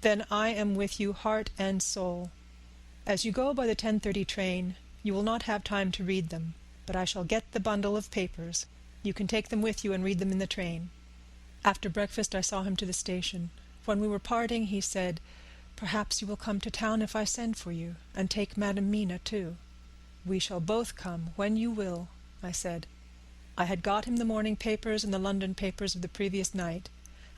"Then I am with you heart and soul. As you go by the 10:30 train, you will not have time to read them, but I shall get the bundle of papers. You can take them with you and read them in the train." After breakfast I saw him to the station. When we were parting, he said, "Perhaps you will come to town if I send for you, and take Madam Mina too." "We shall both come, when you will," I said. I had got him the morning papers and the London papers of the previous night,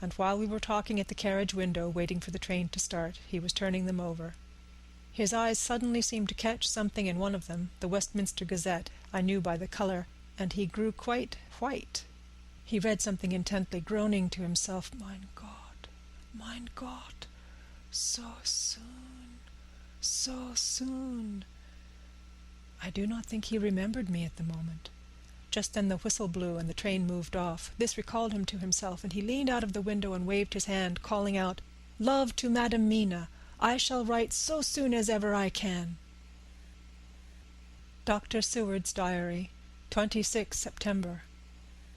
and while we were talking at the carriage window, waiting for the train to start, he was turning them over. His eyes suddenly seemed to catch something in one of them, the Westminster Gazette, I knew by the colour, and he grew quite white. He read something intently, groaning to himself, mein Gott, so soon, so soon." I do not think he remembered me at the moment. Just then the whistle blew and the train moved off. This recalled him to himself, and he leaned out of the window and waved his hand, calling out, "Love to Madam Mina. I shall write so soon as ever I can." Dr. Seward's Diary, 26 September.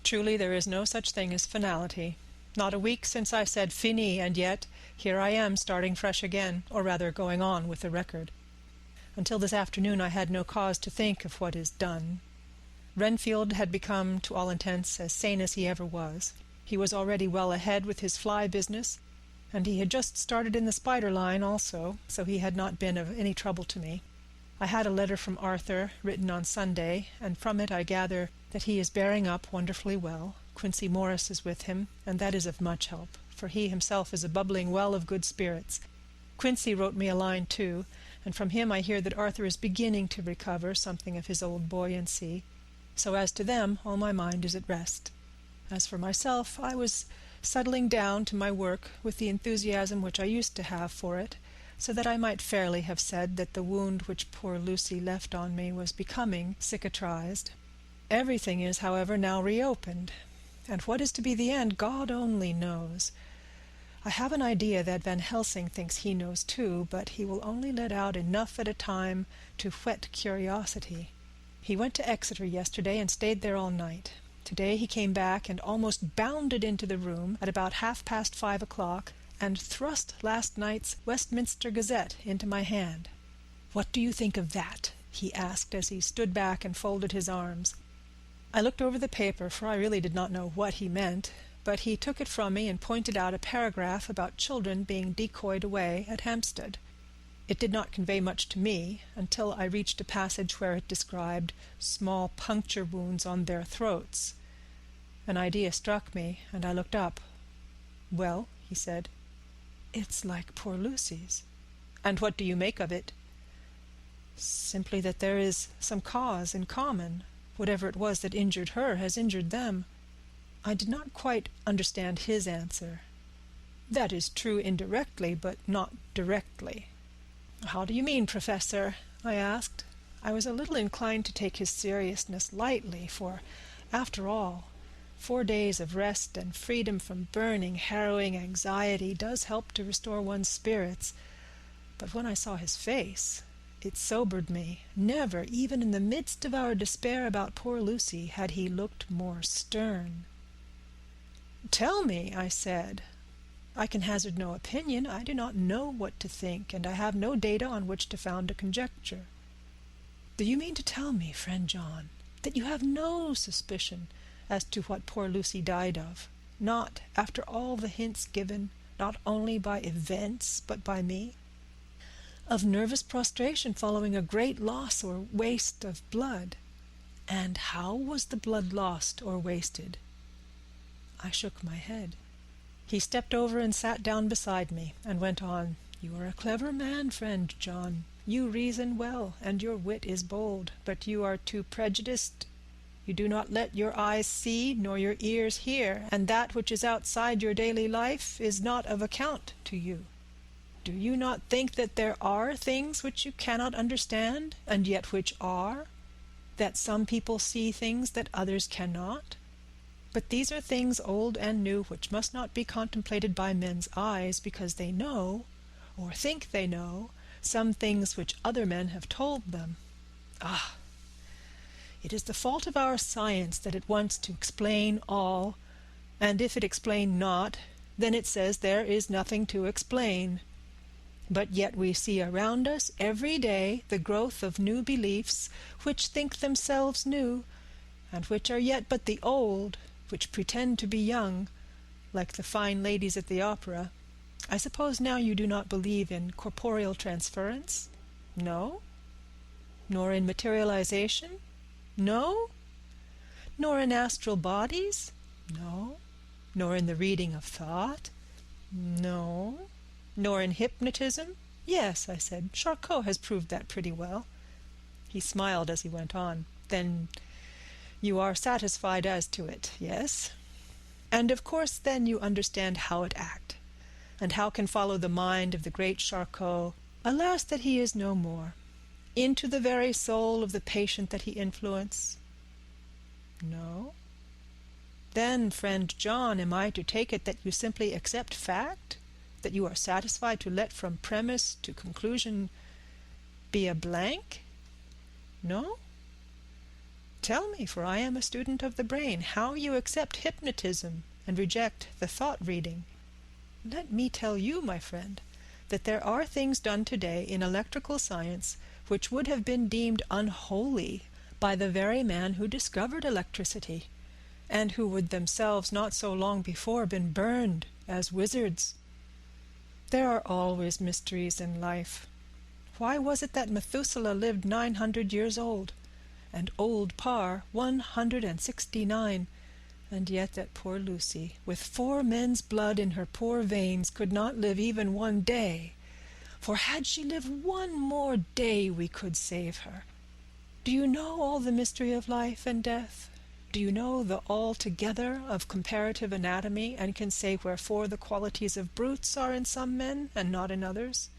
Truly there is no such thing as finality. Not a week since I said fini, and yet here I am starting fresh again, or rather going on with the record. Until this afternoon I had no cause to think of what is done. Renfield had become, to all intents, as sane as he ever was. He was already well ahead with his fly business, and he had just started in the spider line also, so he had not been of any trouble to me. I had a letter from Arthur, written on Sunday, and from it I gather that he is bearing up wonderfully well. Quincey Morris is with him, and that is of much help, for he himself is a bubbling well of good spirits. Quincey wrote me a line too, and from him I hear that Arthur is beginning to recover something of his old buoyancy. So as to them, all my mind is at rest. As for myself, I was settling down to my work with the enthusiasm which I used to have for it, so that I might fairly have said that the wound which poor Lucy left on me was becoming cicatrized. Everything is, however, now reopened, and what is to be the end, God only knows. I have an idea that Van Helsing thinks he knows too, but he will only let out enough at a time to whet curiosity. He went to Exeter yesterday and stayed there all night. Today he came back and almost bounded into the room at about 5:30 and thrust last night's Westminster Gazette into my hand. "What do you think of that?" he asked as he stood back and folded his arms. I looked over the paper, for I really did not know what he meant, but he took it from me and pointed out a paragraph about children being decoyed away at Hampstead. It did not convey much to me until I reached a passage where it described small puncture wounds on their throats. An idea struck me, and I looked up. "Well," he said. "It's like poor Lucy's." "And what do you make of it?" "Simply that there is some cause in common. Whatever it was that injured her has injured them." I did not quite understand his answer. "That is true indirectly, but not directly." "How do you mean, Professor?" I asked. I was a little inclined to take his seriousness lightly, for, after all, 4 days of rest and freedom from burning, harrowing anxiety does help to restore one's spirits. But when I saw his face, it sobered me. Never, even in the midst of our despair about poor Lucy, had he looked more stern. "Tell me," I said. "I can hazard no opinion. I do not know what to think, and I have no data on which to found a conjecture." "Do you mean to tell me, friend John, that you have no suspicion as to what poor Lucy died of? Not, after all the hints given, not only by events, but by me?" "Of nervous prostration following a great loss or waste of blood." "And how was the blood lost or wasted?" I shook my head. He stepped over and sat down beside me, and went on, "You are a clever man, friend John. You reason well, and your wit is bold, but you are too prejudiced. You do not let your eyes see, nor your ears hear, and that which is outside your daily life is not of account to you. Do you not think that there are things which you cannot understand, and yet which are? That some people see things that others cannot? But these are things old and new, which must not be contemplated by men's eyes, because they know, or think they know, some things which other men have told them. Ah! It is the fault of our science that it wants to explain all, and if it explain not, then it says there is nothing to explain. But yet we see around us every day the growth of new beliefs, which think themselves new, and which are yet but the old, which pretend to be young, like the fine ladies at the opera. I suppose now you do not believe in corporeal transference? No? Nor in materialization? No? Nor in astral bodies? No? Nor in the reading of thought? No? Nor in hypnotism? Yes, I said. Charcot has proved that pretty well. He smiled as he went on. Then you are satisfied as to it, yes? And of course then you understand how it act, and how can follow the mind of the great Charcot, alas that he is no more, into the very soul of the patient that he influenced? No? Then, friend John, am I to take it that you simply accept fact? That you are satisfied to let from premise to conclusion be a blank? No? Tell me, for I am a student of the brain, how you accept hypnotism and reject the thought-reading. Let me tell you, my friend, that there are things done today in electrical science which would have been deemed unholy by the very man who discovered electricity, and who would themselves not so long before been burned as wizards. There are always mysteries in life. Why was it that Methuselah lived 900 years old, and old Parr 169, and yet that poor Lucy, with 4 men's blood in her poor veins, could not live even 1 day? For had she lived 1 more day, we could save her. Do you know all the mystery of life and death? Do you know the altogether of comparative anatomy, and can say wherefore the qualities of brutes are in some men and not in others?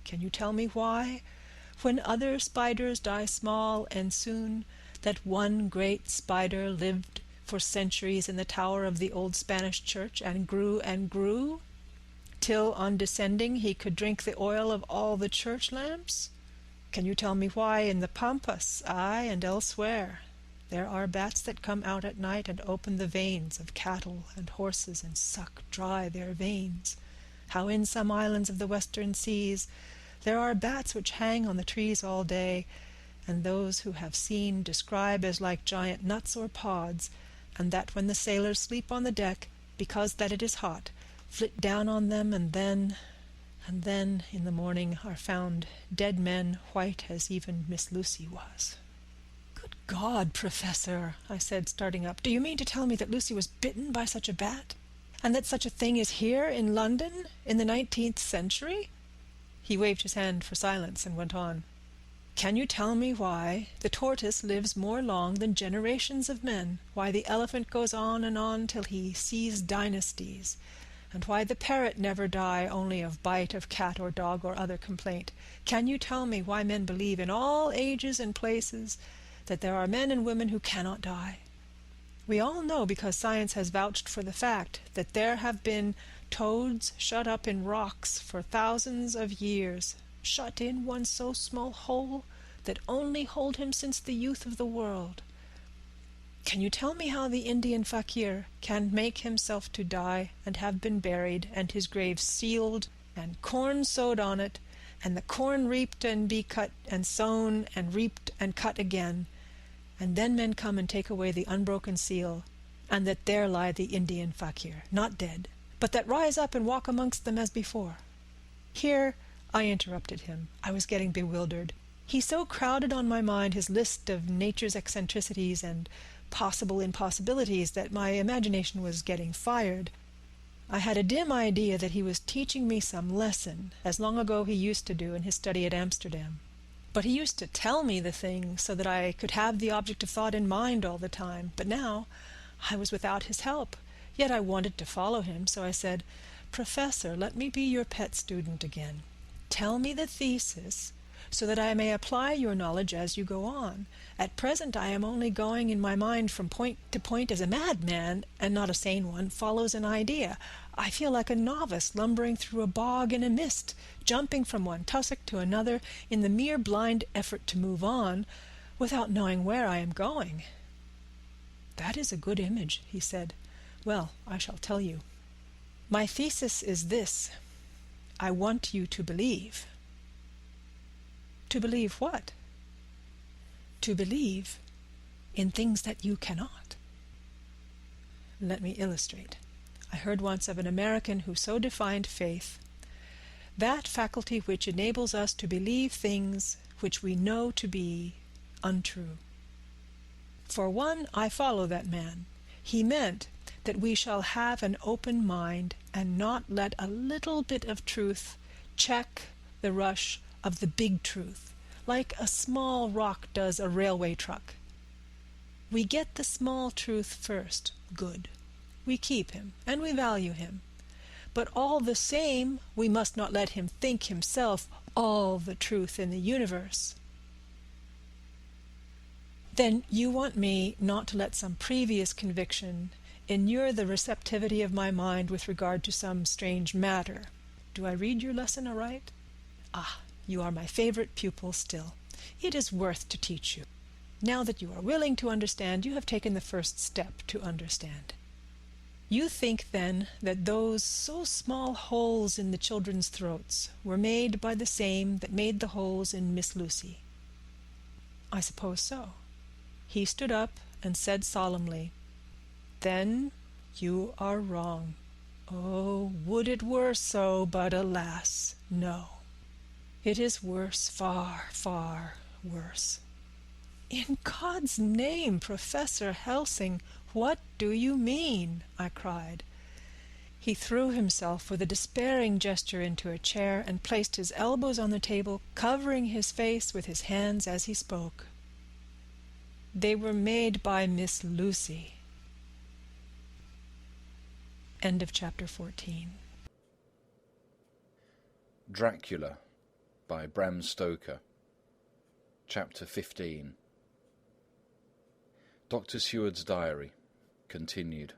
Can you tell me why, when other spiders die small and soon, that one great spider lived for centuries in the tower of the old Spanish church, and grew, till on descending he could drink the oil of all the church lamps? Can you tell me why in the Pampas, aye, and elsewhere, there are bats that come out at night and open the veins of cattle and horses and suck dry their veins? How in some islands of the western seas there are bats which hang on the trees all day, and those who have seen describe as like giant nuts or pods, and that when the sailors sleep on the deck, because that it is hot, flit down on them, and then in the morning are found dead men, white as even Miss Lucy was. Good God, Professor, I said, starting up, do you mean to tell me that Lucy was bitten by such a bat? And that such a thing is here in London in the 19th century? He waved his hand for silence and went on. Can you tell me why the tortoise lives more long than generations of men, why the elephant goes on till he sees dynasties, and why the parrot never die only of bite of cat or dog or other complaint? Can you tell me why men believe in all ages and places that there are men and women who cannot die? We all know, because science has vouched for the fact, that there have been toads shut up in rocks for thousands of years, shut in one so small hole that only hold him since the youth of the world. Can you tell me how the Indian fakir can make himself to die and have been buried, and his grave sealed, and corn sowed on it, and the corn reaped and be cut and sown and reaped and cut again, and then men come and take away the unbroken seal, and that there lie the Indian fakir, not dead, but that rise up and walk amongst them as before? Here I interrupted him. I was getting bewildered. He so crowded on my mind his list of nature's eccentricities and possible impossibilities that my imagination was getting fired. I had a dim idea that he was teaching me some lesson, as long ago he used to do in his study at Amsterdam. But he used to tell me the thing so that I could have the object of thought in mind all the time. But now I was without his help, yet I wanted to follow him, so I said, Professor, let me be your pet student again. Tell me the thesis, so that I may apply your knowledge as you go on. At present I am only going in my mind from point to point as a madman, and not a sane one, follows an idea. I feel like a novice lumbering through a bog in a mist, jumping from one tussock to another in the mere blind effort to move on, without knowing where I am going." "That is a good image," he said. "Well, I shall tell you. My thesis is this. I want you to believe." "To believe what?" "To believe in things that you cannot." Let me illustrate. I heard once of an American who so defined faith: "That faculty which enables us to believe things which we know to be untrue." For one, I follow that man. He meant that we shall have an open mind and not let a little bit of truth check the rush of the big truth, like a small rock does a railway truck. We get the small truth first, good. We keep him, and we value him. But all the same, we must not let him think himself all the truth in the universe. Then you want me not to let some previous conviction inure the receptivity of my mind with regard to some strange matter. Do I read your lesson aright? Ah, you are my favorite pupil still. It is worth to teach you. Now that you are willing to understand, you have taken the first step to understand. You think, then, that those so small holes in the children's throats were made by the same that made the holes in Miss Lucy? I suppose so. He stood up and said solemnly, "Then you are wrong. Oh, would it were so, but alas, no. It is worse, far, far worse." "In God's name, Professor Helsing, what do you mean?" I cried. He threw himself with a despairing gesture into a chair and placed his elbows on the table, covering his face with his hands as he spoke. "They were made by Miss Lucy." End of chapter 14. Dracula by Bram Stoker. Chapter 15. Dr. Seward's Diary, continued.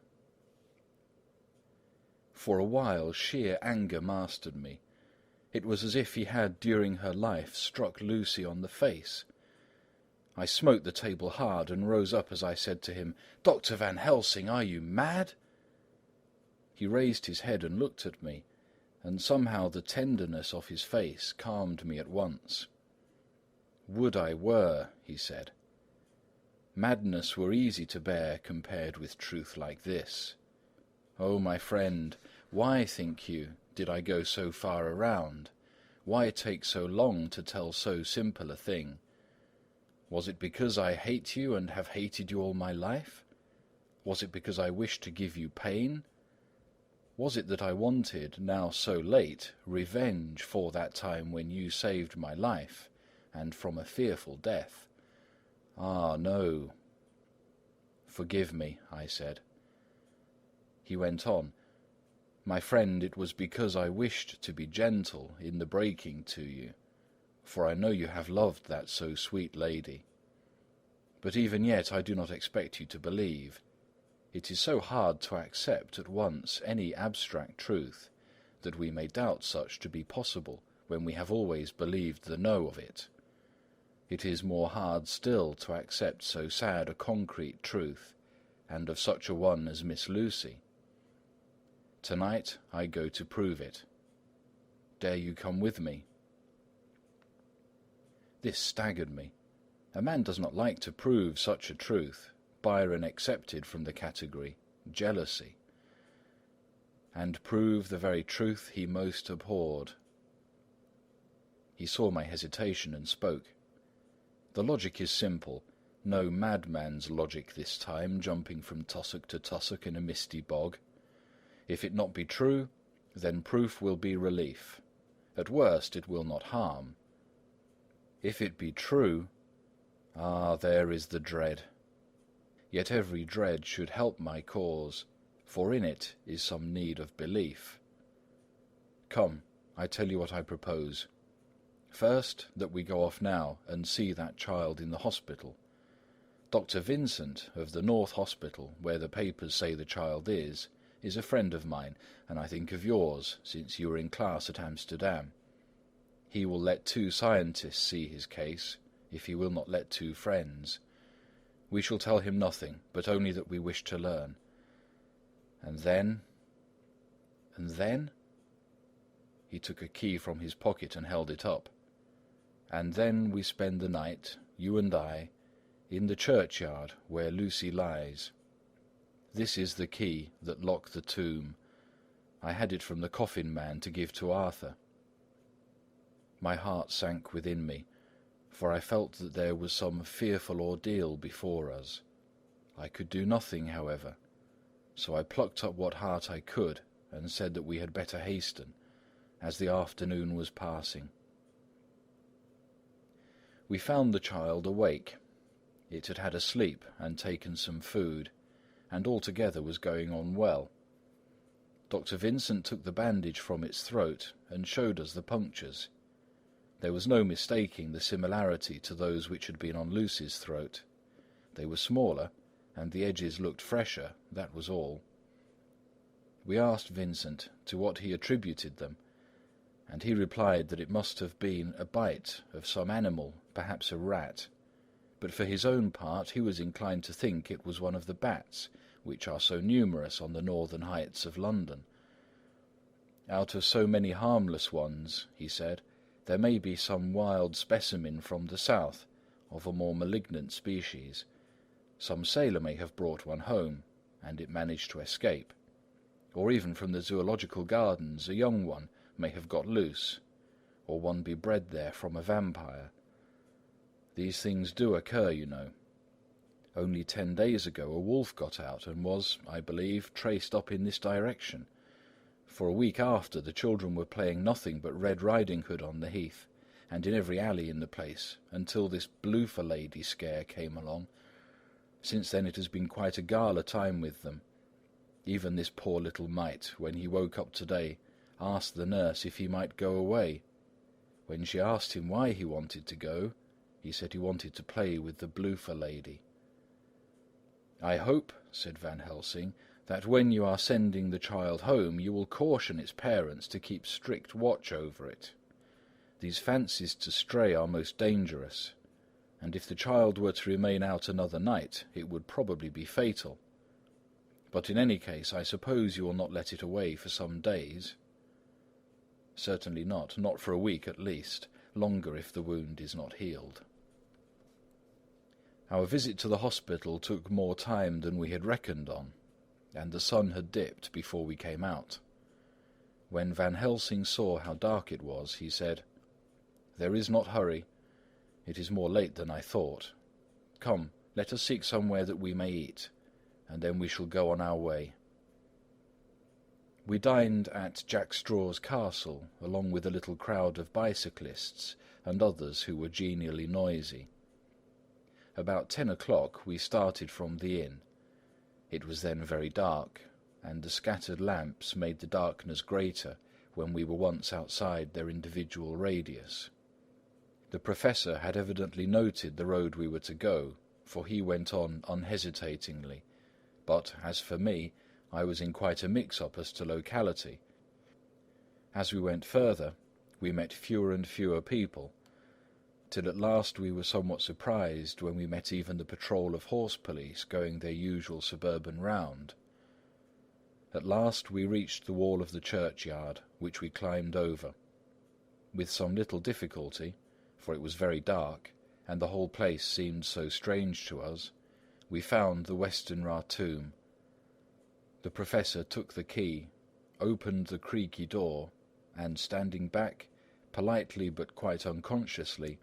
For a while sheer anger mastered me. It was as if he had, during her life, struck Lucy on the face. I smote the table hard and rose up as I said to him, "Dr. Van Helsing, are you mad?" He raised his head and looked at me, and somehow the tenderness of his face calmed me at once. "Would I were," he said. "Madness were easy to bear compared with truth like this. Oh, my friend, why, think you, did I go so far around? Why take so long to tell so simple a thing? Was it because I hate you and have hated you all my life? Was it because I wished to give you pain? Was it that I wanted, now so late, revenge for that time when you saved my life, and from a fearful death? Ah, no." "Forgive me," I said. He went on, "My friend, it was because I wished to be gentle in the breaking to you, for I know you have loved that so sweet lady. But even yet I do not expect you to believe. It is so hard to accept at once any abstract truth that we may doubt such to be possible when we have always believed the no of it. It is more hard still to accept so sad a concrete truth, and of such a one as Miss Lucy. Tonight I go to prove it. Dare you come with me?" This staggered me. A man does not like to prove such a truth, Byron excepted from the category, jealousy, and prove the very truth he most abhorred. He saw my hesitation and spoke. The logic is simple, no madman's logic this time, jumping from tussock to tussock in a misty bog. If it not be true, then proof will be relief. At worst it will not harm. If it be true, ah, there is the dread. Yet every dread should help my cause, for in it is some need of belief. Come, I tell you what I propose. First, that we go off now and see that child in the hospital. Dr. Vincent, of the North Hospital, where the papers say the child is a friend of mine, and I think of yours, since you were in class at Amsterdam. He will let 2 scientists see his case, if he will not let 2 friends. We shall tell him nothing, but only that we wish to learn. And then... He took a key from his pocket and held it up. And then we spend the night, you and I, in the churchyard where Lucy lies. This is the key that locked the tomb. I had it from the coffin man to give to Arthur. My heart sank within me, for I felt that there was some fearful ordeal before us. I could do nothing, however, so I plucked up what heart I could and said that we had better hasten, as the afternoon was passing. We found the child awake. It had had a sleep and taken some food, and altogether was going on well. Dr. Vincent took the bandage from its throat and showed us the punctures. There was no mistaking the similarity to those which had been on Lucy's throat. They were smaller, and the edges looked fresher, that was all. We asked Vincent to what he attributed them, and he replied that it must have been a bite of some animal, perhaps a rat, but for his own part he was inclined to think it was one of the bats which are so numerous on the northern heights of London. Out of so many harmless ones, he said, there may be some wild specimen from the south of a more malignant species. Some sailor may have brought one home, and it managed to escape. Or even from the zoological gardens a young one may have got loose, or one be bred there from a vampire. These things do occur, you know. Only 10 days ago a wolf got out and was, I believe, traced up in this direction. For a week after, the children were playing nothing but Red Riding Hood on the heath, and in every alley in the place, until this Bloofer lady scare came along. Since then it has been quite a gala time with them. Even this poor little mite, when he woke up today, asked the nurse if he might go away. When she asked him why he wanted to go, he said he wanted to play with the Bloofer lady. "I hope," said Van Helsing, "that when you are sending the child home you will caution its parents to keep strict watch over it. These fancies to stray are most dangerous, and if the child were to remain out another night it would probably be fatal. But in any case I suppose you will not let it away for some days?" "Certainly not for a week at least, longer if the wound is not healed." Our visit to the hospital took more time than we had reckoned on, and the sun had dipped before we came out. When Van Helsing saw how dark it was, he said, "There is not hurry. It is more late than I thought. Come, let us seek somewhere that we may eat, and then we shall go on our way." We dined at Jack Straw's castle, along with a little crowd of bicyclists and others who were genially noisy. About 10 o'clock we started from the inn. It was then very dark, and the scattered lamps made the darkness greater when we were once outside their individual radius. The Professor had evidently noted the road we were to go, for he went on unhesitatingly, but as for me, I was in quite a mix-up as to locality. As we went further, we met fewer and fewer people, till at last we were somewhat surprised when we met even the patrol of horse police going their usual suburban round. At last we reached the wall of the churchyard, which we climbed over. With some little difficulty, for it was very dark, and the whole place seemed so strange to us, we found the Westenra tomb. The Professor took the key, opened the creaky door, and standing back, politely but quite unconsciously,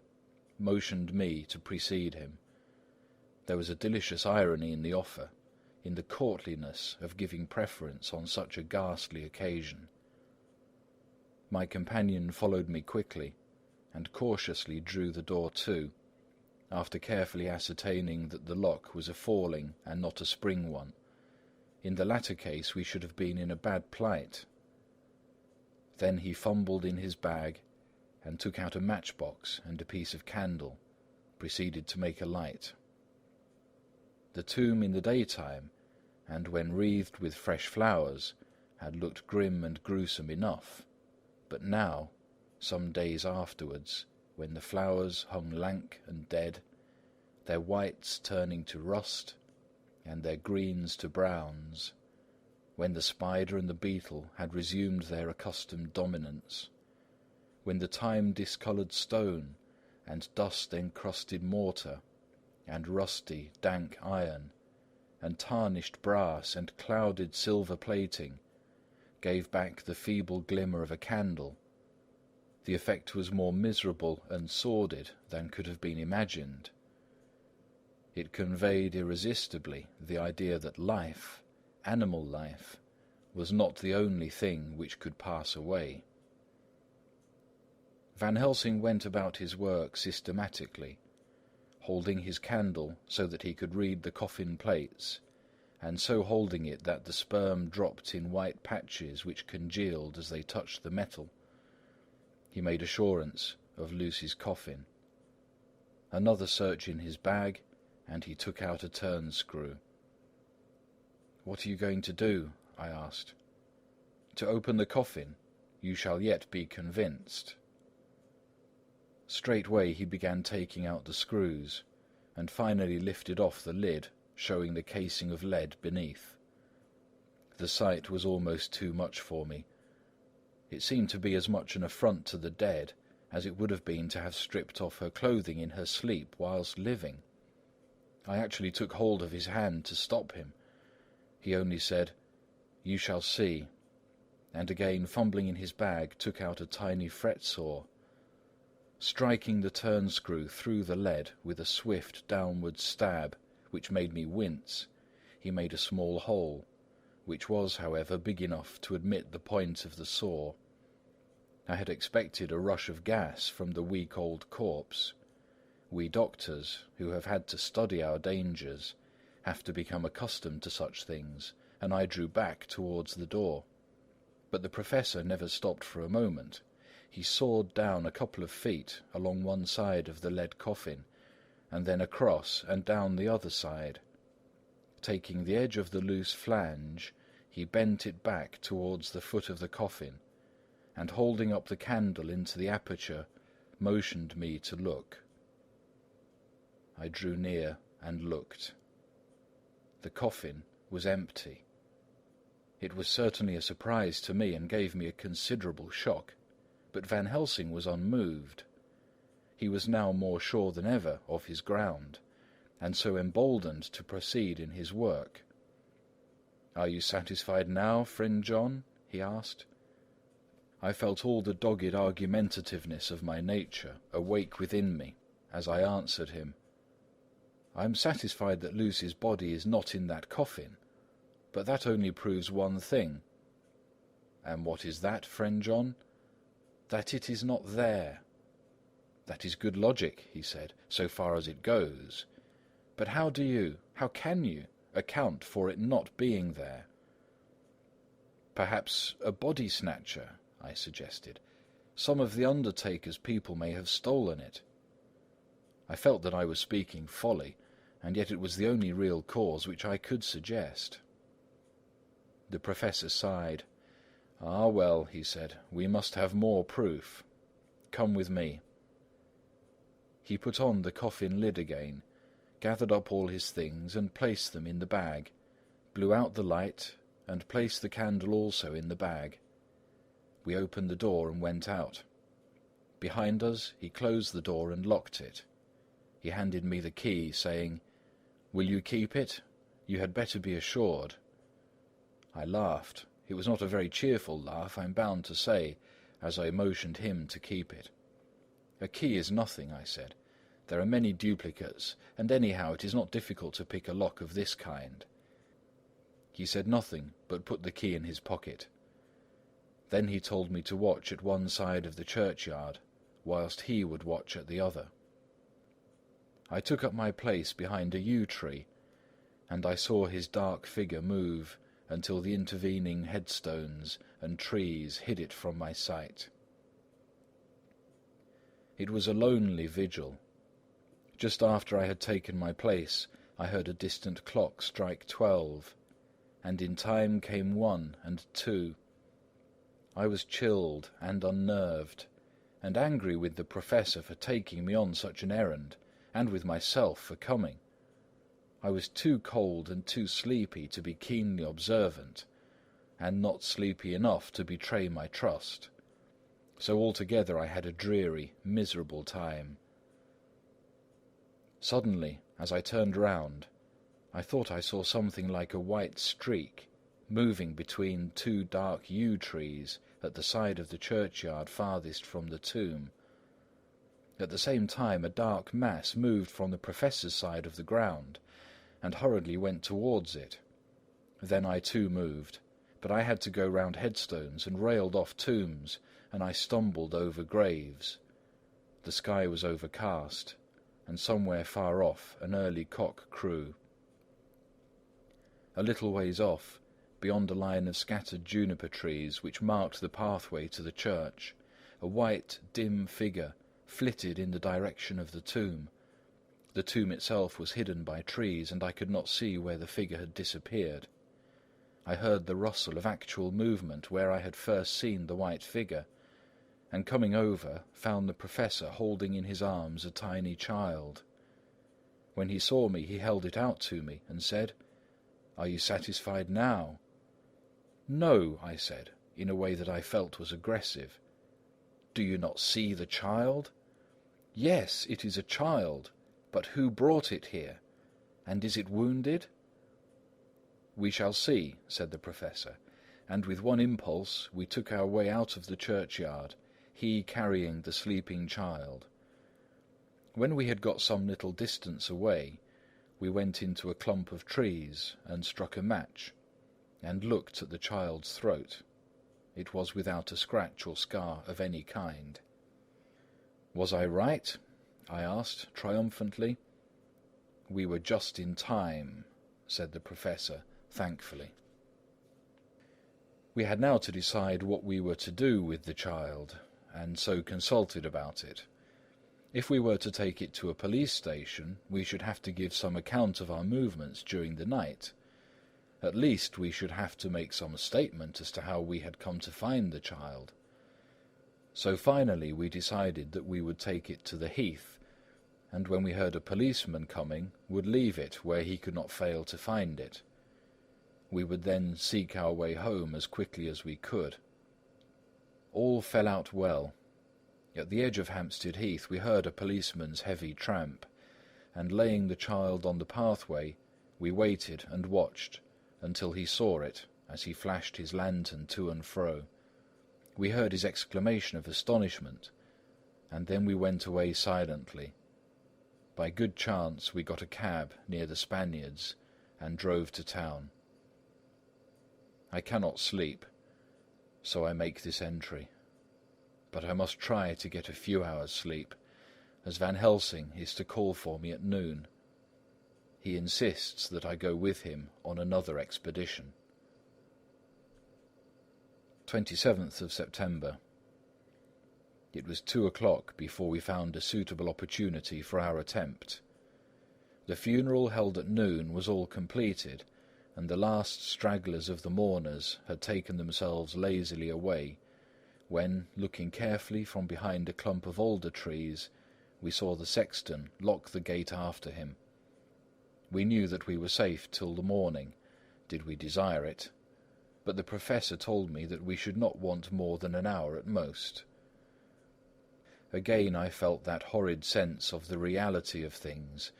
motioned me to precede him. There was a delicious irony in the offer, in the courtliness of giving preference on such a ghastly occasion. My companion followed me quickly, and cautiously drew the door to, after carefully ascertaining that the lock was a falling and not a spring one. In the latter case we should have been in a bad plight. Then he fumbled in his bag, and took out a matchbox and a piece of candle, proceeded to make a light. The tomb in the daytime, and when wreathed with fresh flowers, had looked grim and gruesome enough, but now, some days afterwards, when the flowers hung lank and dead, their whites turning to rust and their greens to browns, when the spider and the beetle had resumed their accustomed dominance, when the time-discoloured stone and dust-encrusted mortar and rusty, dank iron and tarnished brass and clouded silver plating gave back the feeble glimmer of a candle, the effect was more miserable and sordid than could have been imagined. It conveyed irresistibly the idea that life, animal life, was not the only thing which could pass away. Van Helsing went about his work systematically, holding his candle so that he could read the coffin plates, and so holding it that the sperm dropped in white patches which congealed as they touched the metal. He made assurance of Lucy's coffin. Another search in his bag, and he took out a turn-screw. "What are you going to do?" I asked. "To open the coffin. You shall yet be convinced." Straightway he began taking out the screws, and finally lifted off the lid, showing the casing of lead beneath. The sight was almost too much for me. It seemed to be as much an affront to the dead as it would have been to have stripped off her clothing in her sleep whilst living. I actually took hold of his hand to stop him. He only said, "You shall see," and again fumbling in his bag took out a tiny fret saw. Striking the turn-screw through the lead with a swift downward stab which made me wince, he made a small hole, which was, however, big enough to admit the point of the saw. I had expected a rush of gas from the weak old corpse. We doctors, who have had to study our dangers, have to become accustomed to such things, and I drew back towards the door. But the Professor never stopped for a moment. He sawed down a couple of feet along one side of the lead coffin, and then across and down the other side. Taking the edge of the loose flange, he bent it back towards the foot of the coffin, and holding up the candle into the aperture, motioned me to look. I drew near and looked. The coffin was empty. It was certainly a surprise to me and gave me a considerable shock, but Van Helsing was unmoved. He was now more sure than ever of his ground, and so emboldened to proceed in his work. "Are you satisfied now, friend John?" he asked. I felt all the dogged argumentativeness of my nature awake within me as I answered him. "I am satisfied that Lucy's body is not in that coffin, but that only proves one thing." "And what is that, friend John?" "That it is not there." "That is good logic," he said, "so far as it goes. But how can you, account for it not being there?" "Perhaps a body-snatcher," I suggested. "Some of the undertaker's people may have stolen it." I felt that I was speaking folly, and yet it was the only real cause which I could suggest. The Professor sighed. "Ah, well," he said, "we must have more proof. Come with me." He put on the coffin lid again, gathered up all his things and placed them in the bag, blew out the light and placed the candle also in the bag. We opened the door and went out. Behind us he closed the door and locked it. He handed me the key, saying, "Will you keep it? You had better be assured." I laughed. It was not a very cheerful laugh, I am bound to say, as I motioned him to keep it. "A key is nothing," I said. "There are many duplicates, and anyhow it is not difficult to pick a lock of this kind." He said nothing, but put the key in his pocket. Then he told me to watch at one side of the churchyard, whilst he would watch at the other. I took up my place behind a yew tree, and I saw his dark figure move until the intervening headstones and trees hid it from my sight. It was a lonely vigil. Just after I had taken my place, I heard a distant clock strike 12, and in time came 1 and 2. I was chilled and unnerved, and angry with the Professor for taking me on such an errand, and with myself for coming. I was too cold and too sleepy to be keenly observant, and not sleepy enough to betray my trust. So altogether I had a dreary, miserable time. Suddenly, as I turned round, I thought I saw something like a white streak moving between 2 dark yew trees at the side of the churchyard farthest from the tomb. At the same time, a dark mass moved from the Professor's side of the ground and hurriedly went towards it. Then I too moved, but I had to go round headstones and railed off tombs, and I stumbled over graves. The sky was overcast, and somewhere far off an early cock crew. A little ways off, beyond a line of scattered juniper trees which marked the pathway to the church, a white, dim figure flitted in the direction of the tomb. The tomb itself was hidden by trees, and I could not see where the figure had disappeared. I heard the rustle of actual movement where I had first seen the white figure, and coming over, found the Professor holding in his arms a tiny child. When he saw me, he held it out to me and said, "Are you satisfied now?" "No," I said, in a way that I felt was aggressive. "Do you not see the child?" "Yes, it is a child, but who brought it here? And is it wounded?" "We shall see," said the Professor, and with one impulse we took our way out of the churchyard, he carrying the sleeping child. When we had got some little distance away, we went into a clump of trees and struck a match, and looked at the child's throat. It was without a scratch or scar of any kind. "Was I right?" I asked triumphantly. "We were just in time," said the Professor thankfully. We had now to decide what we were to do with the child, and so consulted about it. If we were to take it to a police station, we should have to give some account of our movements during the night. At least we should have to make some statement as to how we had come to find the child. So finally we decided that we would take it to the heath, and when we heard a policeman coming, would leave it where he could not fail to find it. We would then seek our way home as quickly as we could. All fell out well. At the edge of Hampstead Heath we heard a policeman's heavy tramp, and laying the child on the pathway, we waited and watched until he saw it as he flashed his lantern to and fro. We heard his exclamation of astonishment, and then we went away silently. By good chance we got a cab near the Spaniards and drove to town. I cannot sleep, so I make this entry. But I must try to get a few hours' sleep, as Van Helsing is to call for me at noon. He insists that I go with him on another expedition. 27th of September. It was 2:00 before we found a suitable opportunity for our attempt. The funeral held at noon was all completed, and the last stragglers of the mourners had taken themselves lazily away, when, looking carefully from behind a clump of alder trees, we saw the sexton lock the gate after him. We knew that we were safe till the morning, did we desire it, but the Professor told me that we should not want more than an hour at most. Again I felt that horrid sense of the reality of things,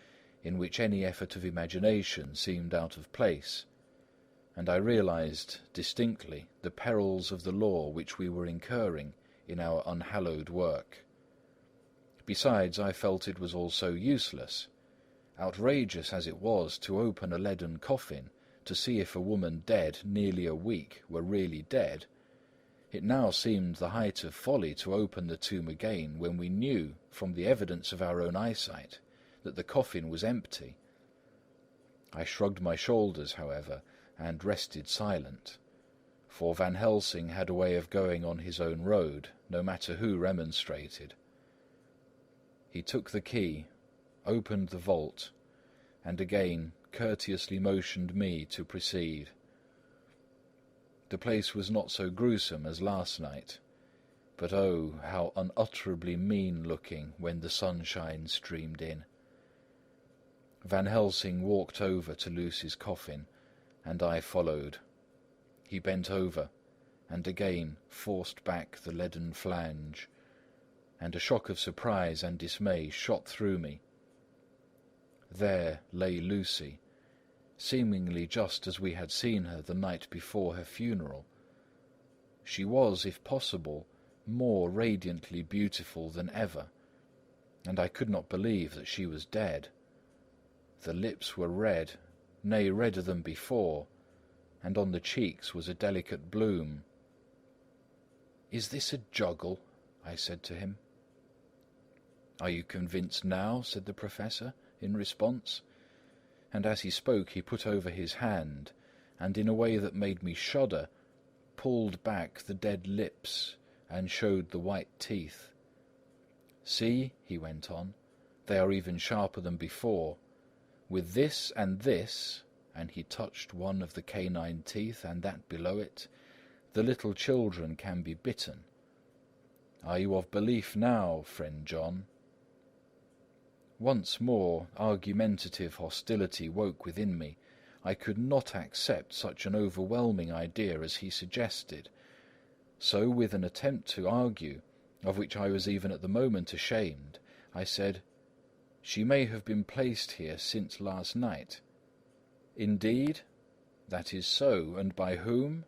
in which any effort of imagination seemed out of place, and I realized distinctly the perils of the law which we were incurring in our unhallowed work. Besides, I felt it was all so useless. Outrageous as it was to open a leaden coffin to see if a woman dead nearly a week were really dead, it now seemed the height of folly to open the tomb again when we knew, from the evidence of our own eyesight, that the coffin was empty. I shrugged my shoulders, however, and rested silent, for Van Helsing had a way of going on his own road, no matter who remonstrated. He took the key, opened the vault, and again courteously motioned me to proceed. The place was not so gruesome as last night, but oh, how unutterably mean-looking when the sunshine streamed in. Van Helsing walked over to Lucy's coffin, and I followed. He bent over, and again forced back the leaden flange, and a shock of surprise and dismay shot through me. There lay Lucy, seemingly just as we had seen her the night before her funeral. She was, if possible, more radiantly beautiful than ever, and I could not believe that she was dead. The lips were red, nay, redder than before, and on the cheeks was a delicate bloom. "Is this a juggle?" I said to him. "Are you convinced now?" said the Professor in response, and as he spoke he put over his hand, and in a way that made me shudder, pulled back the dead lips and showed the white teeth. "See," he went on, "they are even sharper than before. With this and this," and he touched one of the canine teeth and that below it, "the little children can be bitten. Are you of belief now, friend John?" Once more argumentative hostility woke within me. I could not accept such an overwhelming idea as he suggested. So, with an attempt to argue, of which I was even at the moment ashamed, I said, "She may have been placed here since last night." "Indeed? That is so, and by whom?"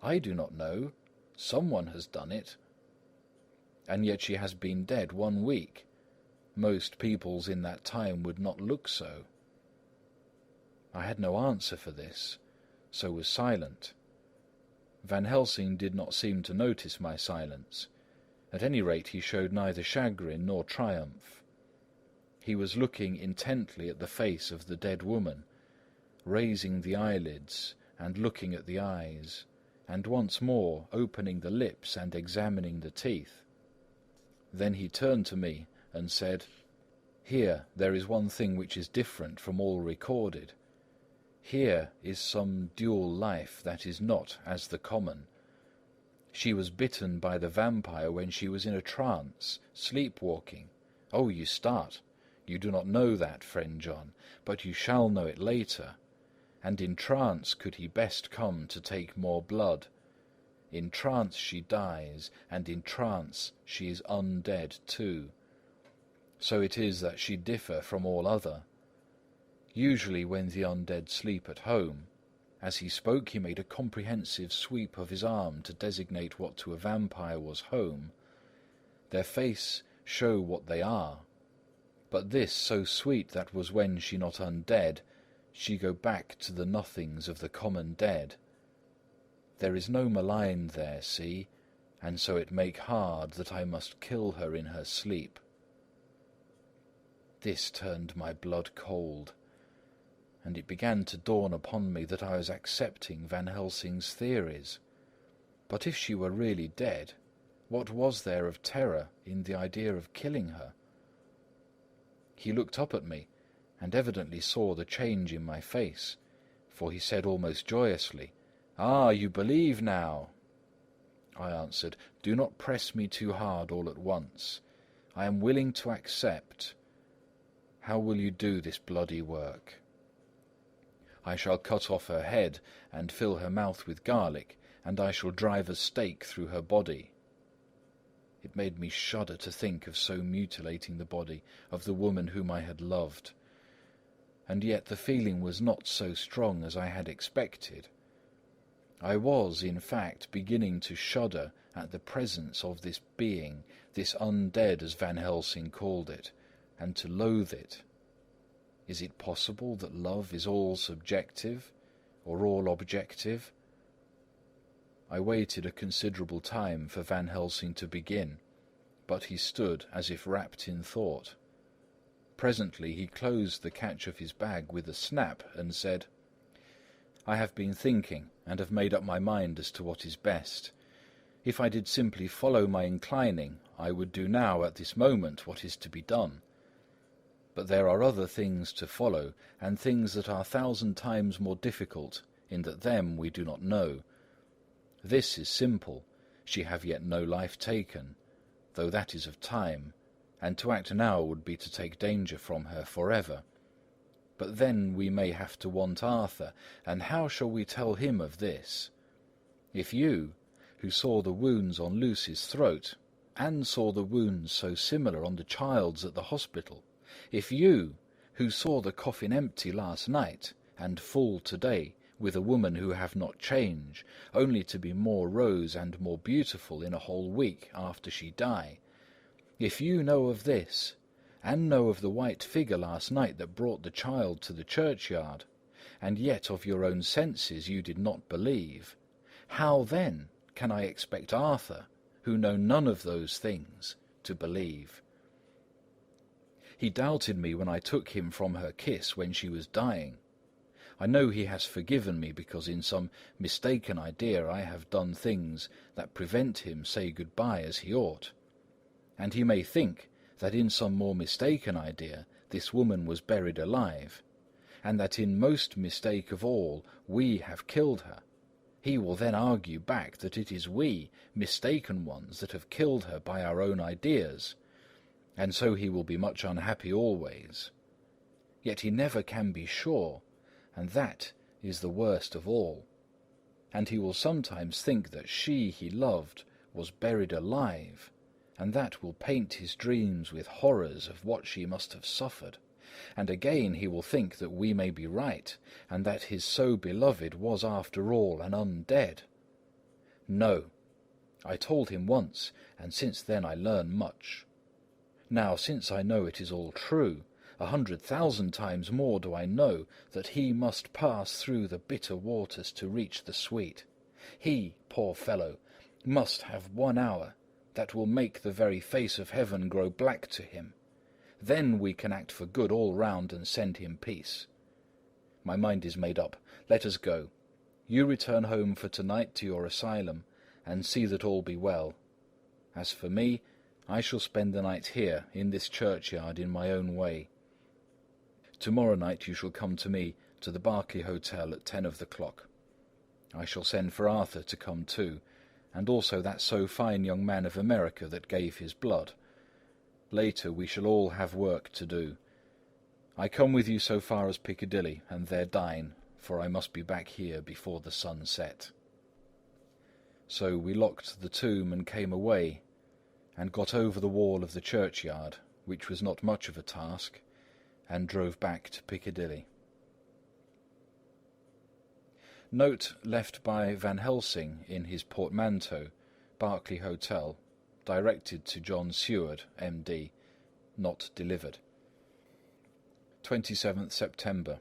"I do not know. Someone has done it." "And yet she has been dead 1 week. Most peoples in that time would not look so." I had no answer for this, so was silent. Van Helsing did not seem to notice my silence. At any rate, he showed neither chagrin nor triumph. He was looking intently at the face of the dead woman, raising the eyelids and looking at the eyes, and once more opening the lips and examining the teeth. Then he turned to me and said, "Here there is one thing which is different from all recorded. Here is some dual life that is not as the common. She was bitten by the vampire when she was in a trance, sleepwalking. Oh, you start. You do not know that, friend John, but you shall know it later. And in trance could he best come to take more blood. In trance she dies, and in trance she is undead too. So it is that she differ from all other. Usually when the undead sleep at home," as he spoke he made a comprehensive sweep of his arm to designate what to a vampire was home, "their face show what they are. But this so sweet that was when she not undead, she go back to the nothings of the common dead. There is no malign there, see, and so it make hard that I must kill her in her sleep." This turned my blood cold, and it began to dawn upon me that I was accepting Van Helsing's theories. But if she were really dead, what was there of terror in the idea of killing her? He looked up at me, and evidently saw the change in my face, for he said almost joyously, "Ah, you believe now!" I answered, "Do not press me too hard all at once. I am willing to accept. How will you do this bloody work?" "I shall cut off her head and fill her mouth with garlic, and I shall drive a stake through her body." It made me shudder to think of so mutilating the body of the woman whom I had loved. And yet the feeling was not so strong as I had expected. I was, in fact, beginning to shudder at the presence of this being, this undead as Van Helsing called it, and to loathe it. Is it possible that love is all subjective, or all objective? I waited a considerable time for Van Helsing to begin, but he stood as if wrapped in thought. Presently he closed the catch of his bag with a snap and said, "I have been thinking and have made up my mind as to what is best. If I did simply follow my inclining, I would do now at this moment what is to be done. But there are other things to follow, and things that are 1,000 times more difficult, in that them we do not know. This is simple, she have yet no life taken, though that is of time, and to act now would be to take danger from her forever. But then we may have to want Arthur, and how shall we tell him of this? If you, who saw the wounds on Lucy's throat, and saw the wounds so similar on the child's at the hospital, if you, who saw the coffin empty last night, and full to-day, with a woman who have not changed, only to be more rose and more beautiful in a whole week after she die, if you know of this, and know of the white figure last night that brought the child to the churchyard, and yet of your own senses you did not believe, how then can I expect Arthur, who know none of those things, to believe? He doubted me when I took him from her kiss when she was dying. I know he has forgiven me because in some mistaken idea I have done things that prevent him say good-bye as he ought. And he may think that in some more mistaken idea this woman was buried alive, and that in most mistake of all we have killed her. He will then argue back that it is we, mistaken ones, that have killed her by our own ideas, and so he will be much unhappy always. Yet he never can be sure, and that is the worst of all. And he will sometimes think that she he loved was buried alive, and that will paint his dreams with horrors of what she must have suffered. And again he will think that we may be right, and that his so beloved was after all an undead. No, I told him once, and since then I learn much. Now, since I know it is all true, 100,000 times more do I know that he must pass through the bitter waters to reach the sweet. He, poor fellow, must have 1 hour that will make the very face of heaven grow black to him. Then we can act for good all round and send him peace. My mind is made up. Let us go. You return home for tonight to your asylum, and see that all be well. As for me, I shall spend the night here, in this churchyard, in my own way. Tomorrow night you shall come to me to the Berkeley Hotel at 10 of the clock. I shall send for Arthur to come too, and also that so fine young man of America that gave his blood. Later we shall all have work to do. I come with you so far as Piccadilly, and there dine, for I must be back here before the sun set. So we locked the tomb and came away, and got over the wall of the churchyard, which was not much of a task, and drove back to Piccadilly. Note left by Van Helsing in his portmanteau, Berkeley Hotel, directed to John Seward, M.D., not delivered. 27th September.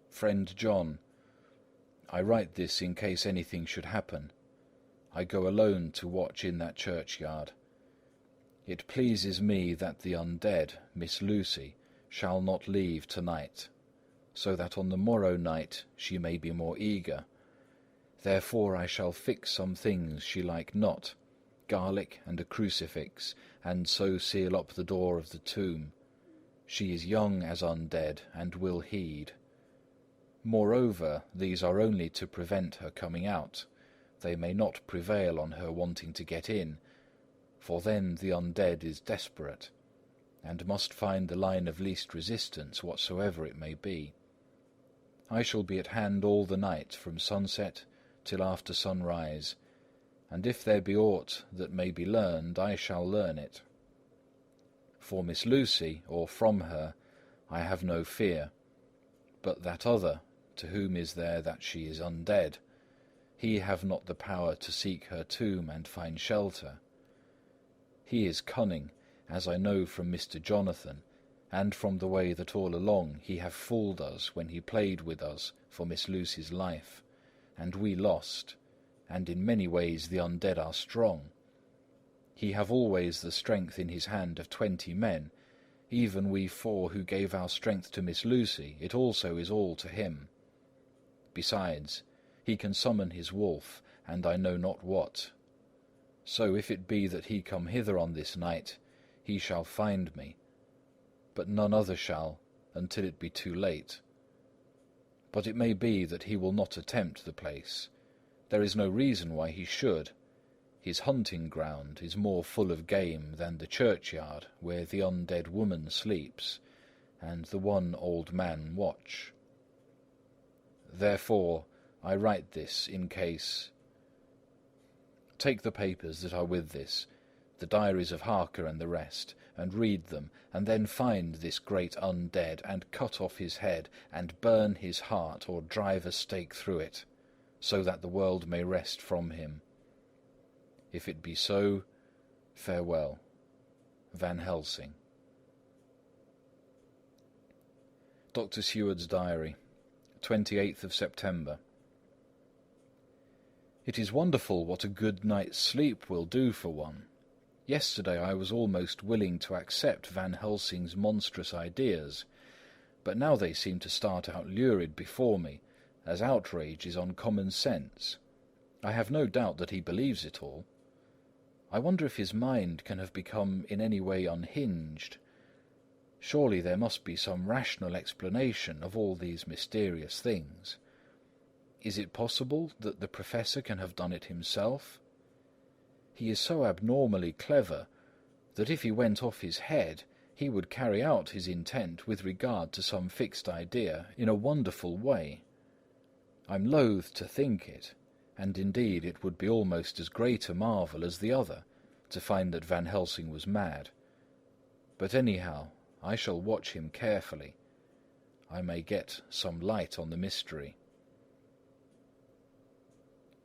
Friend John, I write this in case anything should happen. I go alone to watch in that churchyard. It pleases me that the undead, Miss Lucy, shall not leave tonight, so that on the morrow night she may be more eager. Therefore I shall fix some things she like not, garlic and a crucifix, and so seal up the door of the tomb. She is young as undead, and will heed. Moreover, these are only to prevent her coming out. They may not prevail on her wanting to get in, for then the undead is desperate, and must find the line of least resistance, whatsoever it may be. I shall be at hand all the night, from sunset till after sunrise, and if there be aught that may be learned, I shall learn it. For Miss Lucy, or from her, I have no fear, but that other, to whom is there that she is undead, he have not the power to seek her tomb and find shelter. He is cunning, as I know from Mr. Jonathan, and from the way that all along he have fooled us when he played with us for Miss Lucy's life, and we lost, and in many ways the undead are strong. He have always the strength in his hand of 20 men, even we 4 who gave our strength to Miss Lucy, it also is all to him. Besides, he can summon his wolf, and I know not what, So if it be that he come hither on this night, he shall find me, but none other shall, until it be too late. But it may be that he will not attempt the place. There is no reason why he should. His hunting ground is more full of game than the churchyard where the undead woman sleeps, and the one old man watch. Therefore I write this in case. Take the papers that are with this, the diaries of Harker and the rest, and read them, and then find this great undead, and cut off his head, and burn his heart, or drive a stake through it, so that the world may rest from him. If it be so, farewell. Van Helsing. Dr. Seward's Diary, 28th of September. It is wonderful what a good night's sleep will do for one. Yesterday I was almost willing to accept Van Helsing's monstrous ideas, but now they seem to start out lurid before me, as outrages on common sense. I have no doubt that he believes it all. I wonder if his mind can have become in any way unhinged. Surely there must be some rational explanation of all these mysterious things. Is it possible that the Professor can have done it himself? He is so abnormally clever that if he went off his head, he would carry out his intent with regard to some fixed idea in a wonderful way. I'm loath to think it, and indeed it would be almost as great a marvel as the other, to find that Van Helsing was mad. But anyhow, I shall watch him carefully. I may get some light on the mystery.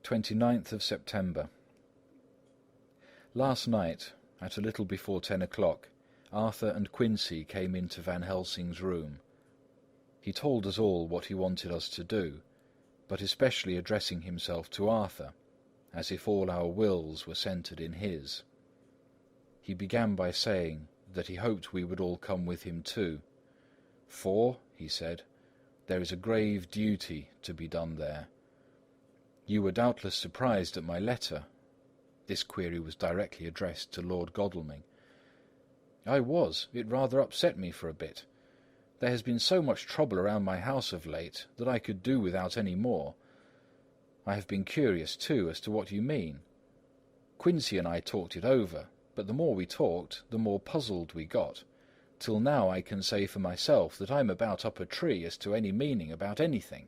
29th of September. Last night, at a little before 10 o'clock, Arthur and Quincy came into Van Helsing's room. He told us all what he wanted us to do, but especially addressing himself to Arthur, as if all our wills were centred in his. He began by saying that he hoped we would all come with him too, for, he said, there is a grave duty to be done there. You were doubtless surprised at my letter. This query was directly addressed to Lord Godalming. I was. It rather upset me for a bit. There has been so much trouble around my house of late that I could do without any more. I have been curious, too, as to what you mean. Quincy and I talked it over, but the more we talked, the more puzzled we got, till now I can say for myself that I'm about up a tree as to any meaning about anything.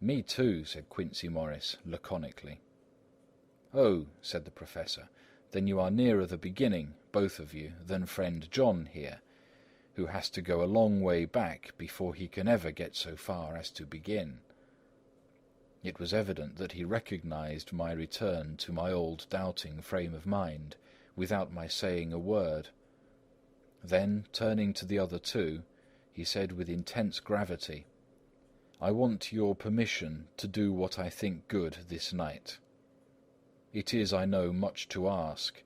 Me too, said Quincey Morris, laconically. Oh, said the Professor, then you are nearer the beginning, both of you, than friend John here, who has to go a long way back before he can ever get so far as to begin. It was evident that he recognized my return to my old doubting frame of mind, without my saying a word. Then, turning to the other two, he said with intense gravity, I want your permission to do what I think good this night. It is, I know, much to ask,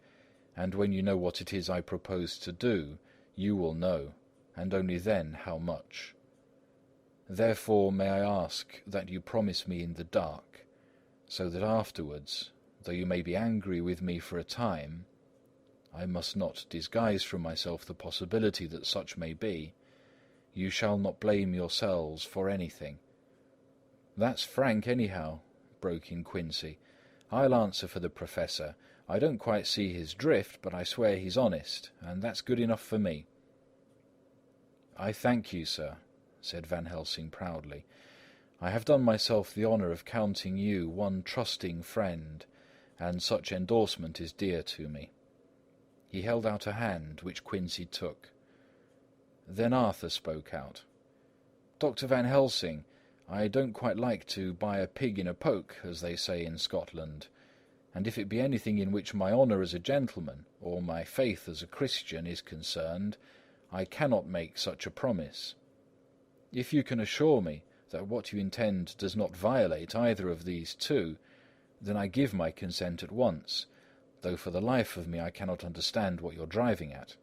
and when you know what it is I propose to do, you will know, and only then how much. Therefore may I ask that you promise me in the dark, so that afterwards, though you may be angry with me for a time, I must not disguise from myself the possibility that such may be, you shall not blame yourselves for anything. That's frank anyhow, broke in Quincy. I'll answer for the Professor. I don't quite see his drift, but I swear he's honest, and that's good enough for me. I thank you, sir, said Van Helsing proudly. I have done myself the honour of counting you one trusting friend, and such endorsement is dear to me. He held out a hand, which Quincy took. Then Arthur spoke out. Dr. Van Helsing, I don't quite like to buy a pig in a poke, as they say in Scotland, and if it be anything in which my honour as a gentleman, or my faith as a Christian, is concerned, I cannot make such a promise. If you can assure me that what you intend does not violate either of these two, then I give my consent at once, though for the life of me I cannot understand what you're driving at.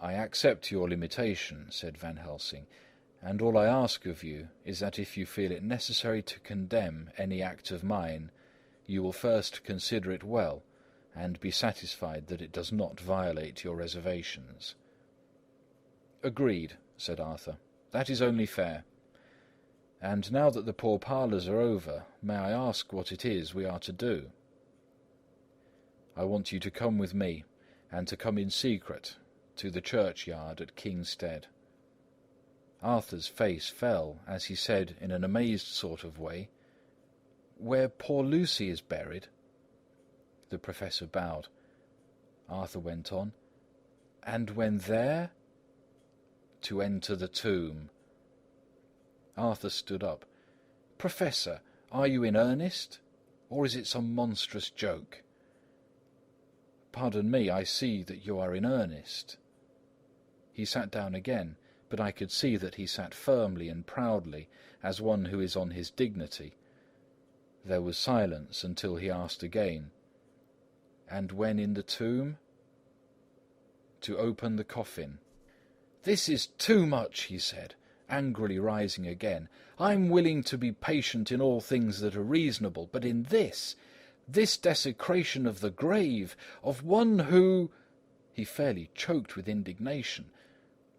I accept your limitation, said Van Helsing, and all I ask of you is that if you feel it necessary to condemn any act of mine, you will first consider it well, and be satisfied that it does not violate your reservations." "Agreed," said Arthur. "That is only fair. And now that the pourparlers are over, may I ask what it is we are to do?" "I want you to come with me, and to come in secret, to the churchyard at Kingstead." Arthur's face fell as he said in an amazed sort of way, "Where poor Lucy is buried?" The Professor bowed. Arthur went on, "And when there?" "To enter the tomb." Arthur stood up. "Professor, are you in earnest? Or is it some monstrous joke?" "Pardon me, I see that you are in earnest." He sat down again, but I could see that he sat firmly and proudly, as one who is on his dignity. There was silence until he asked again, "And when in the tomb?" "To open the coffin." "This is too much," he said, angrily rising again. "I'm willing to be patient in all things that are reasonable, but in this desecration of the grave, of one who—" He fairly choked with indignation.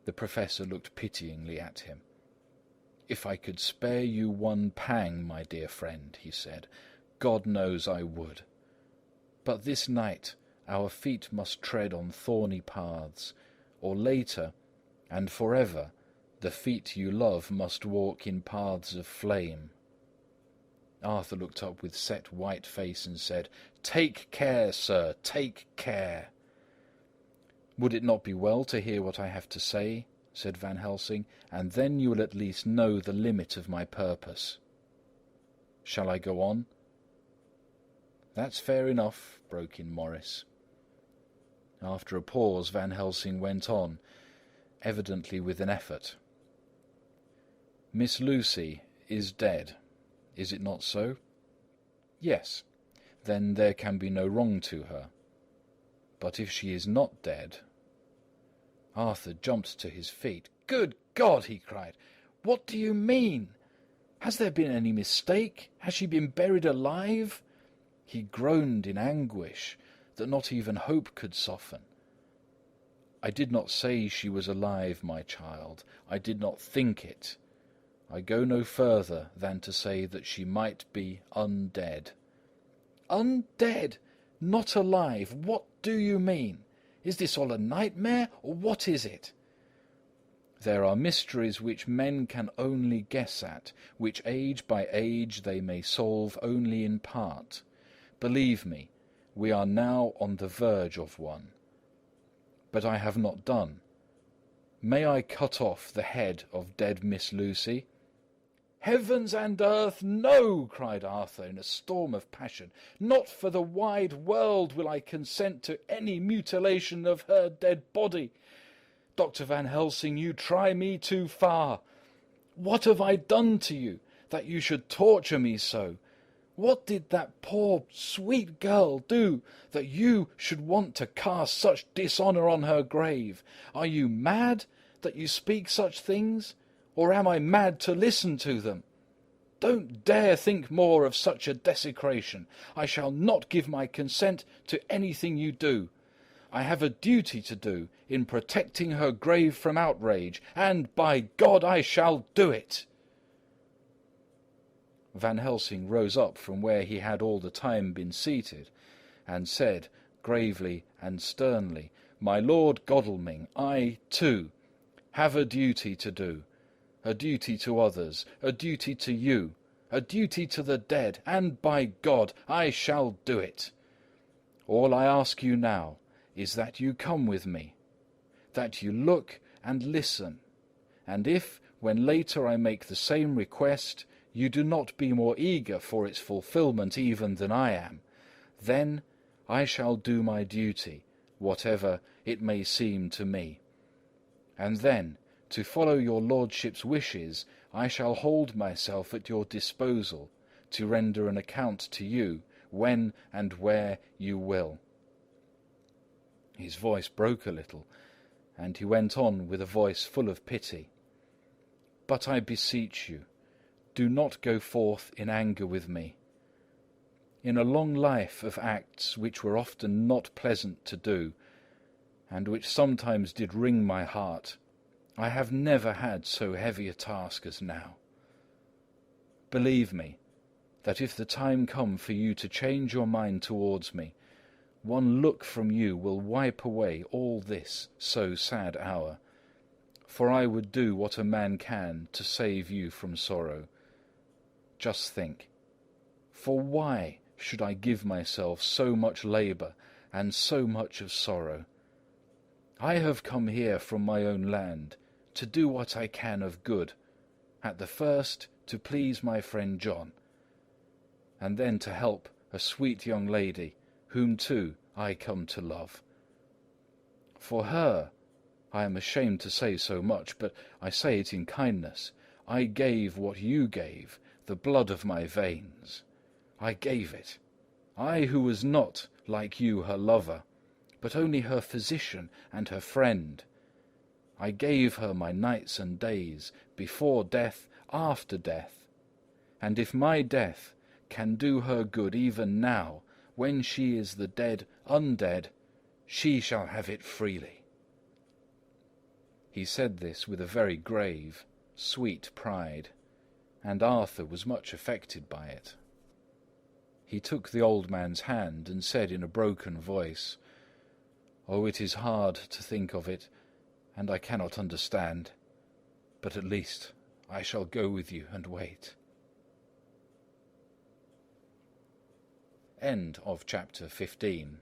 The Professor looked pityingly at him. "If I could spare you one pang, my dear friend," he said, "God knows I would. But this night our feet must tread on thorny paths, or later, and forever, the feet you love must walk in paths of flame." Arthur looked up with set white face and said, "Take care, sir, take care." "Would it not be well to hear what I have to say?" said Van Helsing, "and then you will at least know the limit of my purpose. Shall I go on?" "That's fair enough," broke in Morris. After a pause, Van Helsing went on, evidently with an effort. "Miss Lucy is dead, is it not so?" "Yes." "Then there can be no wrong to her. But if she is not dead—" Arthur jumped to his feet. "Good God!" he cried. "What do you mean? Has there been any mistake? Has she been buried alive?" He groaned in anguish that not even hope could soften. "I did not say she was alive, my child. I did not think it. I go no further than to say that she might be undead." "Undead? Not alive? What do you mean? Is this all a nightmare, or what is it?" "There are mysteries which men can only guess at, which age by age they may solve only in part. Believe me, we are now on the verge of one. But I have not done. May I cut off the head of dead Miss Lucy?" "Heavens and earth, no!" cried Arthur in a storm of passion. "Not for the wide world will I consent to any mutilation of her dead body. Dr. Van Helsing, you try me too far. What have I done to you, that you should torture me so? What did that poor, sweet girl do, that you should want to cast such dishonour on her grave? Are you mad, that you speak such things? Or am I mad to listen to them? Don't dare think more of such a desecration. I shall not give my consent to anything you do. I have a duty to do in protecting her grave from outrage, and by God I shall do it." Van Helsing rose up from where he had all the time been seated, and said, gravely and sternly, "My Lord Godalming, I, too, have a duty to do. A duty to others, a duty to you, a duty to the dead, and by God I shall do it. All I ask you now is that you come with me, that you look and listen, and if, when later I make the same request, you do not be more eager for its fulfilment even than I am, then I shall do my duty, whatever it may seem to me. And then, to follow your lordship's wishes, I shall hold myself at your disposal, to render an account to you, when and where you will." His voice broke a little, and he went on with a voice full of pity. "But I beseech you, do not go forth in anger with me. in a long life of acts which were often not pleasant to do, and which sometimes did wring my heart, I have never had so heavy a task as now. Believe me, that if the time come for you to change your mind towards me, one look from you will wipe away all this so sad hour, for I would do what a man can to save you from sorrow. Just think, for why should I give myself so much labour and so much of sorrow? I have come here from my own land to do what I can of good, at the first to please my friend John, and then to help a sweet young lady whom too I come to love. For her, I am ashamed to say so much, but I say it in kindness, I gave what you gave, the blood of my veins. I gave it, I who was not, like you, her lover, but only her physician and her friend. I gave her my nights and days, before death, after death. And if my death can do her good even now, when she is the dead undead, she shall have it freely. He said this with a very grave, sweet pride, and Arthur was much affected by it. He took the old man's hand and said in a broken voice, "Oh, it is hard to think of it, and I cannot understand, but at least I shall go with you and wait." End of chapter 15.